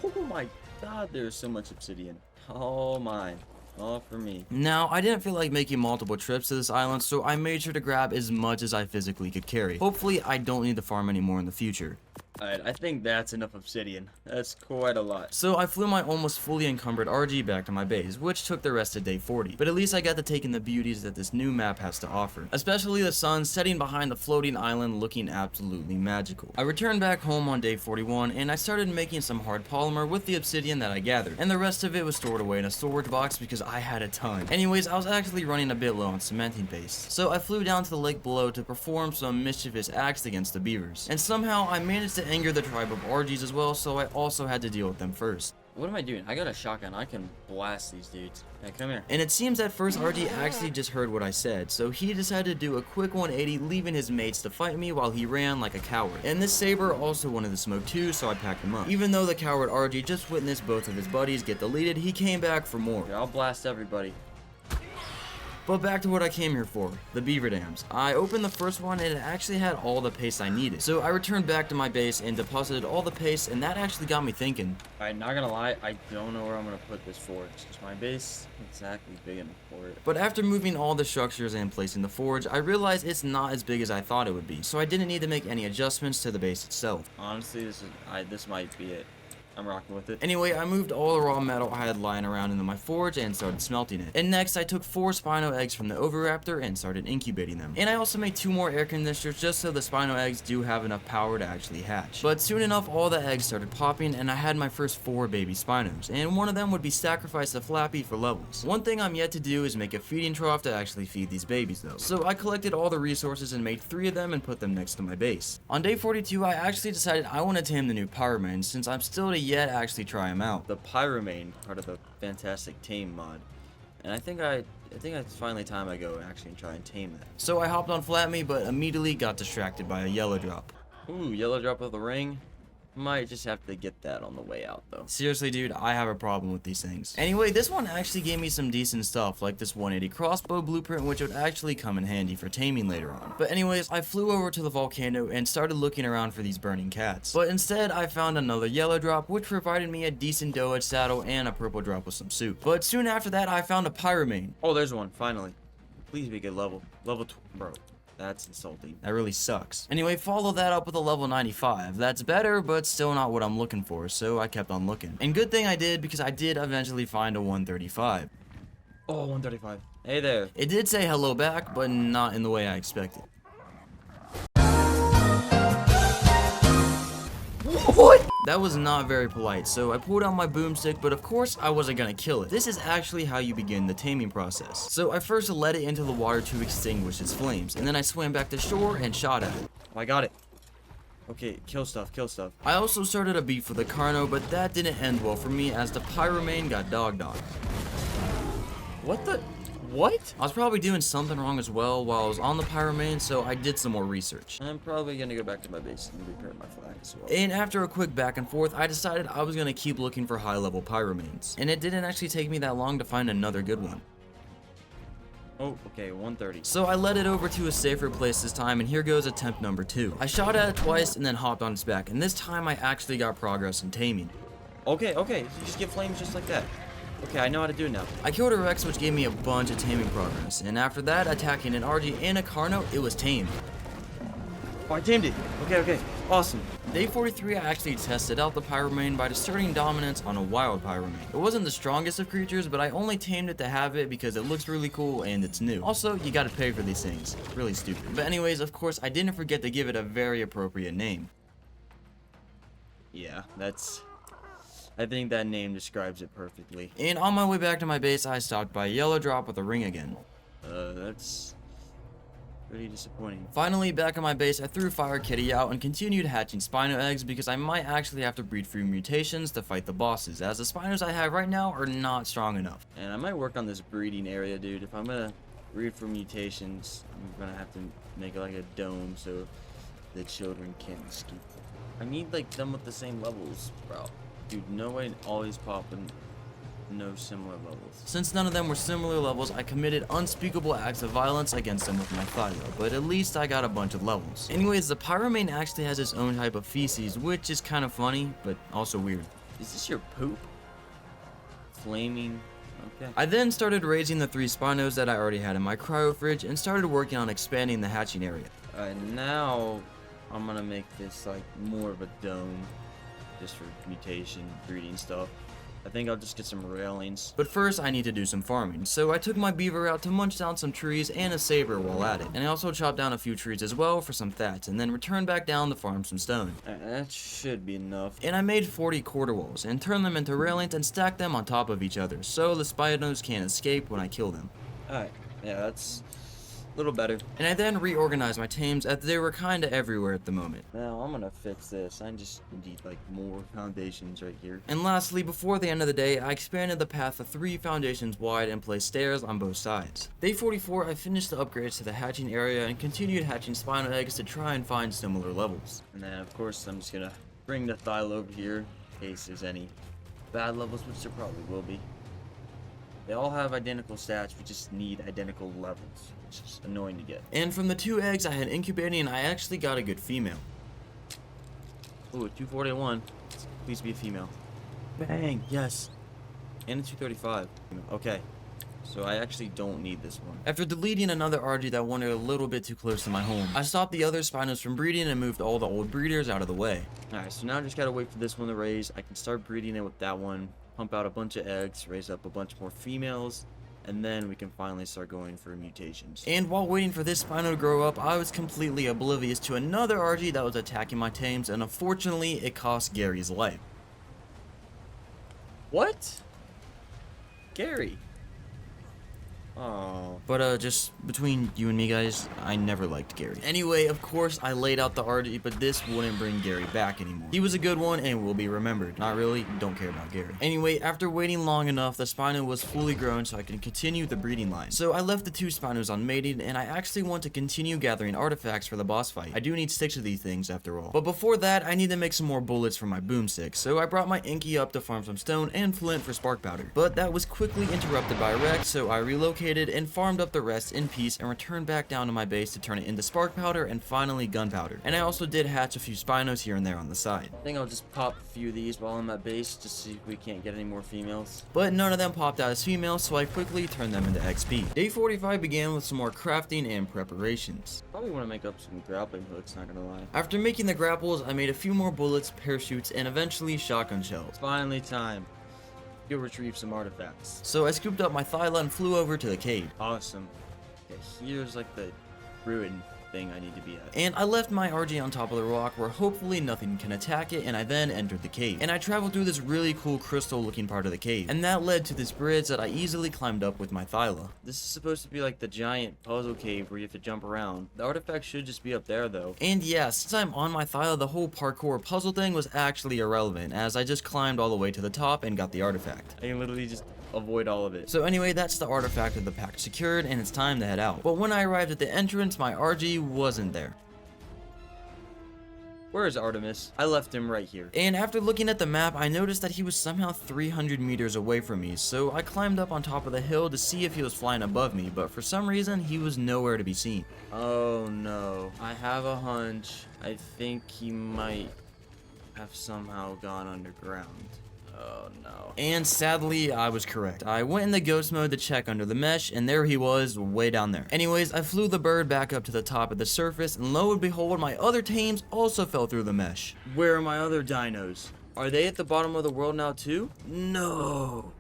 Oh my god, there's so much obsidian. All mine. All for me. Now, I didn't feel like making multiple trips to this island, so I made sure to grab as much as I physically could carry. Hopefully, I don't need to farm anymore in the future. Alright, I think that's enough obsidian. That's quite a lot. So I flew my almost fully encumbered RG back to my base, which took the rest of day 40. But at least I got to take in the beauties that this new map has to offer. Especially the sun setting behind the floating island looking absolutely magical. I returned back home on day 41 and I started making some hard polymer with the obsidian that I gathered. And the rest of it was stored away in a storage box because I had a ton. Anyways, I was actually running a bit low on cementing paste. So I flew down to the lake below to perform some mischievous acts against the beavers. And somehow I managed to anger the tribe of RGs as well, so I also had to deal with them first. What am I doing? I got a shotgun. I can blast these dudes. Hey, come here. And it seems that first RG actually just heard what I said, so he decided to do a quick 180, leaving his mates to fight me while he ran like a coward. And this saber also wanted to smoke too, so I packed him up. Even though the coward RG just witnessed both of his buddies get deleted, he came back for more. Yeah, I'll blast everybody. But back to what I came here for, the beaver dams. I opened the first one and it actually had all the paste I needed. So I returned back to my base and deposited all the paste, and that actually got me thinking. Alright, not gonna lie, I don't know where I'm gonna put this forge, because my base isn't exactly big enough for it. But after moving all the structures and placing the forge, I realized it's not as big as I thought it would be, so I didn't need to make any adjustments to the base itself. Honestly, this might be it. I'm rocking with it. Anyway, I moved all the raw metal I had lying around into my forge and started smelting it. And next, I took 4 Spino eggs from the Oviraptor and started incubating them. And I also made 2 more air conditioners just so the Spino eggs do have enough power to actually hatch. But soon enough, all the eggs started popping and I had my first 4 baby Spinos. And one of them would be sacrificed to Flappy for levels. One thing I'm yet to do is make a feeding trough to actually feed these babies though. So I collected all the resources and made 3 of them and put them next to my base. On day 42, I actually decided I want to tame the new Pyromane since I'm still to yet actually try him out. The Pyromane, part of the fantastic tame mod. And I think it's finally time I go actually and try and tame that. So I hopped on Flatme, but immediately got distracted by a yellow drop. Ooh, yellow drop of the ring. Might just have to get that on the way out though. Seriously, dude, I have a problem with these things. Anyway, this one actually gave me some decent stuff, like this 180 crossbow blueprint, which would actually come in handy for taming later on. But anyways, I flew over to the volcano and started looking around for these burning cats. But instead, I found another yellow drop, which provided me a decent Doedicurus saddle and a purple drop with some soup. But soon after that, I found a Pyromane. Oh, there's one, finally. Please be good level. Bro. That's insulting. That really sucks. Anyway, follow that up with a level 95. That's better, but still not what I'm looking for, so I kept on looking. And good thing I did, because I did eventually find a 135. Oh, 135. Hey there. It did say hello back, but not in the way I expected. What? That was not very polite, so I pulled out my boomstick, but of course I wasn't gonna kill it. This is actually how you begin the taming process. So I first let it into the water to extinguish its flames, and then I swam back to shore and shot at it. Oh, I got it. Okay, kill stuff, kill stuff. I also started a beat for the Carno, but that didn't end well for me as the Pyromane got dogged on. What the? What? I was probably doing something wrong as well while I was on the Pyromane, so I did some more research. I'm probably gonna go back to my base and repair my flag as well. And after a quick back and forth, I decided I was gonna keep looking for high-level Pyromanes. And it didn't actually take me that long to find another good one. Oh, okay, 130. So I led it over to a safer place this time, and here goes attempt number 2. I shot at it twice and then hopped on its back, and this time I actually got progress in taming. Okay, okay, you just get flames just like that. Okay, I know how to do it now. I killed a Rex, which gave me a bunch of taming progress, and after that, attacking an RG and a Carno, it was tamed. Oh, I tamed it. Okay, okay, awesome. Day 43, I actually tested out the Pyromane by asserting dominance on a wild Pyromane. It wasn't the strongest of creatures, but I only tamed it to have it because it looks really cool and it's new. Also, you gotta pay for these things. Really stupid. But anyways, of course, I didn't forget to give it a very appropriate name. Yeah, I think that name describes it perfectly. And on my way back to my base, I stopped by a yellow drop with a ring again. That's pretty disappointing. Finally, back at my base, I threw Fire Kitty out and continued hatching Spino eggs because I might actually have to breed through mutations to fight the bosses, as the Spinos I have right now are not strong enough. And I might work on this breeding area, dude. If I'm gonna breed for mutations, I'm gonna have to make like a dome so the children can't escape. I need like them with the same levels, bro. Dude, no way always popping no similar levels. Since none of them were similar levels, I committed unspeakable acts of violence against them with my Thylo, but at least I got a bunch of levels. Anyways, the Pyromane actually has its own type of feces, which is kind of funny, but also weird. Is this your poop? Flaming? Okay. I then started raising the 3 Spinos that I already had in my cryo fridge and started working on expanding the hatching area. Alright, now I'm gonna make this like more of a dome. Just for mutation, breeding stuff. I think I'll just get some railings. But first, I need to do some farming, so I took my beaver out to munch down some trees and a saber while at it. And I also chopped down a few trees as well for some thatch, and then returned back down to farm some stone. That should be enough. And I made 40 quarter walls, and turned them into railings and stacked them on top of each other, so the Spinos can't escape when I kill them. Alright, yeah, that's a little better. And I then reorganized my tames as they were kinda everywhere at the moment. Now I'm gonna fix this. I just need like more foundations right here. And lastly, before the end of the day, I expanded the path to 3 foundations wide and placed stairs on both sides. Day 44, I finished the upgrades to the hatching area and continued hatching Spino eggs to try and find similar levels. And then of course I'm just gonna bring the Thylo over here in case there's any bad levels, which there probably will be. They all have identical stats, we just need identical levels. It's just annoying to get. And from the 2 eggs I had incubating, I actually got a good female. Ooh, a 241. Please be a female. Bang, yes. And a 235. Okay. So I actually don't need this one. After deleting another RG that wandered a little bit too close to my home, I stopped the other Spinos from breeding and moved all the old breeders out of the way. Alright, so now I just gotta wait for this one to raise. I can start breeding it with that one, pump out a bunch of eggs, raise up a bunch more females, and then we can finally start going for mutations. And while waiting for this Spino to grow up, I was completely oblivious to another RG that was attacking my tames, and unfortunately, it cost Gary's life. What? Gary. Oh. But just between you and me, guys, I never liked Gary. Anyway, of course, I laid out the RG, but this wouldn't bring Gary back anymore. He was a good one and will be remembered. Not really, don't care about Gary. Anyway, after waiting long enough, the Spino was fully grown so I can continue the breeding line. So I left the 2 Spinos on mating, and I actually want to continue gathering artifacts for the boss fight. I do need 6 of these things after all. But before that, I need to make some more bullets for my boomstick, so I brought my Inky up to farm some stone and flint for spark powder. But that was quickly interrupted by a wreck, so I relocated relocated and farmed up the rest in peace and returned back down to my base to turn it into spark powder and finally gunpowder. And I also did hatch a few Spinos here and there on the side. I think I'll just pop a few of these while I'm at base, just to see if we can't get any more females. But none of them popped out as females, so I quickly turned them into XP. Day 45 began with some more crafting and preparations. Probably want to make up some grappling hooks, not gonna lie. After making the grapples, I made a few more bullets, parachutes, and eventually shotgun shells. It's finally time. Go retrieve some artifacts. So I scooped up my Thyla and flew over to the cave. Awesome. Okay, here's like the ruin thing I need to be at. And I left my RG on top of the rock where hopefully nothing can attack it, and I then entered the cave. And I traveled through this really cool crystal looking part of the cave. And that led to this bridge that I easily climbed up with my Thyla. This is supposed to be like the giant puzzle cave where you have to jump around. The artifact should just be up there though. And yeah, since I'm on my Thyla, the whole parkour puzzle thing was actually irrelevant, as I just climbed all the way to the top and got the artifact. I can literally just avoid all of it. So anyway, that's the artifact of the pack secured, and it's time to head out. But when I arrived at the entrance, my RG wasn't there. Where is Artemis? I left him right here. And after looking at the map, I noticed that he was somehow 300 meters away from me, so I climbed up on top of the hill to see if he was flying above me, but for some reason, he was nowhere to be seen. Oh no. I have a hunch. I think he might have somehow gone underground. Oh no. And sadly, I was correct. I went into ghost mode to check under the mesh, and there he was, way down there. Anyways, I flew the bird back up to the top of the surface, and lo and behold, my other tames also fell through the mesh. Where are my other dinos? Are they at the bottom of the world now too? No.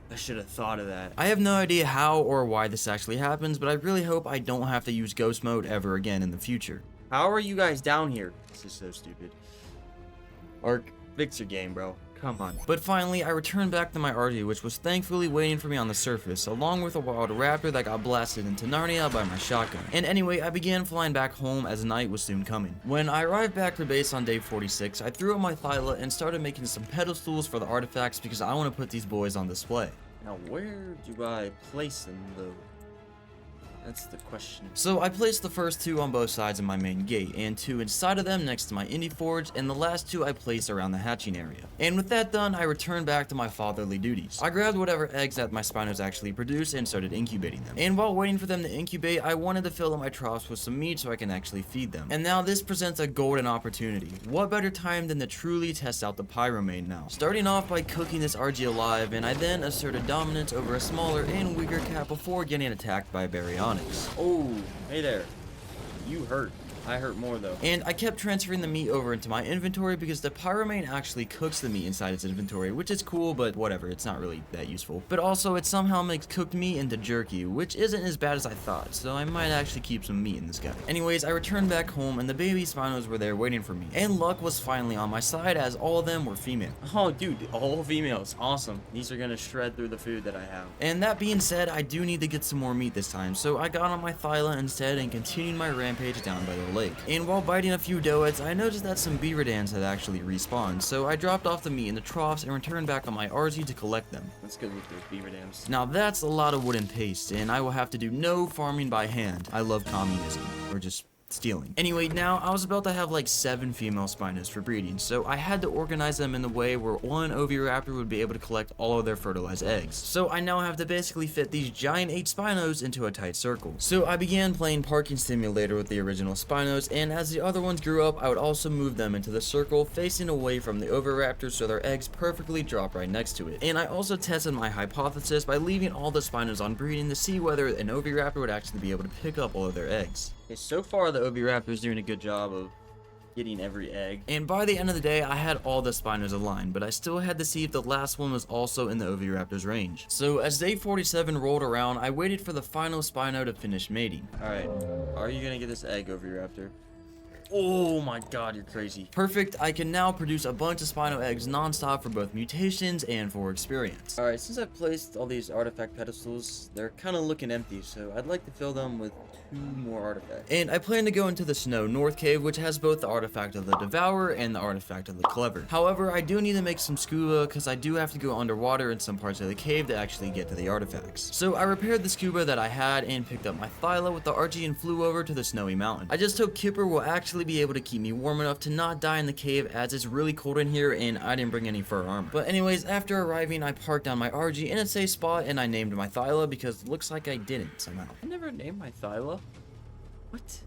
I should have thought of that. I have no idea how or why this actually happens, but I really hope I don't have to use ghost mode ever again in the future. How are you guys down here? This is so stupid. Ark, fix your game, bro. Come on. But finally, I returned back to my RG, which was thankfully waiting for me on the surface, along with a wild raptor that got blasted into Narnia by my shotgun. And anyway, I began flying back home as night was soon coming. When I arrived back to base on day 46, I threw up my Thyla and started making some pedestals for the artifacts because I want to put these boys on display. Now, where do I place them, though? That's the question. So I placed the first two on both sides of my main gate, and two inside of them next to my indie forge, and the last two I placed around the hatching area. And with that done, I returned back to my fatherly duties. I grabbed whatever eggs that my Spinos actually produce and started incubating them. And while waiting for them to incubate, I wanted to fill up my troughs with some meat so I can actually feed them. And now this presents a golden opportunity. What better time than to truly test out the pyromane now? Starting off by cooking this RG alive, and I then asserted dominance over a smaller and weaker cat before getting attacked by a Baryonyx. Oh, hey there. You hurt. I hurt more though. And I kept transferring the meat over into my inventory because the pyromane actually cooks the meat inside its inventory, which is cool, but whatever, it's not really that useful. But also, it somehow makes cooked meat into jerky, which isn't as bad as I thought, so I might actually keep some meat in this guy. Anyways, I returned back home and the baby Spinos were there waiting for me. And luck was finally on my side as all of them were female. Oh, dude, all females. Awesome. These are gonna shred through the food that I have. And that being said, I do need to get some more meat this time, so I got on my Thyla instead and continued my rampage down by the lake. And while biting a few doeds, I noticed that some beaverdans had actually respawned, so I dropped off the meat in the troughs and returned back on my RZ to collect them. Let's go with those beaver dams. Now that's a lot of wooden paste, and I will have to do no farming by hand. I love communism, or just stealing. Anyway, now I was about to have like 7 female Spinos for breeding, so I had to organize them in the way where one oviraptor would be able to collect all of their fertilized eggs. So I now have to basically fit these giant 8 Spinos into a tight circle. So I began playing Parking Simulator with the original Spinos, and as the other ones grew up, I would also move them into the circle facing away from the oviraptor so their eggs perfectly drop right next to it. And I also tested my hypothesis by leaving all the Spinos on breeding to see whether an oviraptor would actually be able to pick up all of their eggs. Okay, so far the oviraptor's doing a good job of getting every egg. And by the end of the day, I had all the Spinos aligned, but I still had to see if the last one was also in the oviraptor's range. So as day 47 rolled around, I waited for the final Spino to finish mating. Alright, are you gonna get this egg, oviraptor? Oh my god, you're crazy. Perfect, I can now produce a bunch of Spino eggs non-stop for both mutations and for experience. Alright, since I've placed all these artifact pedestals, they're kind of looking empty, so I'd like to fill them with 2 more artifacts. And I plan to go into the Snow North Cave, which has both the artifact of the Devourer and the artifact of the Clever. However, I do need to make some scuba, because I do have to go underwater in some parts of the cave to actually get to the artifacts. So I repaired the scuba that I had and picked up my Thyla with the Archie and flew over to the Snowy Mountain. I just hope Kipper will actually be able to keep me warm enough to not die in the cave, as it's really cold in here and I didn't bring any fur armor. But anyways, after arriving, I parked down my RG in a safe spot and I named my Thyla because it looks like I didn't somehow. I never named my Thyla. What?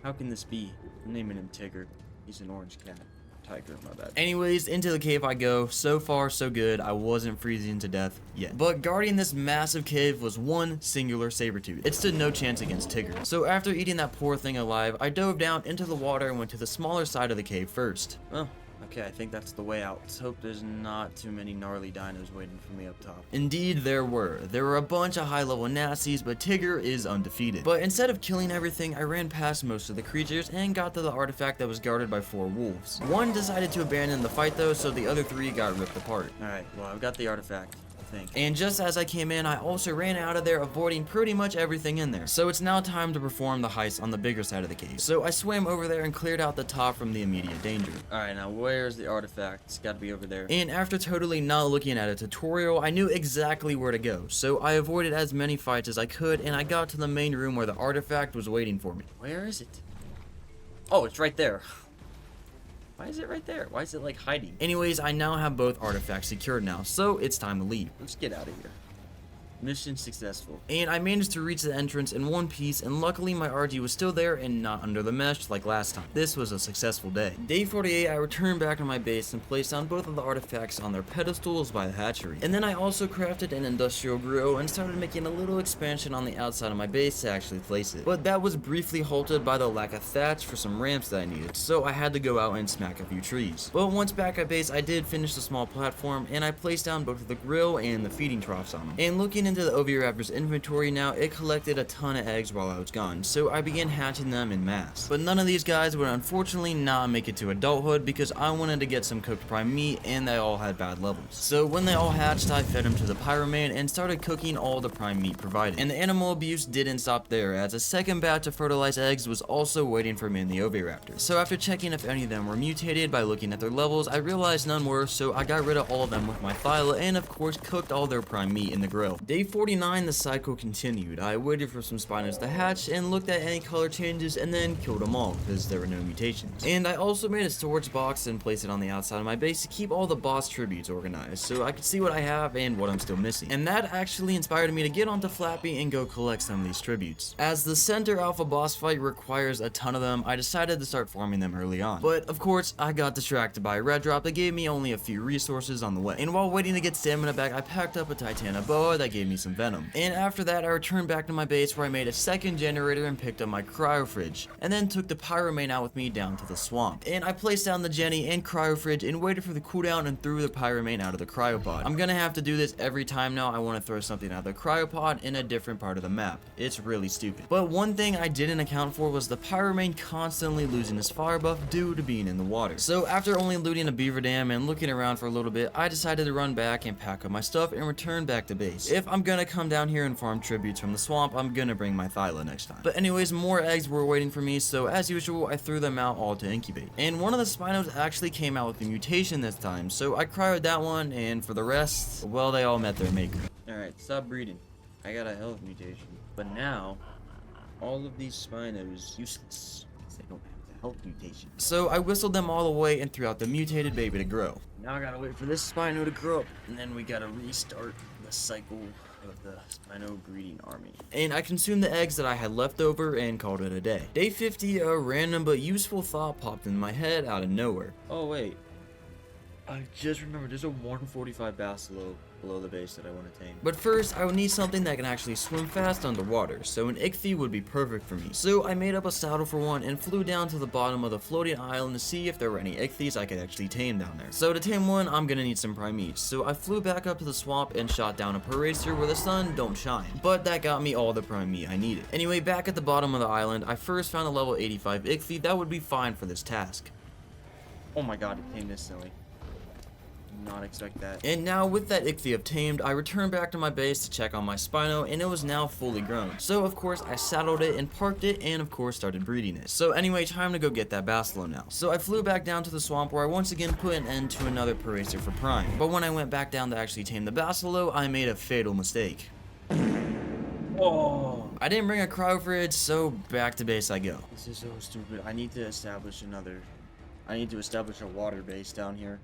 How can this be? I'm naming him Tigger. He's an orange cat. Tiger, my bad. Anyways, into the cave I go. So far, so good. I wasn't freezing to death yet. But guarding this massive cave was one singular saber-tooth. It stood no chance against Tigger. So after eating that poor thing alive, I dove down into the water and went to the smaller side of the cave first. Oh, okay, I think that's the way out. Let's hope there's not too many gnarly dinos waiting for me up top. Indeed, there were. There were a bunch of high-level nasties, but Tigger is undefeated. But instead of killing everything, I ran past most of the creatures and got to the artifact that was guarded by 4 wolves. One decided to abandon the fight though, so the other 3 got ripped apart. Alright, well, I've got the artifact, I think. And just as I came in, I also ran out of there, avoiding pretty much everything in there. So it's now time to perform the heist on the bigger side of the cave. So I swam over there and cleared out the top from the immediate danger. Alright, now where's the artifact? It's gotta be over there. And after totally not looking at a tutorial, I knew exactly where to go. So I avoided as many fights as I could, and I got to the main room where the artifact was waiting for me. Where is it? Oh, it's right there. Why is it right there? Why is it like hiding? Anyways, I now have both artifacts secured now, so it's time to leave. Let's get out of here. Mission successful. And I managed to reach the entrance in one piece, and luckily my RG was still there and not under the mesh like last time. This was a successful day. Day 48, I returned back to my base and placed down both of the artifacts on their pedestals by the hatchery. And then I also crafted an industrial grill and started making a little expansion on the outside of my base to actually place it. But that was briefly halted by the lack of thatch for some ramps that I needed, so I had to go out and smack a few trees. But once back at base, I did finish the small platform, and I placed down both the grill and the feeding troughs on them. And looking into the Oviraptor's inventory now, it collected a ton of eggs while I was gone, so I began hatching them en masse. But none of these guys would unfortunately not make it to adulthood because I wanted to get some cooked prime meat, and they all had bad levels. So when they all hatched, I fed them to the Pyroman and started cooking all the prime meat provided. And the animal abuse didn't stop there, as a second batch of fertilized eggs was also waiting for me in the Oviraptor. So after checking if any of them were mutated by looking at their levels, I realized none were, so I got rid of all of them with my Thyla and of course cooked all their prime meat in the grill. Day 49, the cycle continued. I waited for some Spinos to hatch and looked at any color changes and then killed them all because there were no mutations. And I also made a storage box and placed it on the outside of my base to keep all the boss tributes organized so I could see what I have and what I'm still missing. And that actually inspired me to get onto Flappy and go collect some of these tributes. As the center alpha boss fight requires a ton of them, I decided to start farming them early on. But of course, I got distracted by a red drop that gave me only a few resources on the way. And while waiting to get stamina back, I packed up a Titanoboa that gave me some venom. And after that, I returned back to my base where I made a second generator and picked up my cryo fridge, and then took the Pyromane out with me down to the swamp. And I placed down the Jenny and cryo fridge and waited for the cooldown and threw the Pyromane out of the cryopod. I'm gonna have to do this every time now I want to throw something out of the cryopod in a different part of the map. It's really stupid. But one thing I didn't account for was the Pyromane constantly losing his fire buff due to being in the water. So after only looting a beaver dam and looking around for a little bit, I decided to run back and pack up my stuff and return back to base. If I'm gonna come down here and farm tributes from the swamp, I'm gonna bring my Thyla next time. But anyways, more eggs were waiting for me, so as usual, I threw them out all to incubate. And one of the Spinos actually came out with a mutation this time, so I cryoed that one, and for the rest, well, they all met their maker. Alright, stop breeding. I got a health mutation. But now, all of these Spinos useless. They don't have the health mutation. So I whistled them all away and threw out the mutated baby to grow. Now I gotta wait for this Spino to grow up, and then we gotta restart the cycle of the Spino breeding army. And I consumed the eggs that I had left over and called it a day. Day 50, a random but useful thought popped in my head out of nowhere. Oh wait, I just remembered there's a 145 Basilo below the base that I want to tame. But first, I would need something that can actually swim fast underwater, so an ichthy would be perfect for me. So I made up a saddle for one and flew down to the bottom of the floating island to see if there were any ichthys I could actually tame down there. So to tame one, I'm gonna need some primates. So I flew back up to the swamp and shot down a paracer where the sun don't shine. But that got me all the prime meat I needed. Anyway, back at the bottom of the island, I first found a level 85 ichthy that would be fine for this task. Oh my god, it tamed instantly. Not expect that. And now with that ichthy obtained, I returned back to my base to check on my Spino, and it was now fully grown. So of course I saddled it and parked it, and of course started breeding it. So anyway, time to go get that Basilo now. So I flew back down to the swamp where I once again put an end to another paracer for prime. But when I went back down to actually tame the Basilo, I made a fatal mistake. Oh. I didn't bring a cryo fridge, so back to base I go. This is so stupid. I need to establish a water base down here.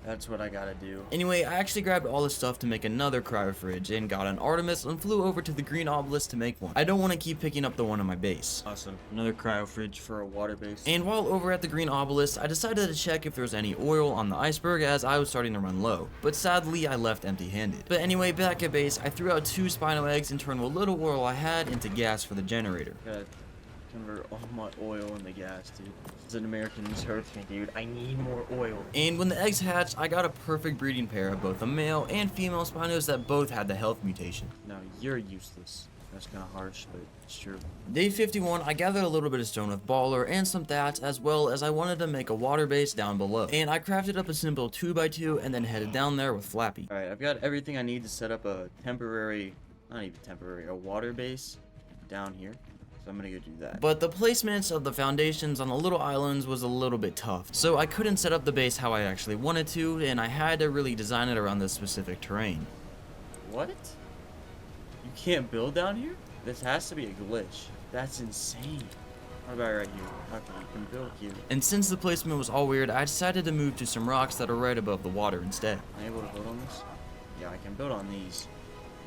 That's what I gotta do. Anyway, I actually grabbed all the stuff to make another cryo fridge and got an Artemis and flew over to the green obelisk to make one. I don't want to keep picking up the one on my base. Awesome. Another cryo fridge for a water base. And while over at the green obelisk, I decided to check if there was any oil on the iceberg as I was starting to run low. But sadly, I left empty-handed. But anyway, back at base, I threw out 2 Spino eggs and turned what little oil I had into gas for the generator. Gotta convert all my oil into gas, dude. As an American, this hurts me, dude. I need more oil. And when the eggs hatched, I got a perfect breeding pair of both a male and female Spinos that both had the health mutation. No, you're useless. That's kind of harsh, but it's true. Day 51, I gathered a little bit of stone with baller and some thatch, as well as I wanted to make a water base down below. And I crafted up a simple 2x2 and then headed down there with Flappy. Alright, I've got everything I need to set up a temporary, not even temporary, a water base down here. So I'm gonna go do that. But the placements of the foundations on the little islands was a little bit tough, so I couldn't set up the base how I actually wanted to, and I had to really design it around this specific terrain. What? You can't build down here? This has to be a glitch. That's insane. What about right here? Okay, you can build here. And since the placement was all weird, I decided to move to some rocks that are right above the water instead. Am I able to build on this? Yeah, I can build on these.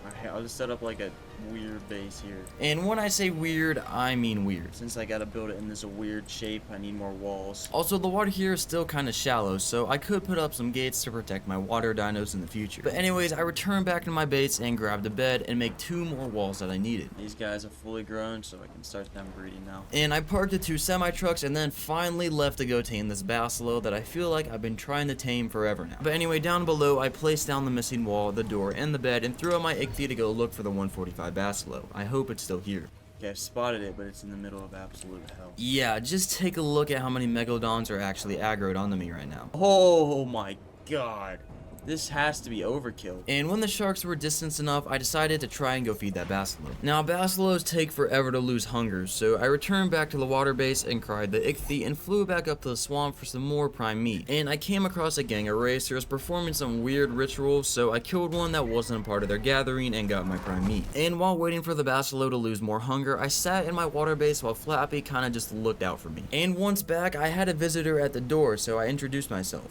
Alright, I'll just set up like a weird base here. And when I say weird, I mean weird. Since I gotta build it in this weird shape, I need more walls. Also, the water here is still kind of shallow, so I could put up some gates to protect my water dinos in the future. But anyways, I returned back to my base and grabbed a bed and make 2 more walls that I needed. These guys are fully grown, so I can start them breeding now. And I parked the 2 semi-trucks and then finally left to go tame this Basilo that I feel like I've been trying to tame forever now. But anyway, down below, I placed down the missing wall, the door, and the bed, and threw out my Ichthy to go look for the 145 Basilo. I hope it's still here. Okay, I've spotted it, but it's in the middle of absolute hell. Yeah, just take a look at how many Megalodons are actually aggroed onto me right now. Oh my god. This has to be overkill. And when the sharks were distanced enough, I decided to try and go feed that Basilo. Now, Basilos take forever to lose hunger, so I returned back to the water base and cried the Ichthy and flew back up to the swamp for some more prime meat. And I came across a gang of racers performing some weird rituals, so I killed one that wasn't a part of their gathering and got my prime meat. And while waiting for the Basilo to lose more hunger, I sat in my water base while Flappy kinda just looked out for me. And once back, I had a visitor at the door, so I introduced myself.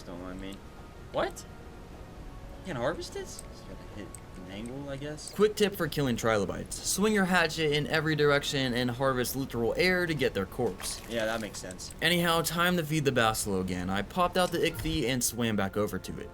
Don't mind me. What? You can harvest this? Just gotta hit an angle, I guess. Quick tip for killing trilobites. Swing your hatchet in every direction and harvest literal air to get their corpse. Yeah, that makes sense. Anyhow, time to feed the Basilo again. I popped out the Ichthy and swam back over to it.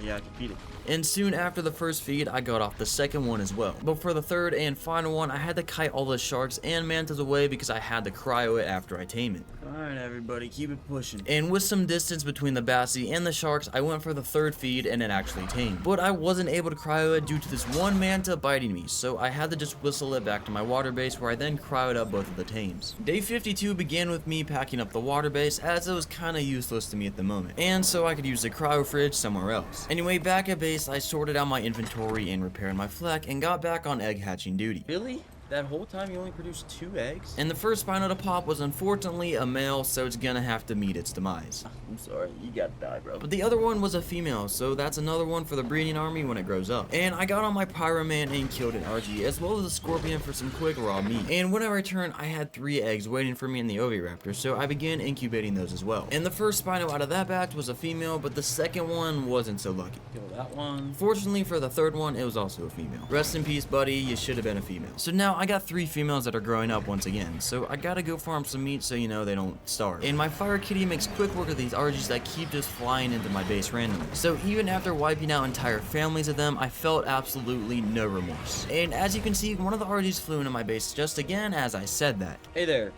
Yeah, I can feed it. And soon after the first feed, I got off the second one as well. But for the third and final one, I had to kite all the sharks and mantas away because I had to cryo it after I tame it. Alright, everybody, keep it pushing. And with some distance between the Bassie and the sharks, I went for the third feed and it actually tamed. But I wasn't able to cryo it due to this one manta biting me, so I had to just whistle it back to my water base where I then cryoed up both of the tames. Day 52 began with me packing up the water base as it was kinda useless to me at the moment, and so I could use the cryo fridge somewhere else. Anyway, back at base, I sorted out my inventory and repaired my flek and got back on egg hatching duty. Really? That whole time you only produced 2 eggs? And the first Spino to pop was unfortunately a male, so it's gonna have to meet its demise. I'm sorry, you gotta die, bro. But the other one was a female, so that's another one for the breeding army when it grows up. And I got on my Pyroman and killed an RG, as well as a Scorpion for some quick raw meat. And when I returned, I had 3 eggs waiting for me in the Oviraptor, so I began incubating those as well. And the first Spino out of that batch was a female, but the second one wasn't so lucky. Kill that one. Fortunately for the third one, it was also a female. Rest in peace, buddy, you should have been a female. So now I got 3 females that are growing up once again, so I gotta go farm some meat so you know they don't starve. And my Fire Kitty makes quick work of these RGs that keep just flying into my base randomly. So even after wiping out entire families of them, I felt absolutely no remorse. And as you can see, one of the RGs flew into my base just again as I said that. Hey there.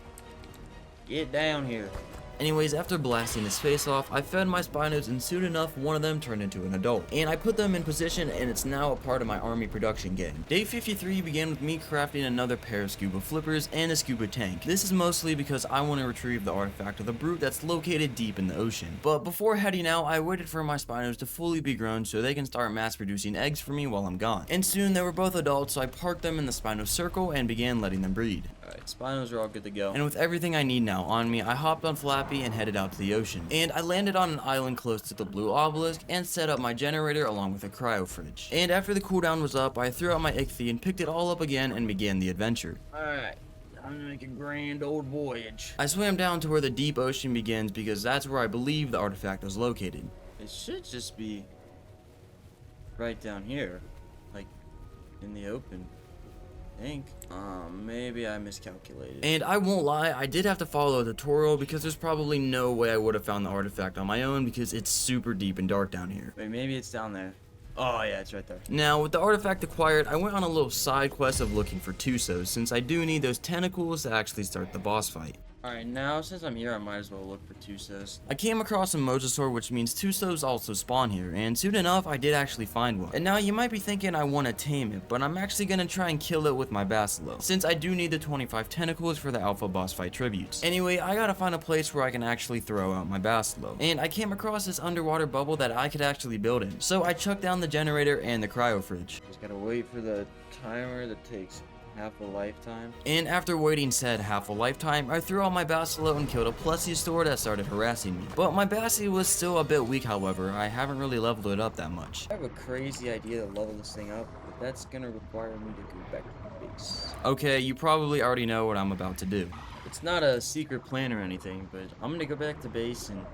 Get down here. Anyways, after blasting his face off, I fed my Spinos and soon enough, one of them turned into an adult. And I put them in position and it's now a part of my army production game. Day 53 began with me crafting another pair of scuba flippers and a scuba tank. This is mostly because I want to retrieve the artifact of the brute that's located deep in the ocean. But before heading out, I waited for my Spinos to fully be grown so they can start mass producing eggs for me while I'm gone. And soon they were both adults, so I parked them in the Spino circle and began letting them breed. Alright, Spinos are all good to go. And with everything I need now on me, I hopped on Flap Flappy and headed out to the ocean. And I landed on an island close to the blue obelisk and set up my generator along with a cryo fridge. And after the cooldown was up, I threw out my ichthy and picked it all up again and began the adventure. Alright, I'm gonna make a grand old voyage. I swam down to where the deep ocean begins because that's where I believe the artifact was located. It should just be right down here, like in the open. I think. Maybe I miscalculated. And I won't lie, I did have to follow a tutorial because there's probably no way I would have found the artifact on my own because it's super deep and dark down here. Wait, maybe it's down there. Oh yeah, it's right there. Now, with the artifact acquired, I went on a little side quest of looking for Tusos, since I do need those tentacles to actually start the boss fight. Alright, now since I'm here, I might as well look for Tusos. I came across a mosasaur, which means Tusos also spawn here, and soon enough, I did actually find one. And now you might be thinking I want to tame it, but I'm actually going to try and kill it with my Basilo, since I do need the 25 tentacles for the alpha boss fight tributes. Anyway, I gotta find a place where I can actually throw out my Basilo, and I came across this underwater bubble that I could actually build in. So I chucked down the generator and the cryo fridge. Just gotta wait for the timer that takes half a lifetime. And after waiting said half a lifetime, I threw out my Basilo and killed a plesiosaur that started harassing me. But my Bassi was still a bit weak, however. I haven't really leveled it up that much. I have a crazy idea to level this thing up, but that's gonna require me to go back to the base. Okay, you probably already know what I'm about to do. It's not a secret plan or anything, but I'm gonna go back to base and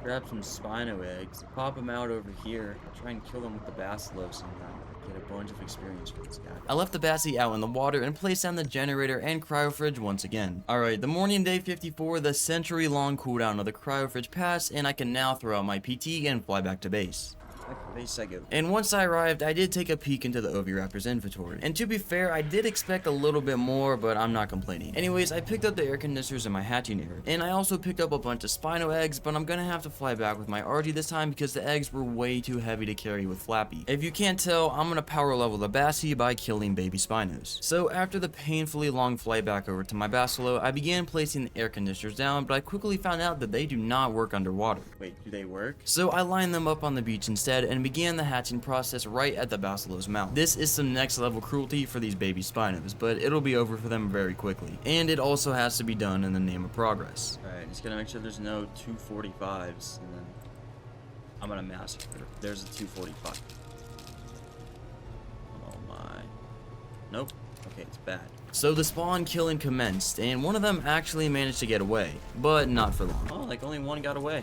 grab some Spino eggs, pop them out over here, try and kill them with the Basilo somehow. Get a bunch of experience with this guy. I left the Bassi out in the water and placed down the generator and cryo fridge once again. Alright, the morning day 54, the century-long cooldown of the cryo fridge passed, and I can now throw out my PT and fly back to base. Back to base I go. And once I arrived, I did take a peek into the Oviraptor's inventory. And to be fair, I did expect a little bit more, but I'm not complaining. Anyways, I picked up the air conditioners in my hatching area. And I also picked up a bunch of Spino eggs, but I'm gonna have to fly back with my Argy this time because the eggs were way too heavy to carry with Flappy. If you can't tell, I'm gonna power level the Bassi by killing baby Spinos. So after the painfully long flight back over to my Basilo, I began placing the air conditioners down, but I quickly found out that they do not work underwater. Wait, do they work? So I lined them up on the beach instead and began the hatching process right at the Basilo's mouth. This is some next level cruelty for these baby Spinos, but it'll be over for them very quickly. And it also has to be done in the name of progress. Alright, just gonna make sure there's no 245s, and then I'm gonna massacre. There's a 245. Oh my. Nope. Okay, it's bad. So the spawn killing commenced, and one of them actually managed to get away, but not for long. Oh, like only one got away.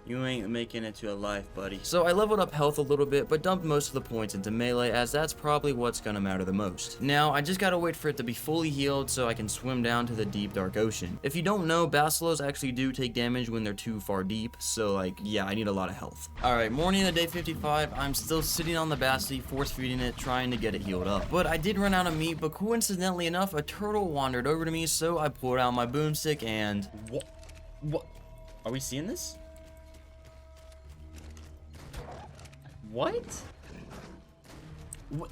You ain't making it to a life, buddy. So I leveled up health a little bit, but dumped most of the points into melee, as that's probably what's gonna matter the most. Now, I just gotta wait for it to be fully healed so I can swim down to the deep dark ocean. If you don't know, Basilos actually do take damage when they're too far deep, so like, yeah, I need a lot of health. Alright, morning of day 55, I'm still sitting on the Bassi, force feeding it, trying to get it healed up. But I did run out of meat, but coincidentally enough, a turtle wandered over to me, so I pulled out my boomstick and... What? Are we seeing this? What? What?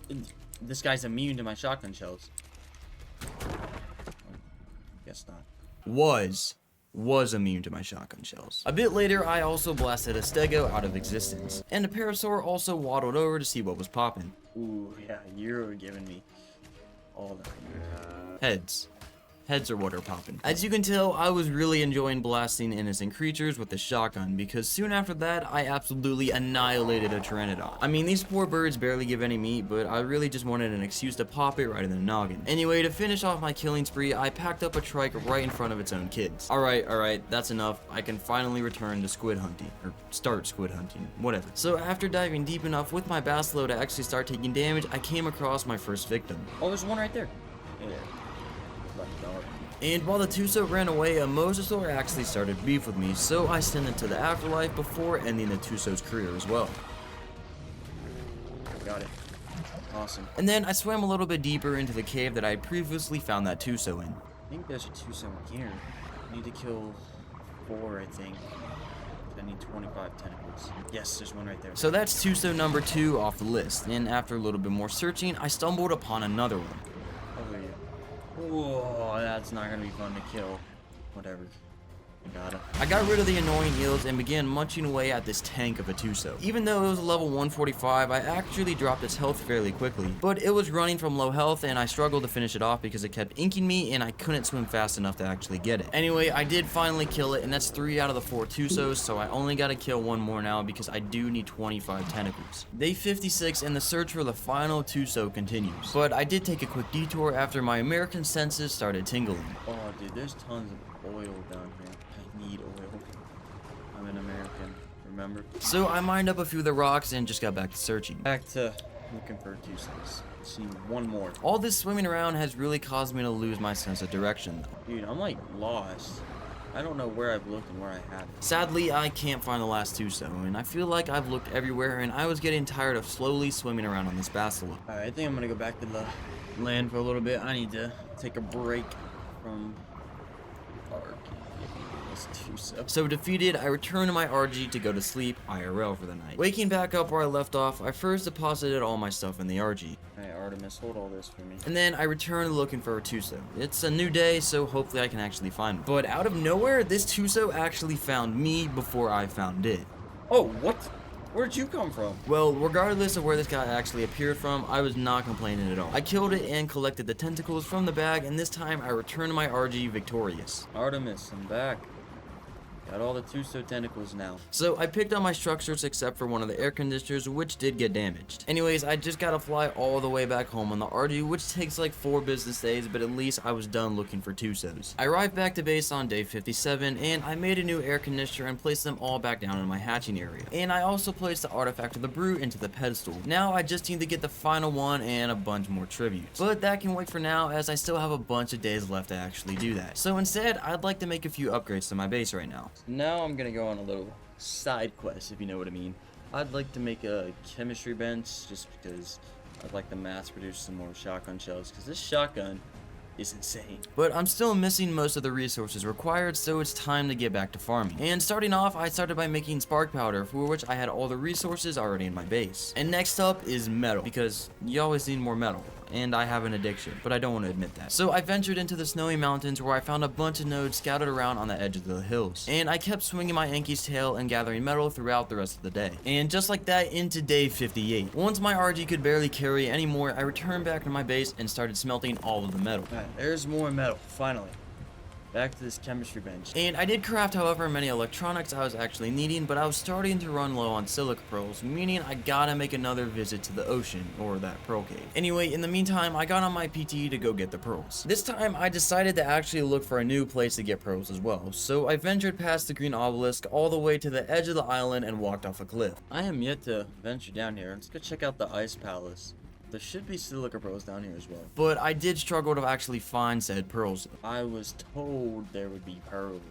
This guy's immune to my shotgun shells. Guess not. Was immune to my shotgun shells. A bit later, I also blasted a Stego out of existence, and a Parasaur also waddled over to see what was popping. Ooh, yeah, you're giving me all that. Heads. Heads are what are popping. As you can tell, I was really enjoying blasting innocent creatures with the shotgun, because soon after that, I absolutely annihilated a Pteranodon. I mean, these poor birds barely give any meat, but I really just wanted an excuse to pop it right in the noggin. Anyway, to finish off my killing spree, I packed up a trike right in front of its own kids. Alright, that's enough. I can finally return to squid hunting, or start squid hunting, whatever. So after diving deep enough with my Basilo to actually start taking damage, I came across my first victim. Oh, there's one right there. Yeah. And while the Tuso ran away, a Mosasaur actually started beef with me, so I sent it to the afterlife before ending the Tuso's career as well. Got it. Awesome. And then I swam a little bit deeper into the cave that I had previously found that Tuso in. I think there's a Tuso in here. I need to kill 4, I think. I need 25 tentacles. Yes, there's one right there. So that's Tuso number 2 off the list, and after a little bit more searching, I stumbled upon another one. Oh, yeah. Whoa, that's not gonna be fun to kill. Whatever. I got rid of the annoying eels and began munching away at this tank of a Tuso. Even though it was level 145, I actually dropped its health fairly quickly, but it was running from low health and I struggled to finish it off because it kept inking me and I couldn't swim fast enough to actually get it. Anyway, I did finally kill it, and that's 3 out of the 4 Tusos, so I only gotta kill 1 more now because I do need 25 tentacles. Day 56 and the search for the final Tuso continues, but I did take a quick detour after my American senses started tingling. Oh, dude, there's tons of oil down here. I need oil. I'm an American, remember? So I mined up a few of the rocks and just got back to searching. Back to looking for Tusos. Let's see, 1 more. All this swimming around has really caused me to lose my sense of direction though. Dude, I'm like lost. I don't know where I've looked and where I haven't. Sadly, I can't find the last Tuso, and I feel like I've looked everywhere and I was getting tired of slowly swimming around on this Basilosaurus. Alright, I think I'm gonna go back to the land for a little bit. I need to take a break from Tuso. So defeated, I returned to my RG to go to sleep IRL for the night. Waking back up where I left off, I first deposited all my stuff in the RG. Hey Artemis, hold all this for me. And then I returned looking for a Tuso. It's a new day, so hopefully I can actually find one. But out of nowhere, this Tuso actually found me before I found it. Oh, what? Where'd you come from? Well, regardless of where this guy actually appeared from, I was not complaining at all. I killed it and collected the tentacles from the bag, and this time I returned to my RG victorious. Artemis, I'm back. Got all the Tuso tentacles now. So I picked up my structures except for one of the air conditioners, which did get damaged. Anyways, I just gotta fly all the way back home on the RG, which takes like 4 business days, but at least I was done looking for Tusos. I arrived back to base on day 57, and I made a new air conditioner and placed them all back down in my hatching area. And I also placed the artifact of the brute into the pedestal. Now I just need to get the final one and a bunch more tributes. But that can wait for now, as I still have a bunch of days left to actually do that. So instead, I'd like to make a few upgrades to my base right now. Now I'm gonna go on a little side quest, if you know what I mean. I'd like to make a chemistry bench just because I'd like to mass produce some more shotgun shells, because this shotgun is insane. But I'm still missing most of the resources required, so it's time to get back to farming. And starting off, I started by making spark powder, for which I had all the resources already in my base. And next up is metal, because you always need more metal. And I have an addiction, but I don't want to admit that. So I ventured into the snowy mountains where I found a bunch of nodes scattered around on the edge of the hills. And I kept swinging my Anki's tail and gathering metal throughout the rest of the day. And just like that, into day 58. Once my RG could barely carry anymore, I returned back to my base and started smelting all of the metal. Alright, there's more metal, finally. Back to this chemistry bench. And I did craft however many electronics I was actually needing, but I was starting to run low on silica pearls, meaning I gotta make another visit to the ocean, or that pearl cave. Anyway, in the meantime, I got on my PT to go get the pearls. This time, I decided to actually look for a new place to get pearls as well, so I ventured past the green obelisk all the way to the edge of the island and walked off a cliff. I am yet to venture down here. Let's go check out the ice palace. There should be silica pearls down here as well. But I did struggle to actually find said pearls. I was told there would be pearls.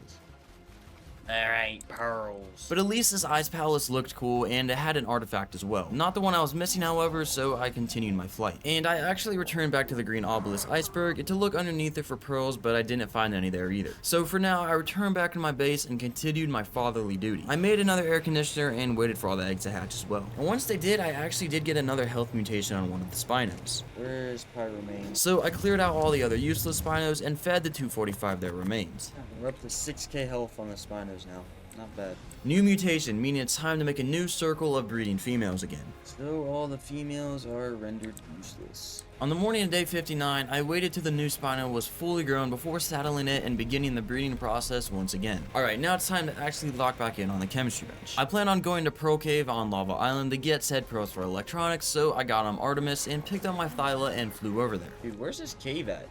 There ain't pearls. But at least this ice palace looked cool, and it had an artifact as well. Not the one I was missing, however, so I continued my flight. And I actually returned back to the green obelisk iceberg to look underneath it for pearls, but I didn't find any there either. So for now, I returned back to my base and continued my fatherly duty. I made another air conditioner and waited for all the eggs to hatch as well. And once they did, I actually did get another health mutation on one of the Spinos. Where's Pyromane? So I cleared out all the other useless Spinos and fed the 245 their remains. We're up to 6k health on the Spinos now. Not bad. New mutation, meaning it's time to make a new circle of breeding females again. So all the females are rendered useless. On the morning of day 59, I waited till the new Spino was fully grown before saddling it and beginning the breeding process once again. Alright, now it's time to actually lock back in on the chemistry bench. I plan on going to Pearl Cave on Lava Island to get said pearls for electronics, so I got on Artemis and picked up my Thyla and flew over there. Dude, where's this cave at?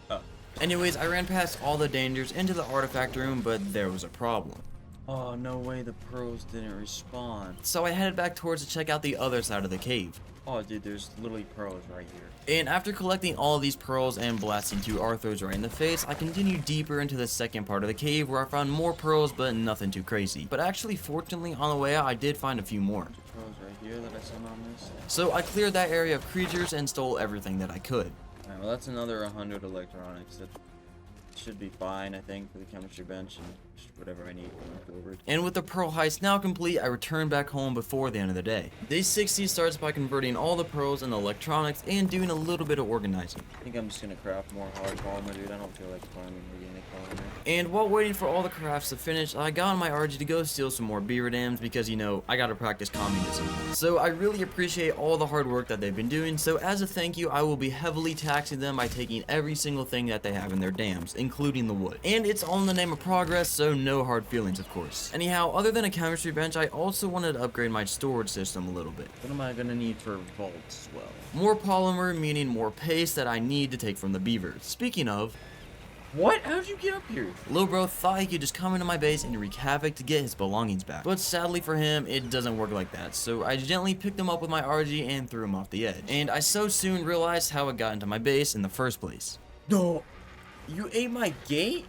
Oh. Anyways, I ran past all the dangers into the artifact room, but there was a problem. Oh, no way the pearls didn't respawn. So I headed back towards to check out the other side of the cave. Oh, dude, there's literally pearls right here. And after collecting all of these pearls and blasting 2 Arthros right in the face, I continued deeper into the second part of the cave where I found more pearls, but nothing too crazy. But actually, fortunately, on the way out, I did find a few more. Pearls right here that I sent on this. So I cleared that area of creatures and stole everything that I could. Alright, well that's another 100 electronics. That should be fine, I think, for the chemistry bench. And whatever I need going forward. And with the pearl heist now complete, I return back home before the end of the day. Day 60 starts by converting all the pearls into electronics and doing a little bit of organizing. I think I'm just gonna craft more hard polymer, dude. I don't feel like farming organic polymer. And while waiting for all the crafts to finish, I got on my RG to go steal some more beaver dams because, you know, I gotta practice communism. So I really appreciate all the hard work that they've been doing, so as a thank you, I will be heavily taxing them by taking every single thing that they have in their dams, including the wood. And it's all in the name of progress, so no hard feelings, of course. Anyhow, other than a chemistry bench, I also wanted to upgrade my storage system a little bit. What am I gonna need for vaults as well? More polymer, meaning more paste that I need to take from the beavers. Speaking of, What? How'd you get up here? Lil Bro thought he could just come into my base and wreak havoc to get his belongings back. But sadly for him, it doesn't work like that. So I gently picked him up with my RG and threw him off the edge. And I so soon realized how it got into my base in the first place. No. You ate my gate?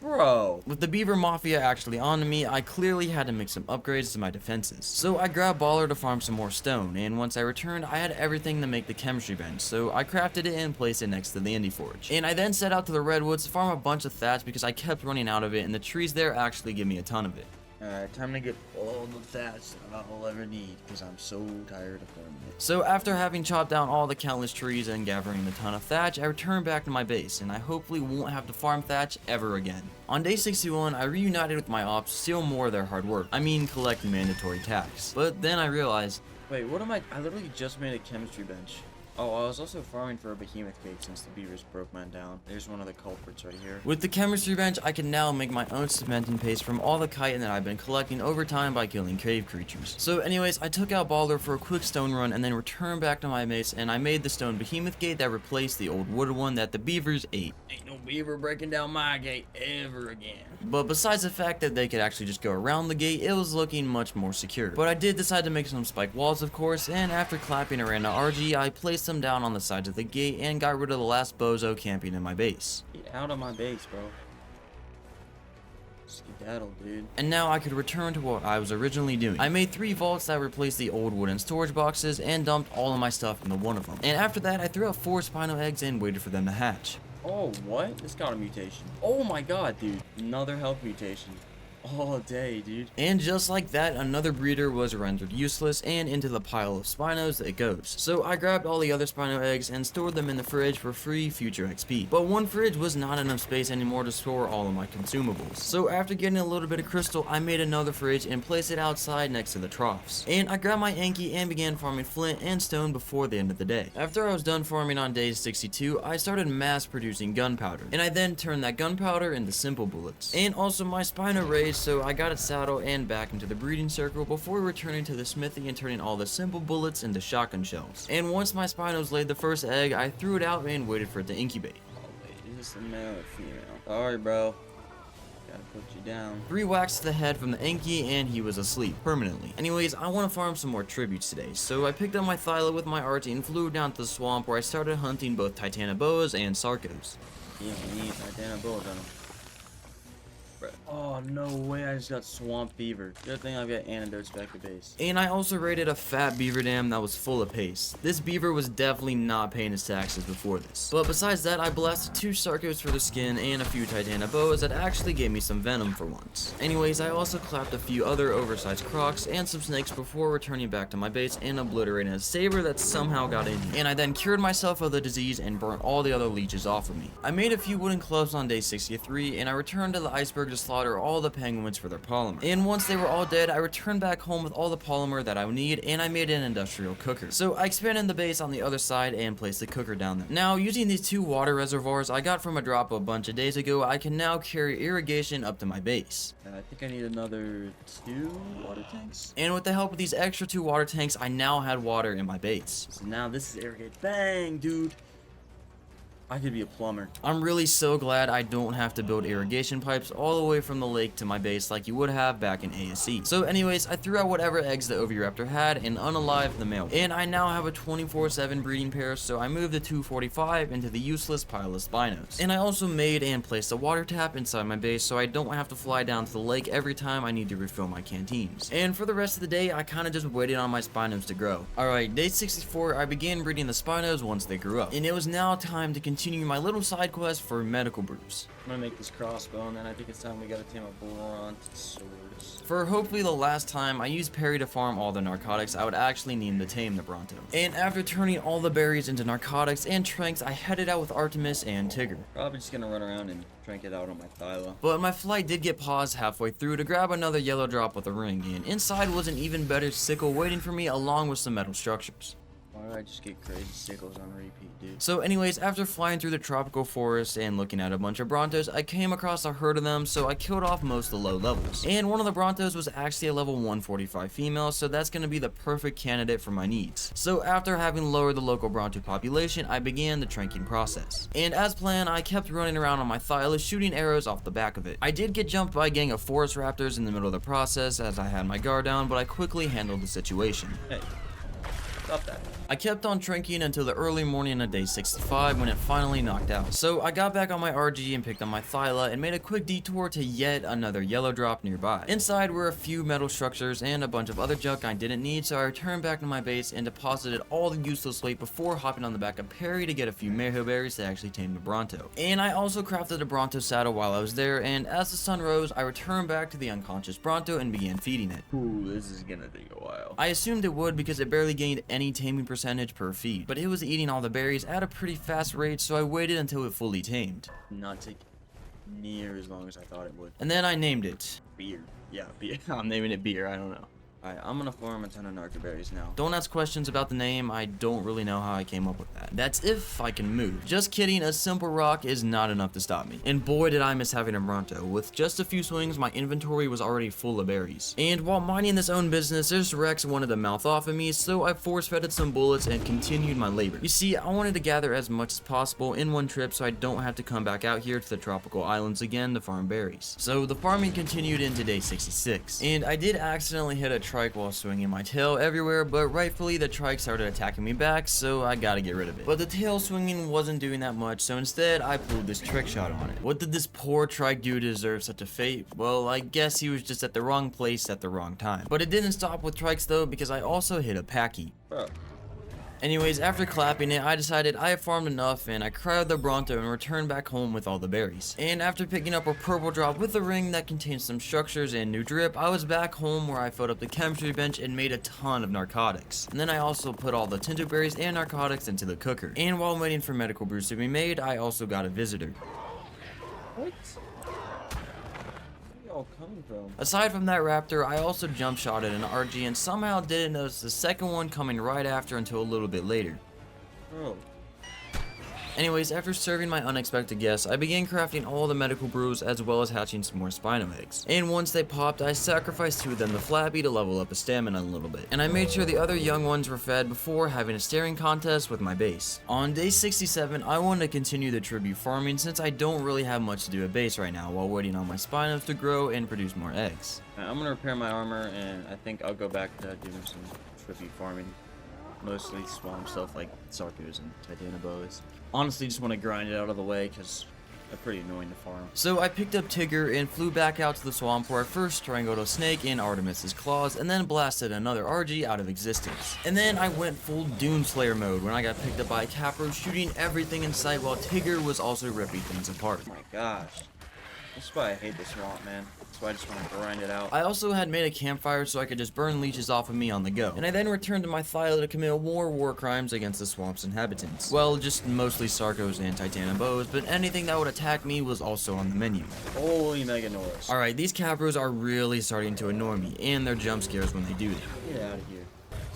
Bro. With the Beaver Mafia actually onto me, I clearly had to make some upgrades to my defenses. So I grabbed Baller to farm some more stone, and once I returned, I had everything to make the chemistry bench, so I crafted it and placed it next to the Indie Forge. And I then set out to the Redwoods to farm a bunch of thatch because I kept running out of it, and the trees there actually give me a ton of it. Alright, time to get all the thatch that I'll ever need, because I'm so tired of farming it. So after having chopped down all the countless trees and gathering a ton of thatch, I returned back to my base, and I hopefully won't have to farm thatch ever again. On day 61, I reunited with my ops to steal more of their hard work. I mean, collect mandatory tax. But then I realized, Wait, what am I literally just made a chemistry bench. Oh, I was also farming for a behemoth cave since the beavers broke mine down. There's one of the culprits right here. with the chemistry bench, I can now make my own cement and paste from all the chitin that I've been collecting over time by killing cave creatures. So anyways, I took out Baller for a quick stone run and then returned back to my base, and I made the stone behemoth gate that replaced the old wood one that the beavers ate. Ain't no beaver breaking down my gate ever again. But besides the fact that they could actually just go around the gate, it was looking much more secure. But I did decide to make some spike walls, of course, and after clapping a random RG, I placed them down on the sides of the gate and got rid of the last bozo camping in my base. Get out of my base, bro. Skedaddle, dude. And now I could return to what I was originally doing. I made 3 vaults that replaced the old wooden storage boxes and dumped all of my stuff into one of them. And after that, I threw out 4 Spino eggs and waited for them to hatch. Oh, what? This got a mutation. Oh my god, dude. Another health mutation. All day, dude. And just like that, another breeder was rendered useless, and into the pile of Spinos it goes. So I grabbed all the other Spino eggs and stored them in the fridge for free future XP. But one fridge was not enough space anymore to store all of my consumables. So after getting a little bit of crystal, I made another fridge and placed it outside next to the troughs. And I grabbed my Anki and began farming flint and stone before the end of the day. After I was done farming on day 62, I started mass producing gunpowder. And I then turned that gunpowder into simple bullets. And also my Spino raised, so I got it saddled and back into the breeding circle before returning to the smithy and turning all the simple bullets into shotgun shells. And once my Spinos laid the first egg, I threw it out and waited for it to incubate. Oh, wait. Is this a male or female? Sorry, bro. Gotta put you down. 3 whacks to the head from the Enki and he was asleep permanently. Anyways, I want to farm some more tributes today, so I picked up my Thyla with my RT and flew down to the swamp where I started hunting both Titanoboas and Sarcos. Yeah, we need Titanoboa on him. Oh, no way, I just got swamp fever. Good thing I've got antidotes back to base. And I also raided a fat beaver dam that was full of paste. This beaver was definitely not paying his taxes before this. But besides that, I blasted 2 Sarcos for the skin and a few Titanoboas that actually gave me some venom for once. Anyways, I also clapped a few other oversized crocs and some snakes before returning back to my base and obliterating a saber that somehow got in here. And I then cured myself of the disease and burnt all the other leeches off of me. I made a few wooden clubs on day 63 and I returned to the iceberg to slaughter all the penguins for their polymer. And once they were all dead, I returned back home with all the polymer that I would need, and I made an industrial cooker. So I expanded the base on the other side and placed the cooker down there. Now, using these 2 water reservoirs I got from a drop a bunch of days ago, I can now carry irrigation up to my base. I think I need another 2 water tanks. And with the help of these extra 2 water tanks, I now had water in my base. So now this is irrigated. Bang, dude. I could be a plumber. I'm really so glad I don't have to build irrigation pipes all the way from the lake to my base like you would have back in ASC. So anyways, I threw out whatever eggs the Oviraptor had and unalived the male. And I now have a 24/7 breeding pair, so I moved the 245 into the useless pile of Spinos. And I also made and placed a water tap inside my base so I don't have to fly down to the lake every time I need to refill my canteens. And for the rest of the day, I kinda just waited on my Spinos to grow. Alright, day 64, I began breeding the Spinos once they grew up. And it was now time to continue continue my little side quest for medical brews. I'm gonna make this crossbow, and then I think it's time we gotta tame a Brontosaurus. For hopefully the last time, I used Perry to farm all the narcotics I would actually need to tame the Bronto. And after turning all the berries into narcotics and tranks, I headed out with Artemis and Tigger. Probably just gonna run around and trank it out on my Thyla. But my flight did get paused halfway through to grab another yellow drop with a ring, and inside was an even better sickle waiting for me along with some metal structures. Why do I just get crazy sickles on repeat, dude? So anyways, after flying through the tropical forest and looking at a bunch of Brontos, I came across a herd of them, so I killed off most of the low levels. And one of the Brontos was actually a level 145 female, so that's going to be the perfect candidate for my needs. So after having lowered the local Bronto population, I began the tranking process. And as planned, I kept running around on my Thyla shooting arrows off the back of it. I did get jumped by a gang of forest raptors in the middle of the process as I had my guard down, but I quickly handled the situation. Hey, stop that. I kept on tranking until the early morning of day 65 when it finally knocked out. So I got back on my RG and picked up my Thyla and made a quick detour to yet another yellow drop nearby. Inside were a few metal structures and a bunch of other junk I didn't need, so I returned back to my base and deposited all the useless weight before hopping on the back of Perry to get a few Mayho berries to actually tame the Bronto. And I also crafted a Bronto saddle while I was there, and as the sun rose, I returned back to the unconscious Bronto and began feeding it. Ooh, this is gonna take a while. I assumed it would because it barely gained any taming percentage per feed, but it was eating all the berries at a pretty fast rate, so I waited until it fully tamed. Not take near as long as I thought it would. And then I named it. Beer. Yeah, beer. I'm naming it beer. I don't know. Alright, I'm gonna farm a ton of narcoberries now. Don't ask questions about the name, I don't really know how I came up with that. That's if I can move. Just kidding, a simple rock is not enough to stop me. And boy did I miss having a Bronto. With just a few swings, my inventory was already full of berries. And while minding this own business, this Rex wanted to mouth off of me, so I force-fed some bullets and continued my labor. You see, I wanted to gather as much as possible in one trip so I don't have to come back out here to the tropical islands again to farm berries. So the farming continued into day 66. And I did accidentally hit a trike while swinging my tail everywhere, but rightfully the trike started attacking me back, so I gotta get rid of it. But the tail swinging wasn't doing that much, so instead I pulled this trick shot on it. What did this poor trike do to deserve such a fate? Well, I guess he was just at the wrong place at the wrong time. But it didn't stop with trikes though, because I also hit a packy. Bro. Anyways, after clapping it, I decided I had farmed enough and I crowded the Bronto and returned back home with all the berries. And after picking up a purple drop with a ring that contained some structures and new drip, I was back home where I filled up the chemistry bench and made a ton of narcotics. And then I also put all the tinto berries and narcotics into the cooker. And while waiting for medical brews to be made, I also got a visitor. What? All coming from? Aside from that raptor, I also jump shot at an RG and somehow didn't notice the second one coming right after until a little bit later. Bro. Anyways, after serving my unexpected guests, I began crafting all the medical brews as well as hatching some more Spino eggs. And once they popped, I sacrificed 2 of them to Flappy to level up his stamina a little bit. And I made sure the other young ones were fed before having a staring contest with my base. On day 67, I wanted to continue the tribute farming since I don't really have much to do at base right now while waiting on my Spinos to grow and produce more eggs. I'm gonna repair my armor, and I think I'll go back to doing some tribute farming. Mostly swamp stuff like Sarcos and Titanoboas. Honestly, just want to grind it out of the way because they're pretty annoying to farm. So I picked up Tigger and flew back out to the swamp where I first strangled a snake in Artemis's claws and then blasted another RG out of existence. And then I went full Dune Slayer mode when I got picked up by a Capro shooting everything in sight while Tigger was also ripping things apart. Oh my gosh. That's why I hate the swamp, man. That's why I just want to grind it out. I also had made a campfire so I could just burn leeches off of me on the go. And I then returned to my Thyla to commit more war crimes against the swamp's inhabitants. Well, just mostly Sarcos and Titanoboas, but anything that would attack me was also on the menu. Holy Meganorus. Alright, these Capros are really starting to annoy me, and they're jump scares when they do that. Get out of here.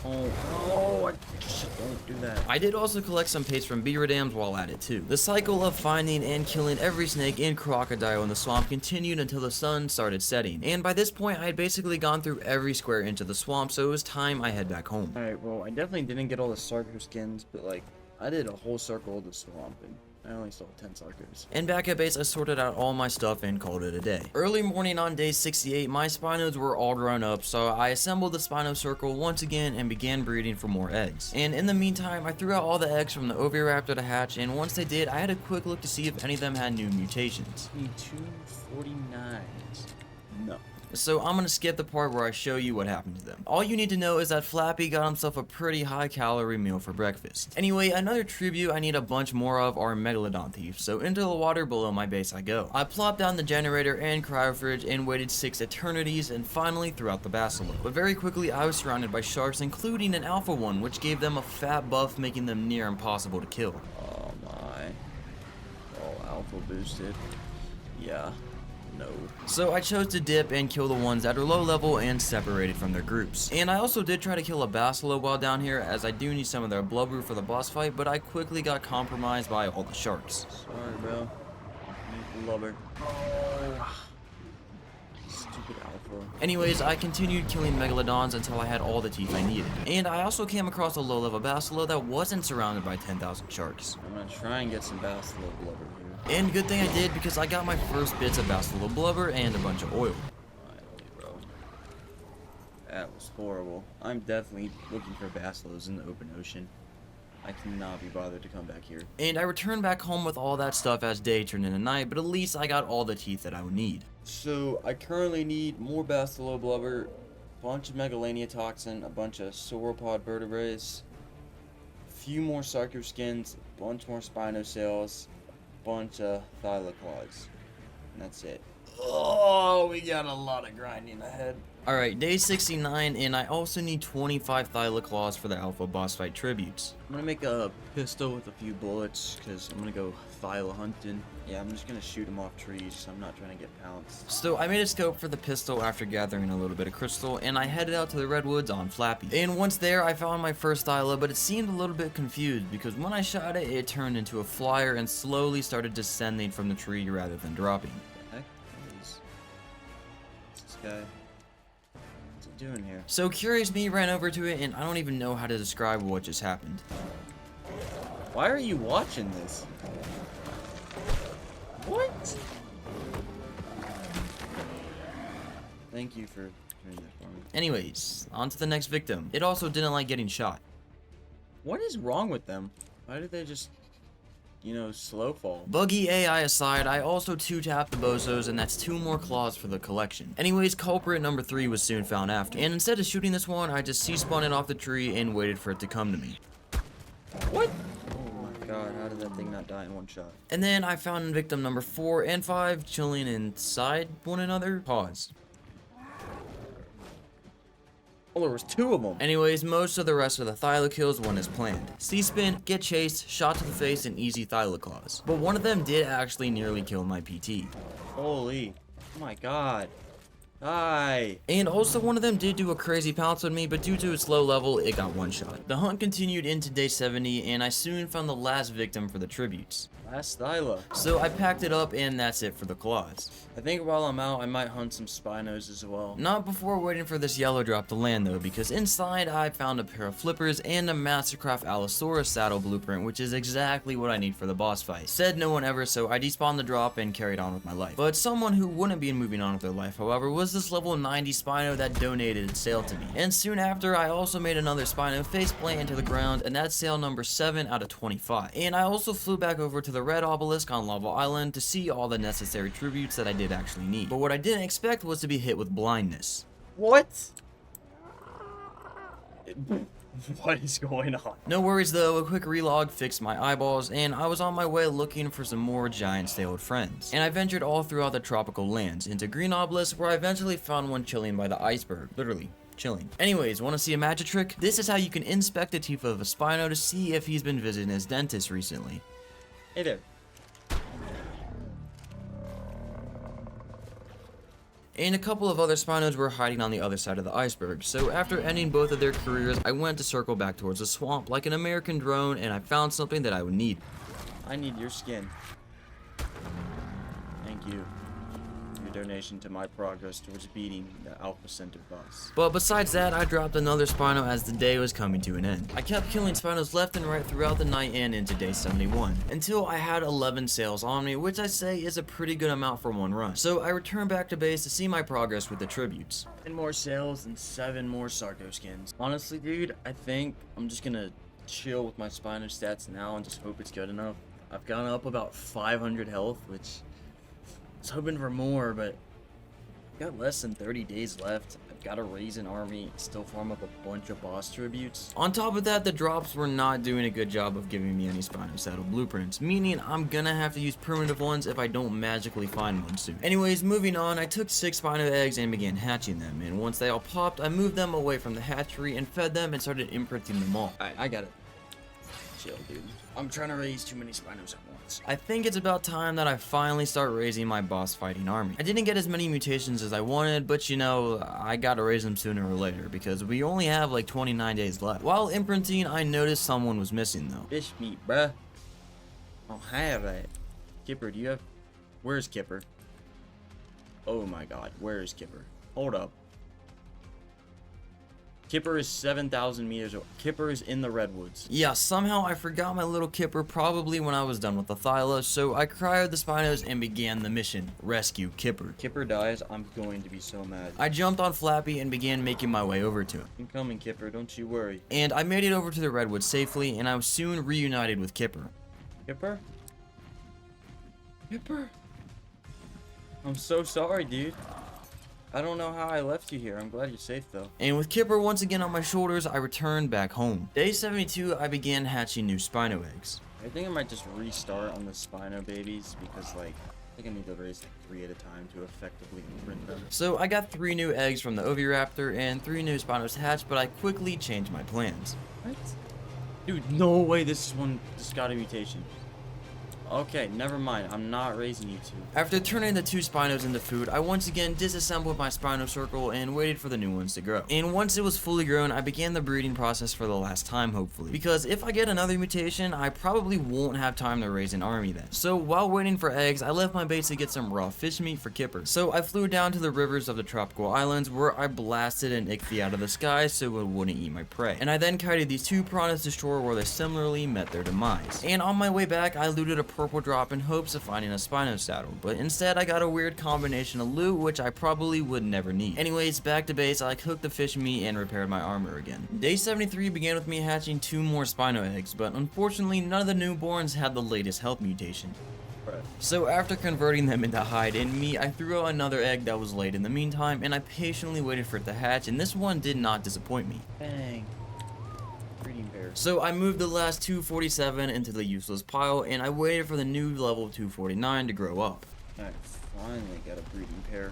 Oh, I just don't do that. I did also collect some paste from beaver dams while at it too. The cycle of finding and killing every snake and crocodile in the swamp continued until the sun started setting. And by this point, I had basically gone through every square inch of the swamp, so it was time I head back home. Alright, well, I definitely didn't get all the Sarco skins, but like, I did a whole circle of the swamp, and I only stole 10 Sarcos. And back at base, I sorted out all my stuff and called it a day. Early morning on day 68, my Spinos were all grown up, so I assembled the Spino circle once again and began breeding for more eggs. And in the meantime, I threw out all the eggs from the Oviraptor to hatch, and once they did, I had a quick look to see if any of them had new mutations. Need 249s. No. so I'm gonna skip the part where I show you what happened to them. All you need to know is that Flappy got himself a pretty high calorie meal for breakfast. Anyway, another tribute I need a bunch more of are Megalodon thieves, so into the water below my base I go. I plopped down the generator and cryofridge and waited 6 eternities and finally threw out the Basilosaurus. But very quickly I was surrounded by sharks, including an alpha one, which gave them a fat buff, making them near impossible to kill. Oh my. All alpha boosted. Yeah. No. So I chose to dip and kill the ones that are low level and separated from their groups. And I also did try to kill a Basilosaurus while down here, as I do need some of their blubber for the boss fight, but I quickly got compromised by all the sharks. Sorry, bro. Need blubber. Oh. Stupid alpha. Anyways, I continued killing Megalodons until I had all the teeth I needed. And I also came across a low level Basilosaurus that wasn't surrounded by 10,000 sharks. I'm gonna try and get some Basilosaurus blubber here. And good thing I did, because I got my first bits of Basilosaurus blubber and a bunch of oil. Finally, bro. That was horrible. I'm definitely looking for Basilos in the open ocean. I cannot be bothered to come back here. And I returned back home with all that stuff as day turned into night, but at least I got all the teeth that I would need. So, I currently need more Basilosaurus blubber, a bunch of Megalania toxin, a bunch of sauropod vertebrates, a few more sarco skins, a bunch more Spino cells, bunch of Thylacoleo, and that's it. Oh, we got a lot of grinding ahead. Alright, day 69, and I also need 25 Thylacoleo for the alpha boss fight tributes. I'm gonna make a pistol with a few bullets, because I'm gonna go Thyla hunting. Yeah, I'm just gonna shoot them off trees, so I'm not trying to get pounced. So I made a scope for the pistol after gathering a little bit of crystal, and I headed out to the redwoods on Flappy. And once there, I found my first Thyla, but it seemed a little bit confused, because when I shot it, it turned into a flyer and slowly started descending from the tree rather than dropping. What the heck? What's this guy? What's he doing here? So curious me ran over to it, and I don't even know how to describe what just happened. Why are you watching this? What? Thank you for doing that for me. Anyways, on to the next victim. It also didn't like getting shot. What is wrong with them? Why did they just, you know, slow fall? Buggy AI aside, I also 2-tapped the bozos, and that's 2 more claws for the collection. Anyways, culprit number 3 was soon found after. And instead of shooting this one, I just C-spun it off the tree and waited for it to come to me. What? Oh my god, how did that thing not die in one shot? And then I found victim number 4 and 5 chilling inside one another. Pause. Oh, there was 2 of them. Anyways, most of the rest of the Thyla kills went as planned. C-spin, get chased, shot to the face, and easy Thyla claws. But one of them did actually nearly kill my PT. Holy. Oh my god. Die. And also one of them did do a crazy pounce on me, but due to its low level, it got one shot. The hunt continued into day 70, and I soon found the last victim for the tributes. Last Thyla. So I packed it up, and that's it for the claws. I think while I'm out, I might hunt some Spinos as well. Not before waiting for this yellow drop to land though, because inside I found a pair of flippers and a Mastercraft Allosaurus saddle blueprint, which is exactly what I need for the boss fight. Said no one ever, so I despawned the drop and carried on with my life. But someone who wouldn't be moving on with their life, however, was this level 90 Spino that donated its sail to me. And soon after, I also made another Spino face plant into the ground, and that's sail number 7 out of 25. And I also flew back over to the red obelisk on Lava Island to see all the necessary tributes that I did actually need. But what I didn't expect was to be hit with blindness. What? What is going on? No worries though, a quick relog fixed my eyeballs, and I was on my way looking for some more giant sailed friends. And I ventured all throughout the tropical lands, into Green Obelisk, where I eventually found one chilling by the iceberg. Literally. Chilling. Anyways, want to see a magic trick? This is how you can inspect the teeth of a Spino to see if he's been visiting his dentist recently. Hey there. And a couple of other Spinos were hiding on the other side of the iceberg, so after ending both of their careers, I went to circle back towards the swamp like an American drone, and I found something that I would need. I need your skin. Thank you. Your donation to my progress towards beating the Alpha Center boss. But besides that, I dropped another Spino as the day was coming to an end. I kept killing Spinos left and right throughout the night and into day 71, until I had 11 sails on me, which I say is a pretty good amount for one run. So I returned back to base to see my progress with the tributes. 10 more sails and 7 more Sarco skins. Honestly, dude, I think I'm just gonna chill with my Spino stats now and just hope it's good enough. I've gone up about 500 health, which I was hoping for more, but Got less than 30 days left. I've got to raise an army, still farm up a bunch of boss tributes. On top of that, the drops were not doing a good job of giving me any Spino saddle blueprints, meaning I'm gonna have to use primitive ones if I don't magically find one soon. Anyways, moving on, I took 6 Spino eggs and began hatching them, and once they all popped, I moved them away from the hatchery and fed them and started imprinting them all. Alright, I got it. Chill, dude. I'm trying to raise too many Spinos at once. I think it's about time that I finally start raising my boss fighting army. I didn't get as many mutations as I wanted, but you know, I gotta raise them sooner or later because we only have like 29 days left. While imprinting, I noticed someone was missing though. Fish meat, bruh. I don't have that. Kipper, do you have... Where's Kipper? Oh my god, where is Kipper? Hold up. Kipper is 7,000 meters away. Kipper is in the redwoods. Yeah, somehow I forgot my little Kipper probably when I was done with the Thyla, so I cryoed the Spinos and began the mission. Rescue Kipper. Kipper dies, I'm going to be so mad. I jumped on Flappy and began making my way over to him. I'm coming, Kipper, don't you worry. And I made it over to the redwoods safely, and I was soon reunited with Kipper. Kipper? Kipper? I'm so sorry, dude. I don't know how I left you here. I'm glad you're safe, though. And with Kipper once again on my shoulders, I returned back home. Day 72, I began hatching new Spino eggs. I think I might just restart on the Spino babies because, like, I think I need to raise like 3 at a time to effectively imprint them. So I got 3 new eggs from the Oviraptor and 3 new Spinos hatched, but I quickly changed my plans. What? Dude, no way this got a mutation. Okay, never mind. I'm not raising you two. After turning the 2 Spinos into food, I once again disassembled my Spino circle and waited for the new ones to grow. And once it was fully grown, I began the breeding process for the last time, hopefully. Because if I get another mutation, I probably won't have time to raise an army then. So while waiting for eggs, I left my base to get some raw fish meat for Kipper. So I flew down to the rivers of the tropical islands where I blasted an ichthy out of the sky so it wouldn't eat my prey. And I then kited these 2 piranhas to shore where they similarly met their demise. And on my way back, I looted a purple drop in hopes of finding a Spino saddle, but instead I got a weird combination of loot which I probably would never need. Anyways, back to base, I cooked the fish meat and repaired my armor again. Day 73 began with me hatching 2 more Spino eggs, but unfortunately none of the newborns had the latest health mutation. So after converting them into hide and meat, I threw out another egg that was laid in the meantime, and I patiently waited for it to hatch, and this one did not disappoint me. Bang. Breeding pair. So I moved the last 247 into the useless pile, and I waited for the new level 249 to grow up. I finally got a breeding pair.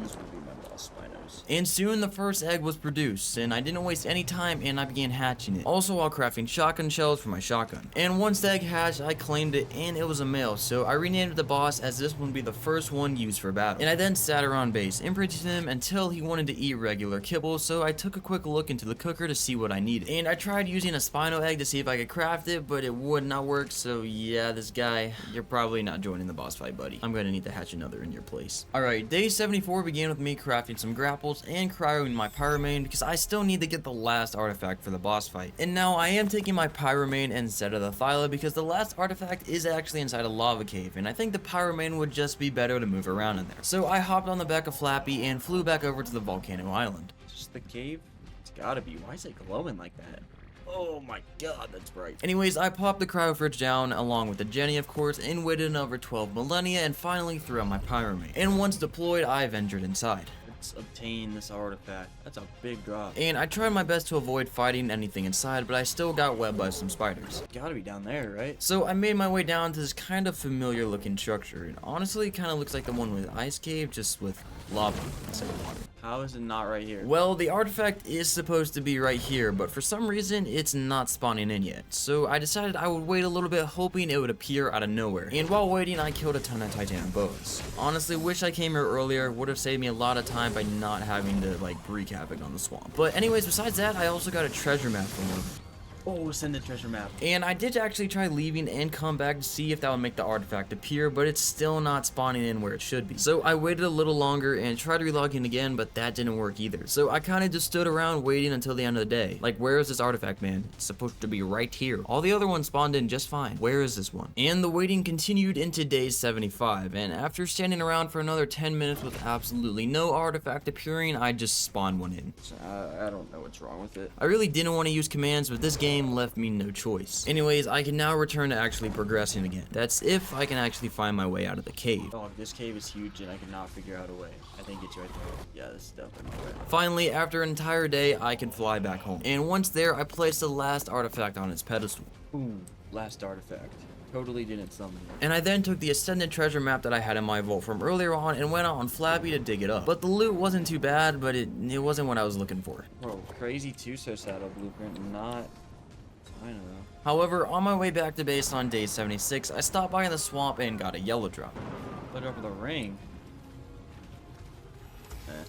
These will be my boss Spinos. And soon the first egg was produced, and I didn't waste any time and I began hatching it, also while crafting shotgun shells for my shotgun. And once the egg hatched, I claimed it and it was a male, so I renamed it the boss as this one would be the first one used for battle. And I then sat around base, imprinting him until he wanted to eat regular kibble, so I took a quick look into the cooker to see what I needed. And I tried using a Spino egg to see if I could craft it, but it would not work, so yeah, this guy, you're probably not joining the boss fight, buddy. I'm gonna need to hatch another in your place. Alright, day 74 began with me crafting some grapples and cryoing my pyromane because I still need to get the last artifact for the boss fight. And now I am taking my pyromane instead of the Thyla because the last artifact is actually inside a lava cave, and I think the pyromane would just be better to move around in there. So I hopped on the back of Flappy and flew back over to the volcano island. Just the cave? It's gotta be. Why is it glowing like that? Oh my god, that's bright. Anyways, I popped the cryo fridge down along with the Jenny, of course, and waited another 12 millennia and finally threw out my pyromane. And once deployed, I ventured inside. Let's obtain this artifact. That's a big drop. And I tried my best to avoid fighting anything inside, but I still got webbed by some spiders. It's gotta be down there, right? So I made my way down to this kind of familiar looking structure, and honestly it kind of looks like the one with Ice Cave, just with lava instead of water. How is it not right here? Well, the artifact is supposed to be right here, but for some reason it's not spawning in yet. So I decided I would wait a little bit, hoping it would appear out of nowhere. And while waiting, I killed a ton of titanium boas. Honestly, wish I came here earlier, would have saved me a lot of time by not having to like wreak havoc on the swamp. But anyways, besides that, I also got a treasure map from one. Oh, send the treasure map. And I did actually try leaving and come back to see if that would make the artifact appear, but it's still not spawning in where it should be. So I waited a little longer and tried relogging again, but that didn't work either. So I kind of just stood around waiting until the end of the day. Like, where is this artifact, man? It's supposed to be right here. All the other ones spawned in just fine. Where is this one? And the waiting continued into day 75, and after standing around for another 10 minutes with absolutely no artifact appearing, I just spawned one in. I don't know what's wrong with it. I really didn't want to use commands, but this game game left me no choice. Anyways, I can now return to actually progressing again. That's if I can actually find my way out of the cave. Oh, this cave is huge and I cannot figure out a way. I think it's right there. Yeah, this is definitely my way. Finally, after an entire day, I can fly back home. And once there, I placed the last artifact on its pedestal. Ooh, last artifact. Totally didn't summon it. And I then took the Ascended treasure map that I had in my vault from earlier on and went out on Flappy to dig it up. But the loot wasn't too bad, but it wasn't what I was looking for. Bro, crazy Tusoteuthis saddle blueprint, not... I don't know. However, on my way back to base on day 76, I stopped by in the swamp and got a yellow drop. Put over the ring.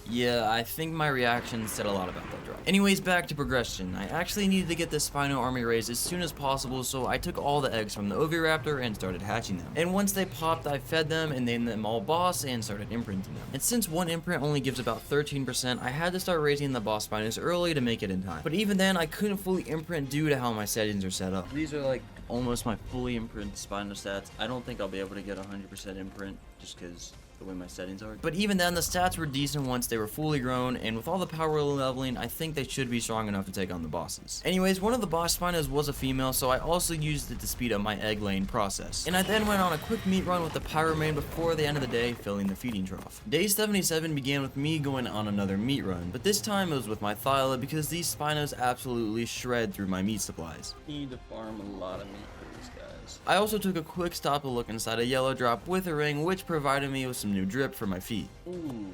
Yeah, I think my reaction said a lot about that drop. Anyways, back to progression. I actually needed to get this Spino army raised as soon as possible, so I took all the eggs from the Oviraptor and started hatching them. And once they popped, I fed them and named them all boss and started imprinting them. And since one imprint only gives about 13%, I had to start raising the boss Spinos early to make it in time. But even then, I couldn't fully imprint due to how my settings are set up. These are like almost my fully imprint Spino stats. I don't think I'll be able to get 100% imprint just because the way my settings are. But even then, the stats were decent once they were fully grown, and with all the power leveling, I think they should be strong enough to take on the bosses. Anyways, one of the boss Spinos was a female, so I also used it to speed up my egg laying process. And I then went on a quick meat run with the Pyromane before the end of the day, filling the feeding trough. Day 77 began with me going on another meat run, but this time it was with my Thyla because these Spinos absolutely shred through my meat supplies. Need to farm a lot of meat for these guys. I also took a quick stop to look inside a yellow drop with a ring, which provided me with some new drip for my feet. Ooh,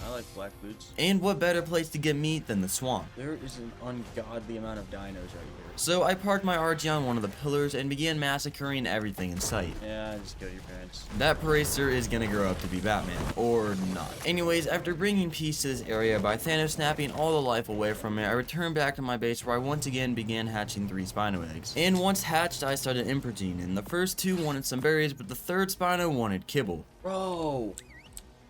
I like black boots. And what better place to get meat than the swamp? There is an ungodly amount of dinos right here. So I parked my RG on one of the pillars and began massacring everything in sight. Yeah, just kill your parents. That Paracer is gonna grow up to be Batman. Or not. Anyways, after bringing peace to this area by Thanos snapping all the life away from it, I returned back to my base where I once again began hatching 3 Spino eggs. And once hatched, I started imprinting, and the first 2 wanted some berries, but the third Spino wanted kibble. Bro!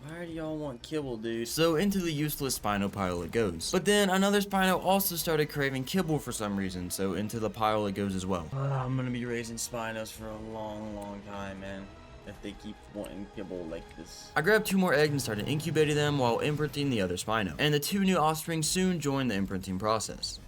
Why do y'all want kibble, dude? So into the useless Spino pile it goes. But then another Spino also started craving kibble for some reason, so into the pile it goes as well. I'm gonna be raising Spinos for a long time, man. If they keep wanting kibble like this. I grabbed 2 more eggs and started incubating them while imprinting the other Spino. And the 2 new offspring soon joined the imprinting process.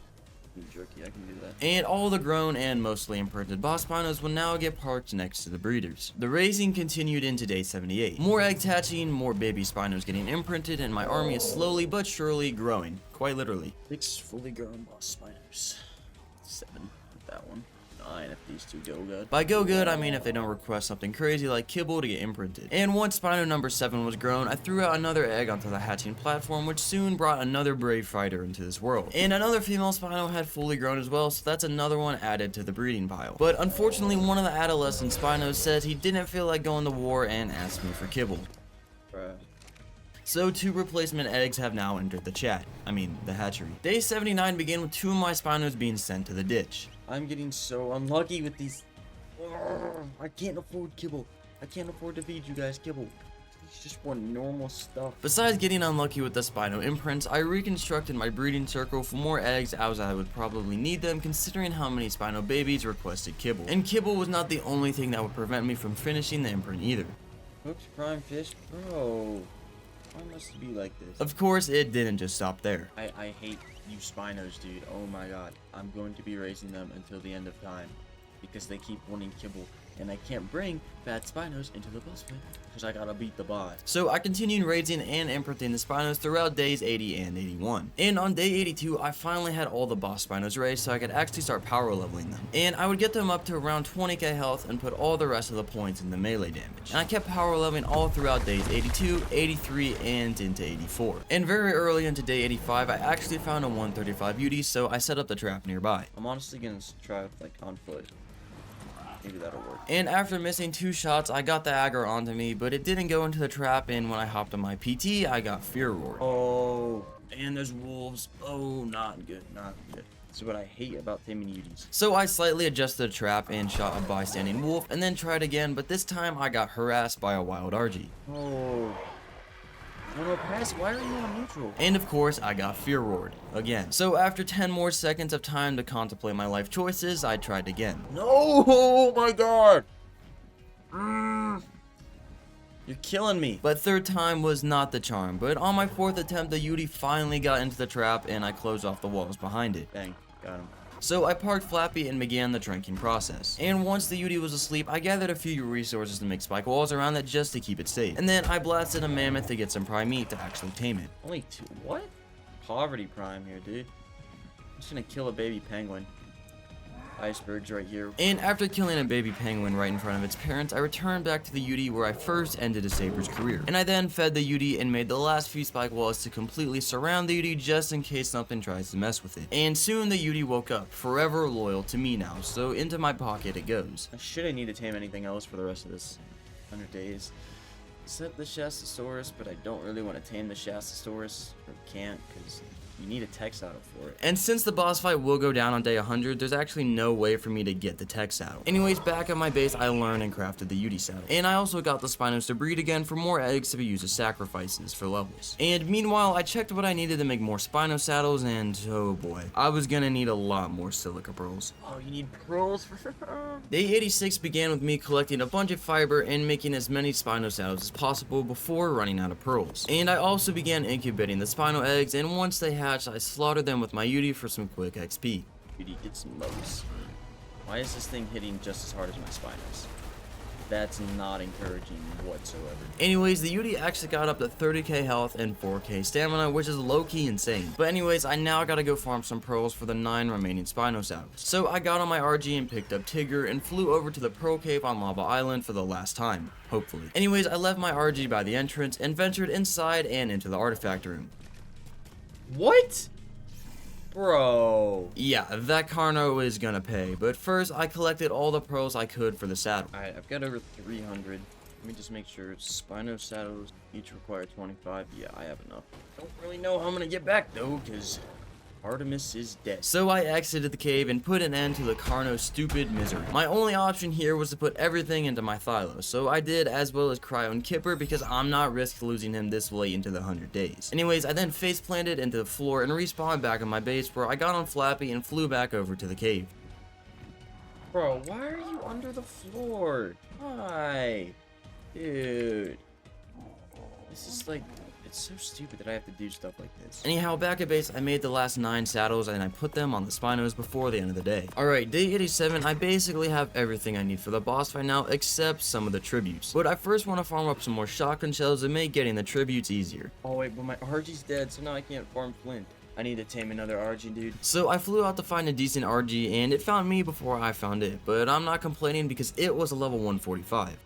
Jerky, I can do that. And all the grown and mostly imprinted boss Spinos will now get parked next to the breeders. The raising continued into day 78. More eggs hatching, more baby Spinos getting imprinted, and my army is slowly but surely growing. Quite literally. 6 fully grown boss Spinos. 7 with that one. 9 if these 2 go good. By go good, I mean if they don't request something crazy like kibble to get imprinted. And once Spino number 7 was grown, I threw out another egg onto the hatching platform, which soon brought another brave fighter into this world. And another female Spino had fully grown as well, so that's another one added to the breeding pile. But unfortunately, one of the adolescent Spinos said he didn't feel like going to war and asked me for kibble. Bruh. So 2 replacement eggs have now entered the chat. I mean, the hatchery. Day 79 began with 2 of my Spinos being sent to the ditch. I'm getting so unlucky with these. I can't afford kibble. I can't afford to feed you guys kibble. It's just want normal stuff. Besides getting unlucky with the Spino imprints, I reconstructed my breeding circle for more eggs as I would probably need them considering how many Spino babies requested kibble. And kibble was not the only thing that would prevent me from finishing the imprint either. Hooked prime fish? Bro. Why must it be like this? Of course, it didn't just stop there. I hate you Spinos, dude. Oh my god. I'm going to be raising them until the end of time. Because they keep wanting kibble. And I can't bring bad Spinos into the boss fight. Because I gotta beat the bot. So I continued raising and imprinting the Spinos throughout days 80 and 81. And on day 82, I finally had all the boss Spinos raised so I could actually start power leveling them. And I would get them up to around 20k health and put all the rest of the points in the melee damage. And I kept power leveling all throughout days 82, 83, and into 84. And very early into day 85, I actually found a 135 beauty, so I set up the trap nearby. I'm honestly gonna try like on foot. Maybe that'll work. And after missing 2 shots, I got the aggro onto me, but it didn't go into the trap, and when I hopped on my PT, I got fear roared. Oh, and there's wolves. Oh, not good, not good. This is what I hate about taming Yuties. So I slightly adjusted the trap and shot a bystanding wolf, and then tried again, but this time I got harassed by a wild Argy. Oh. No, pass. Why are you on neutral? And of course, I got fear roared again. So after 10 more seconds of time to contemplate my life choices, I tried again. No! Oh my god! You're killing me. But third time was not the charm, but on my 4th attempt, the Yutyrannus finally got into the trap, and I closed off the walls behind it. Bang. Got him. So I parked Flappy and began the tranking process. And once the Yutyrannus was asleep, I gathered a few resources to make spike walls around it just to keep it safe. And then I blasted a mammoth to get some prime meat to actually tame it. Only 2. What? Poverty prime here, dude. I'm just gonna kill a baby penguin. Icebergs right here. And after killing a baby penguin right in front of its parents, I returned back to the Yutyrannus where I first ended a saber's career. And I then fed the Yutyrannus and made the last few spike walls to completely surround the Yutyrannus just in case something tries to mess with it. And soon the Yutyrannus woke up, forever loyal to me now, so into my pocket it goes. I shouldn't need to tame anything else for the rest of this 100 days. Except the Shastasaurus, but I don't really want to tame the Shastasaurus, or can't, because you need a tech saddle for it. And since the boss fight will go down on day 100, there's actually no way for me to get the tech saddle. Anyways, back at my base, I learned and crafted the Yutyrannus saddle. And I also got the Spinos to breed again for more eggs to be used as sacrifices for levels. And meanwhile, I checked what I needed to make more Spino saddles, and oh boy, I was gonna need a lot more silica pearls. Oh, you need pearls for Day 86 began with me collecting a bunch of fiber and making as many Spino saddles as possible before running out of pearls. And I also began incubating the Spino eggs, and once they hatched, I slaughtered them with my Yutyrannus for some quick XP. Beauty, get some lows. Why is this thing hitting just as hard as my Spinos? That's not encouraging whatsoever. Anyways, the Yutyrannus actually got up to 30k health and 4k stamina, which is low-key insane. But anyways, I now gotta go farm some pearls for the 9 remaining Spino saddles. So I got on my RG and picked up Tigger and flew over to the Pearl Cave on Lava Island for the last time, hopefully. Anyways, I left my RG by the entrance and ventured inside and into the artifact room. What? Bro. Yeah, that Carno is gonna pay, but first I collected all the pearls I could for the saddle. Alright, I've got over 300. Let me just make sure. Spino saddles each require 25. Yeah, I have enough. Don't really know how I'm gonna get back though, because Artemis is dead. So I exited the cave and put an end to the Carno's stupid misery. My only option here was to put everything into my Thylo, so I did, as well as Cryo and Kipper, because I'm not risk losing him this late into the 100 days. Anyways, I then face planted into the floor and respawned back on my base where I got on Flappy and flew back over to the cave. Bro, why are you under the floor? Why? Dude. This is like... It's so stupid that I have to do stuff like this. Anyhow, back at base, I made the last 9 saddles and I put them on the Spinos before the end of the day. Alright, day 87, I basically have everything I need for the boss fight now, except some of the tributes. But I first want to farm up some more shotgun shells and make getting the tributes easier. Oh wait, but my RG's dead, so now I can't farm flint. I need to tame another RG, dude. So I flew out to find a decent RG and it found me before I found it, but I'm not complaining because it was a level 145.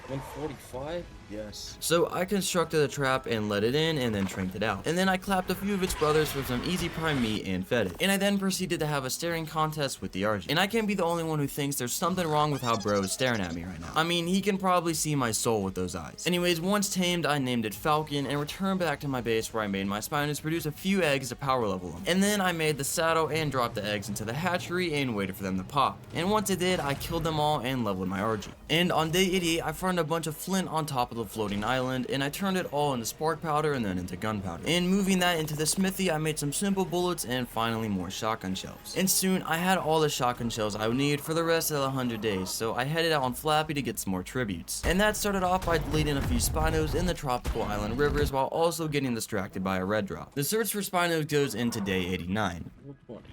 145? Yes. So I constructed a trap and let it in and then tranked it out. And then I clapped a few of its brothers for some easy prime meat and fed it. And I then proceeded to have a staring contest with the RG. And I can't be the only one who thinks there's something wrong with how bro is staring at me right now. I mean, he can probably see my soul with those eyes. Anyways, once tamed, I named it Falcon and returned back to my base where I made my Spinos produce a few eggs to power level them. And then I made the saddle and dropped the eggs into the hatchery and waited for them to pop. And once it did, I killed them all and leveled my RG. And on day 88, I farmed a bunch of flint on top of the floating island, and I turned it all into spark powder and then into gunpowder. And moving that into the smithy, I made some simple bullets and finally more shotgun shells. And soon, I had all the shotgun shells I would need for the rest of the 100 days, so I headed out on Flappy to get some more tributes. And that started off by deleting a few Spinos in the tropical island rivers while also getting distracted by a red drop. The search for Spinos goes into day 89. Level 20.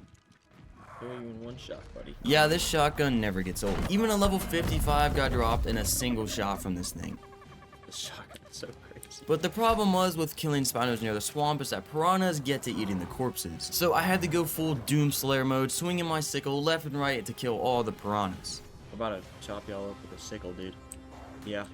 Kill you in one shot, buddy. Yeah, this shotgun never gets old. Even a level 55 got dropped in a single shot from this thing. This shotgun is so crazy. But the problem was with killing Spinos near the swamp is that piranhas get to eating the corpses. So I had to go full Doom Slayer mode, swinging my sickle left and right to kill all the piranhas. I'm about to chop y'all up with a sickle, dude. Yeah.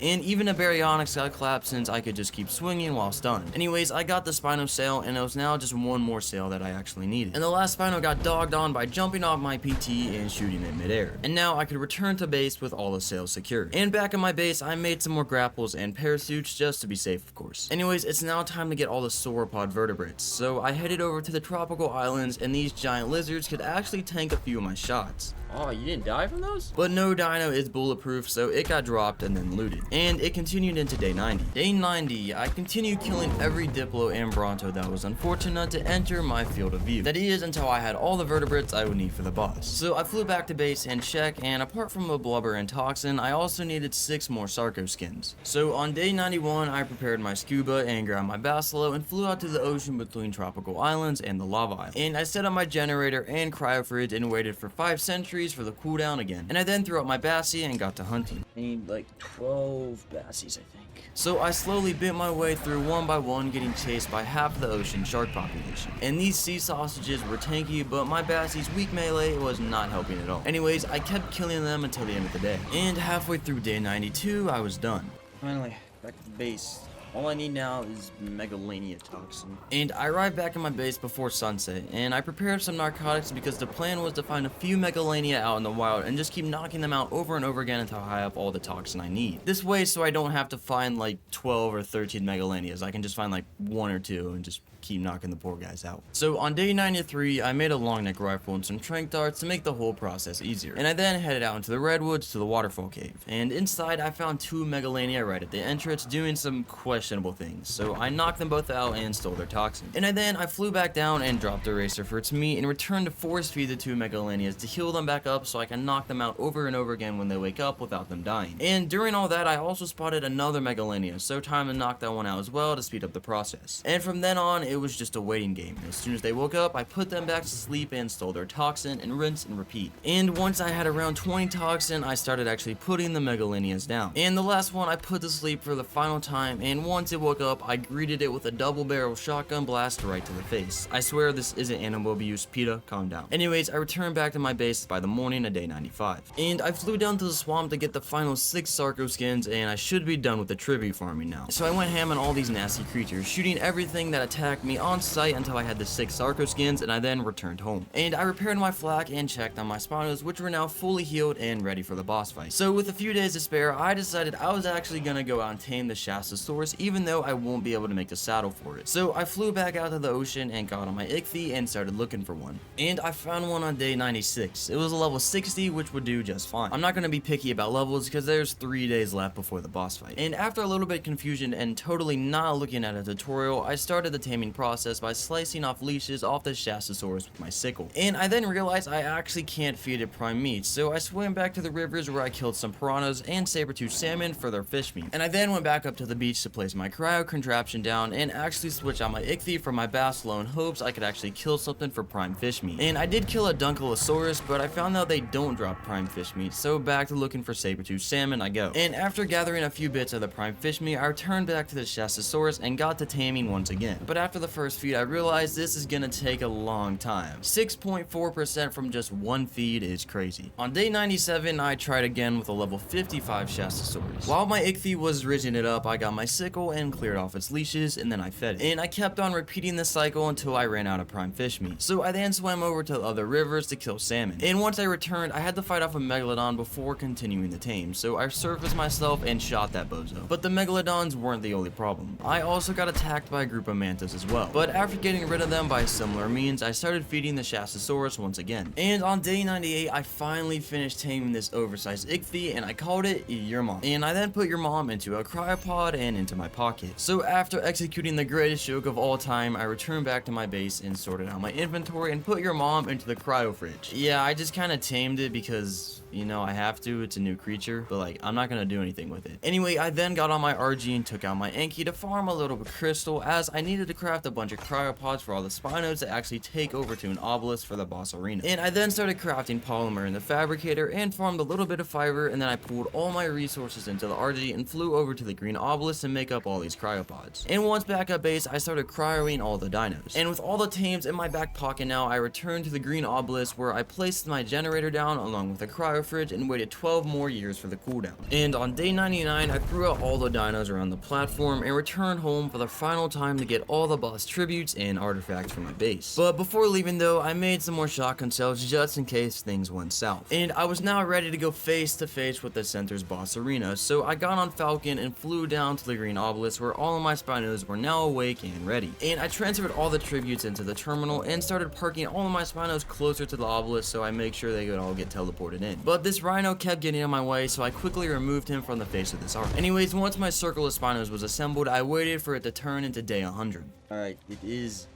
And even a Baryonyx got clapped since I could just keep swinging while stunned. Anyways, I got the Spino sail and it was now just one more sail that I actually needed. And the last Spino got dogged on by jumping off my PT and shooting it midair. And now I could return to base with all the sails secured. And back at my base, I made some more grapples and parachutes just to be safe, of course. Anyways, it's now time to get all the sauropod vertebrates. So I headed over to the tropical islands and these giant lizards could actually tank a few of my shots. Oh, you didn't die from those? But no dino is bulletproof, so it got dropped and then looted. And it continued into day 90. Day 90, I continued killing every Diplo and Bronto that was unfortunate to enter my field of view. That is, until I had all the vertebrates I would need for the boss. So I flew back to base and checked, and apart from a blubber and toxin, I also needed 6 more Sarco skins. So on day 91, I prepared my scuba and grabbed my Basilo and flew out to the ocean between tropical islands and the lava island. And I set up my generator and cryofridge and waited for 5 centuries for the cooldown again. And I then threw out my Bassie and got to hunting. I need like 12 Bassies, I think. So I slowly bit my way through one by one, getting chased by half the ocean shark population. And these sea sausages were tanky, but my Bassie's weak melee was not helping at all. Anyways, I kept killing them until the end of the day. And halfway through day 92, I was done. Finally, back to the base. All I need now is Megalania toxin. And I arrived back in my base before sunset, and I prepared some narcotics because the plan was to find a few Megalania out in the wild and just keep knocking them out over and over again until I have all the toxin I need. This way, so I don't have to find like 12 or 13 Megalanias. I can just find like 1 or 2 and just keep knocking the poor guys out. So on day 93, I made a long neck rifle and some tranq darts to make the whole process easier. And I then headed out into the redwoods to the waterfall cave. And inside, I found 2 Megalania right at the entrance doing some questionable things. So I knocked them both out and stole their toxin. And I flew back down and dropped a racer for its meat and returned to force feed the 2 Megalanias to heal them back up so I can knock them out over and over again when they wake up without them dying. And during all that, I also spotted another Megalania, so time to knock that one out as well to speed up the process. And from then on, it was just a waiting game. As soon as they woke up, I put them back to sleep and stole their toxin and rinse and repeat. And once I had around 20 toxin, I started actually putting the Megalanias down. And the last one I put to sleep for the final time, and once it woke up, I greeted it with a double barrel shotgun blast right to the face. I swear this isn't animal abuse, PETA, calm down. Anyways, I returned back to my base by the morning of day 95. And I flew down to the swamp to get the final 6 Sarco skins, and I should be done with the tribute farming now. So I went ham on all these nasty creatures, shooting everything that attacked me on site until I had the 6 Sarco skins, and I then returned home. And I repaired my flak and checked on my Spinos, which were now fully healed and ready for the boss fight. So with a few days to spare, I decided I was actually gonna go out and tame the Shastasaurus, even though I won't be able to make the saddle for it. So I flew back out to the ocean and got on my Ichthy and started looking for one. And I found one on day 96. It was a level 60, which would do just fine. I'm not gonna be picky about levels because there's 3 days left before the boss fight. And after a little bit of confusion and totally not looking at a tutorial, I started the taming process by slicing off leashes off the Shastasaurus with my sickle. And I then realized I actually can't feed it prime meat, so I swam back to the rivers where I killed some piranhas and saber-tooth salmon for their fish meat. And I then went back up to the beach to place my cryo contraption down and actually switch out my Ichthy for my Basilo in hopes I could actually kill something for prime fish meat. And I did kill a Dunkelosaurus, but I found out they don't drop prime fish meat, so back to looking for saber-tooth salmon I go. And after gathering a few bits of the prime fish meat, I returned back to the Shastasaurus and got to taming once again. But after the first feed, I realized this is gonna take a long time. 6.4% from just one feed is crazy. On day 97, I tried again with a level 55 Shastasaurus. While my Ichthy was ridging it up, I got my sickle and cleared off its leashes, and then I fed it. And I kept on repeating this cycle until I ran out of prime fish meat. So I then swam over to the other rivers to kill salmon. And once I returned, I had to fight off a Megalodon before continuing the tame, so I surfaced myself and shot that bozo. But the Megalodons weren't the only problem. I also got attacked by a group of mantas as well. But after getting rid of them by similar means, I started feeding the Shastasaurus once again. And on day 98, I finally finished taming this oversized Ichthy, and I called it Your Mom. And I then put Your Mom into a cryopod and into my pocket. So after executing the greatest joke of all time, I returned back to my base and sorted out my inventory and put Your Mom into the cryo fridge. Yeah, I just kind of tamed it because, you know, I have to. It's a new creature, but like, I'm not gonna do anything with it. Anyway, I then got on my RG and took out my Anki to farm a little bit of crystal, as I needed to craft a bunch of cryopods for all the Spinos to actually take over to an obelisk for the boss arena. And I then started crafting polymer in the fabricator and farmed a little bit of fiber, and then I pulled all my resources into the RG and flew over to the green obelisk to make up all these cryopods. And once back at base, I started cryoing all the dinos. And with all the tames in my back pocket now, I returned to the green obelisk where I placed my generator down along with a cryo fridge and waited 12 more years for the cooldown. And on day 99, I threw out all the dinos around the platform and returned home for the final time to get all the boss tributes and artifacts for my base. But before leaving though, I made some more shotgun shells just in case things went south. And I was now ready to go face to face with the center's boss arena, so I got on Falcon and flew down to the green obelisk where all of my Spinos were now awake and ready. And I transferred all the tributes into the terminal and started parking all of my Spinos closer to the obelisk so I make sure they could all get teleported in. But this rhino kept getting in my way, so I quickly removed him from the face of this arc. Anyways, once my circle of Spinos was assembled, I waited for it to turn into day 100. Alright, it is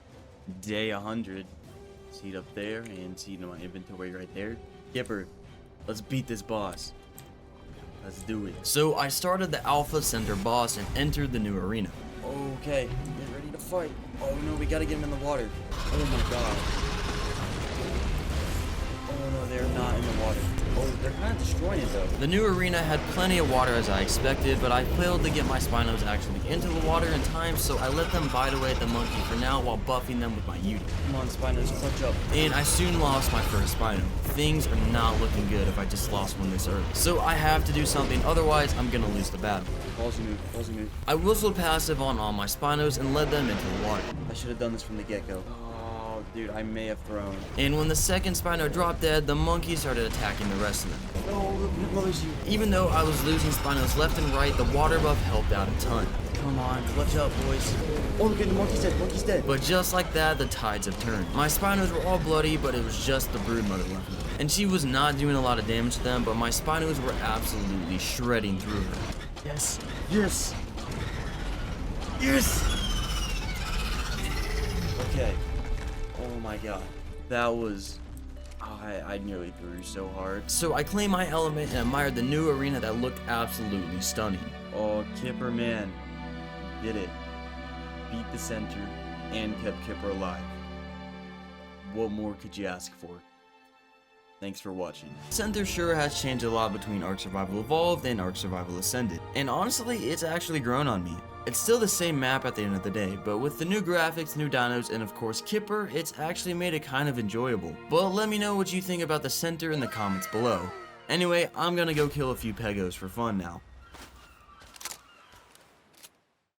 day 100. See it up there and see it in my inventory right there. Kipper, let's beat this boss. Let's do it. So I started the Alpha Center boss and entered the new arena. Okay, get ready to fight. Oh no, we gotta get him in the water. Oh my god. Oh no, they're not in the water. Oh, they're kind of destroying it though. The new arena had plenty of water as I expected, but I failed to get my Spinos actually into the water in time, so I let them bite away at the monkey for now while buffing them with my Yutyrannus. Come on, Spinos, clutch up. And I soon lost my first Spino. Things are not looking good if I just lost one this early. So I have to do something, otherwise I'm gonna lose the battle. Ballsy move, ballsy move. I whistled passive on all my Spinos and led them into the water. I should have done this from the get-go. Oh, dude, I may have thrown. And when the second Spino dropped dead, the monkey started attacking the rest of them. No, the mother's you. Even though I was losing Spinos left and right, the water buff helped out a ton. Come on, clutch up, boys. Oh, look at the monkey's dead, monkey's dead. But just like that, the tides have turned. My Spinos were all bloody, but it was just the broodmother left. And she was not doing a lot of damage to them, but my Spinos were absolutely shredding through her. Yes, yes, yes. Okay. Oh my god, that was. I nearly threw so hard. So I claimed my element and admired the new arena that looked absolutely stunning. Oh, Kipper, man. Did it. Beat the center and kept Kipper alive. What more could you ask for? Thanks for watching. Center sure has changed a lot between Ark Survival Evolved and Ark Survival Ascended, and honestly, it's actually grown on me. It's still the same map at the end of the day, but with the new graphics, new dinos, and of course Kipper, it's actually made it kind of enjoyable. But let me know what you think about the center in the comments below. Anyway, I'm gonna go kill a few pegos for fun now.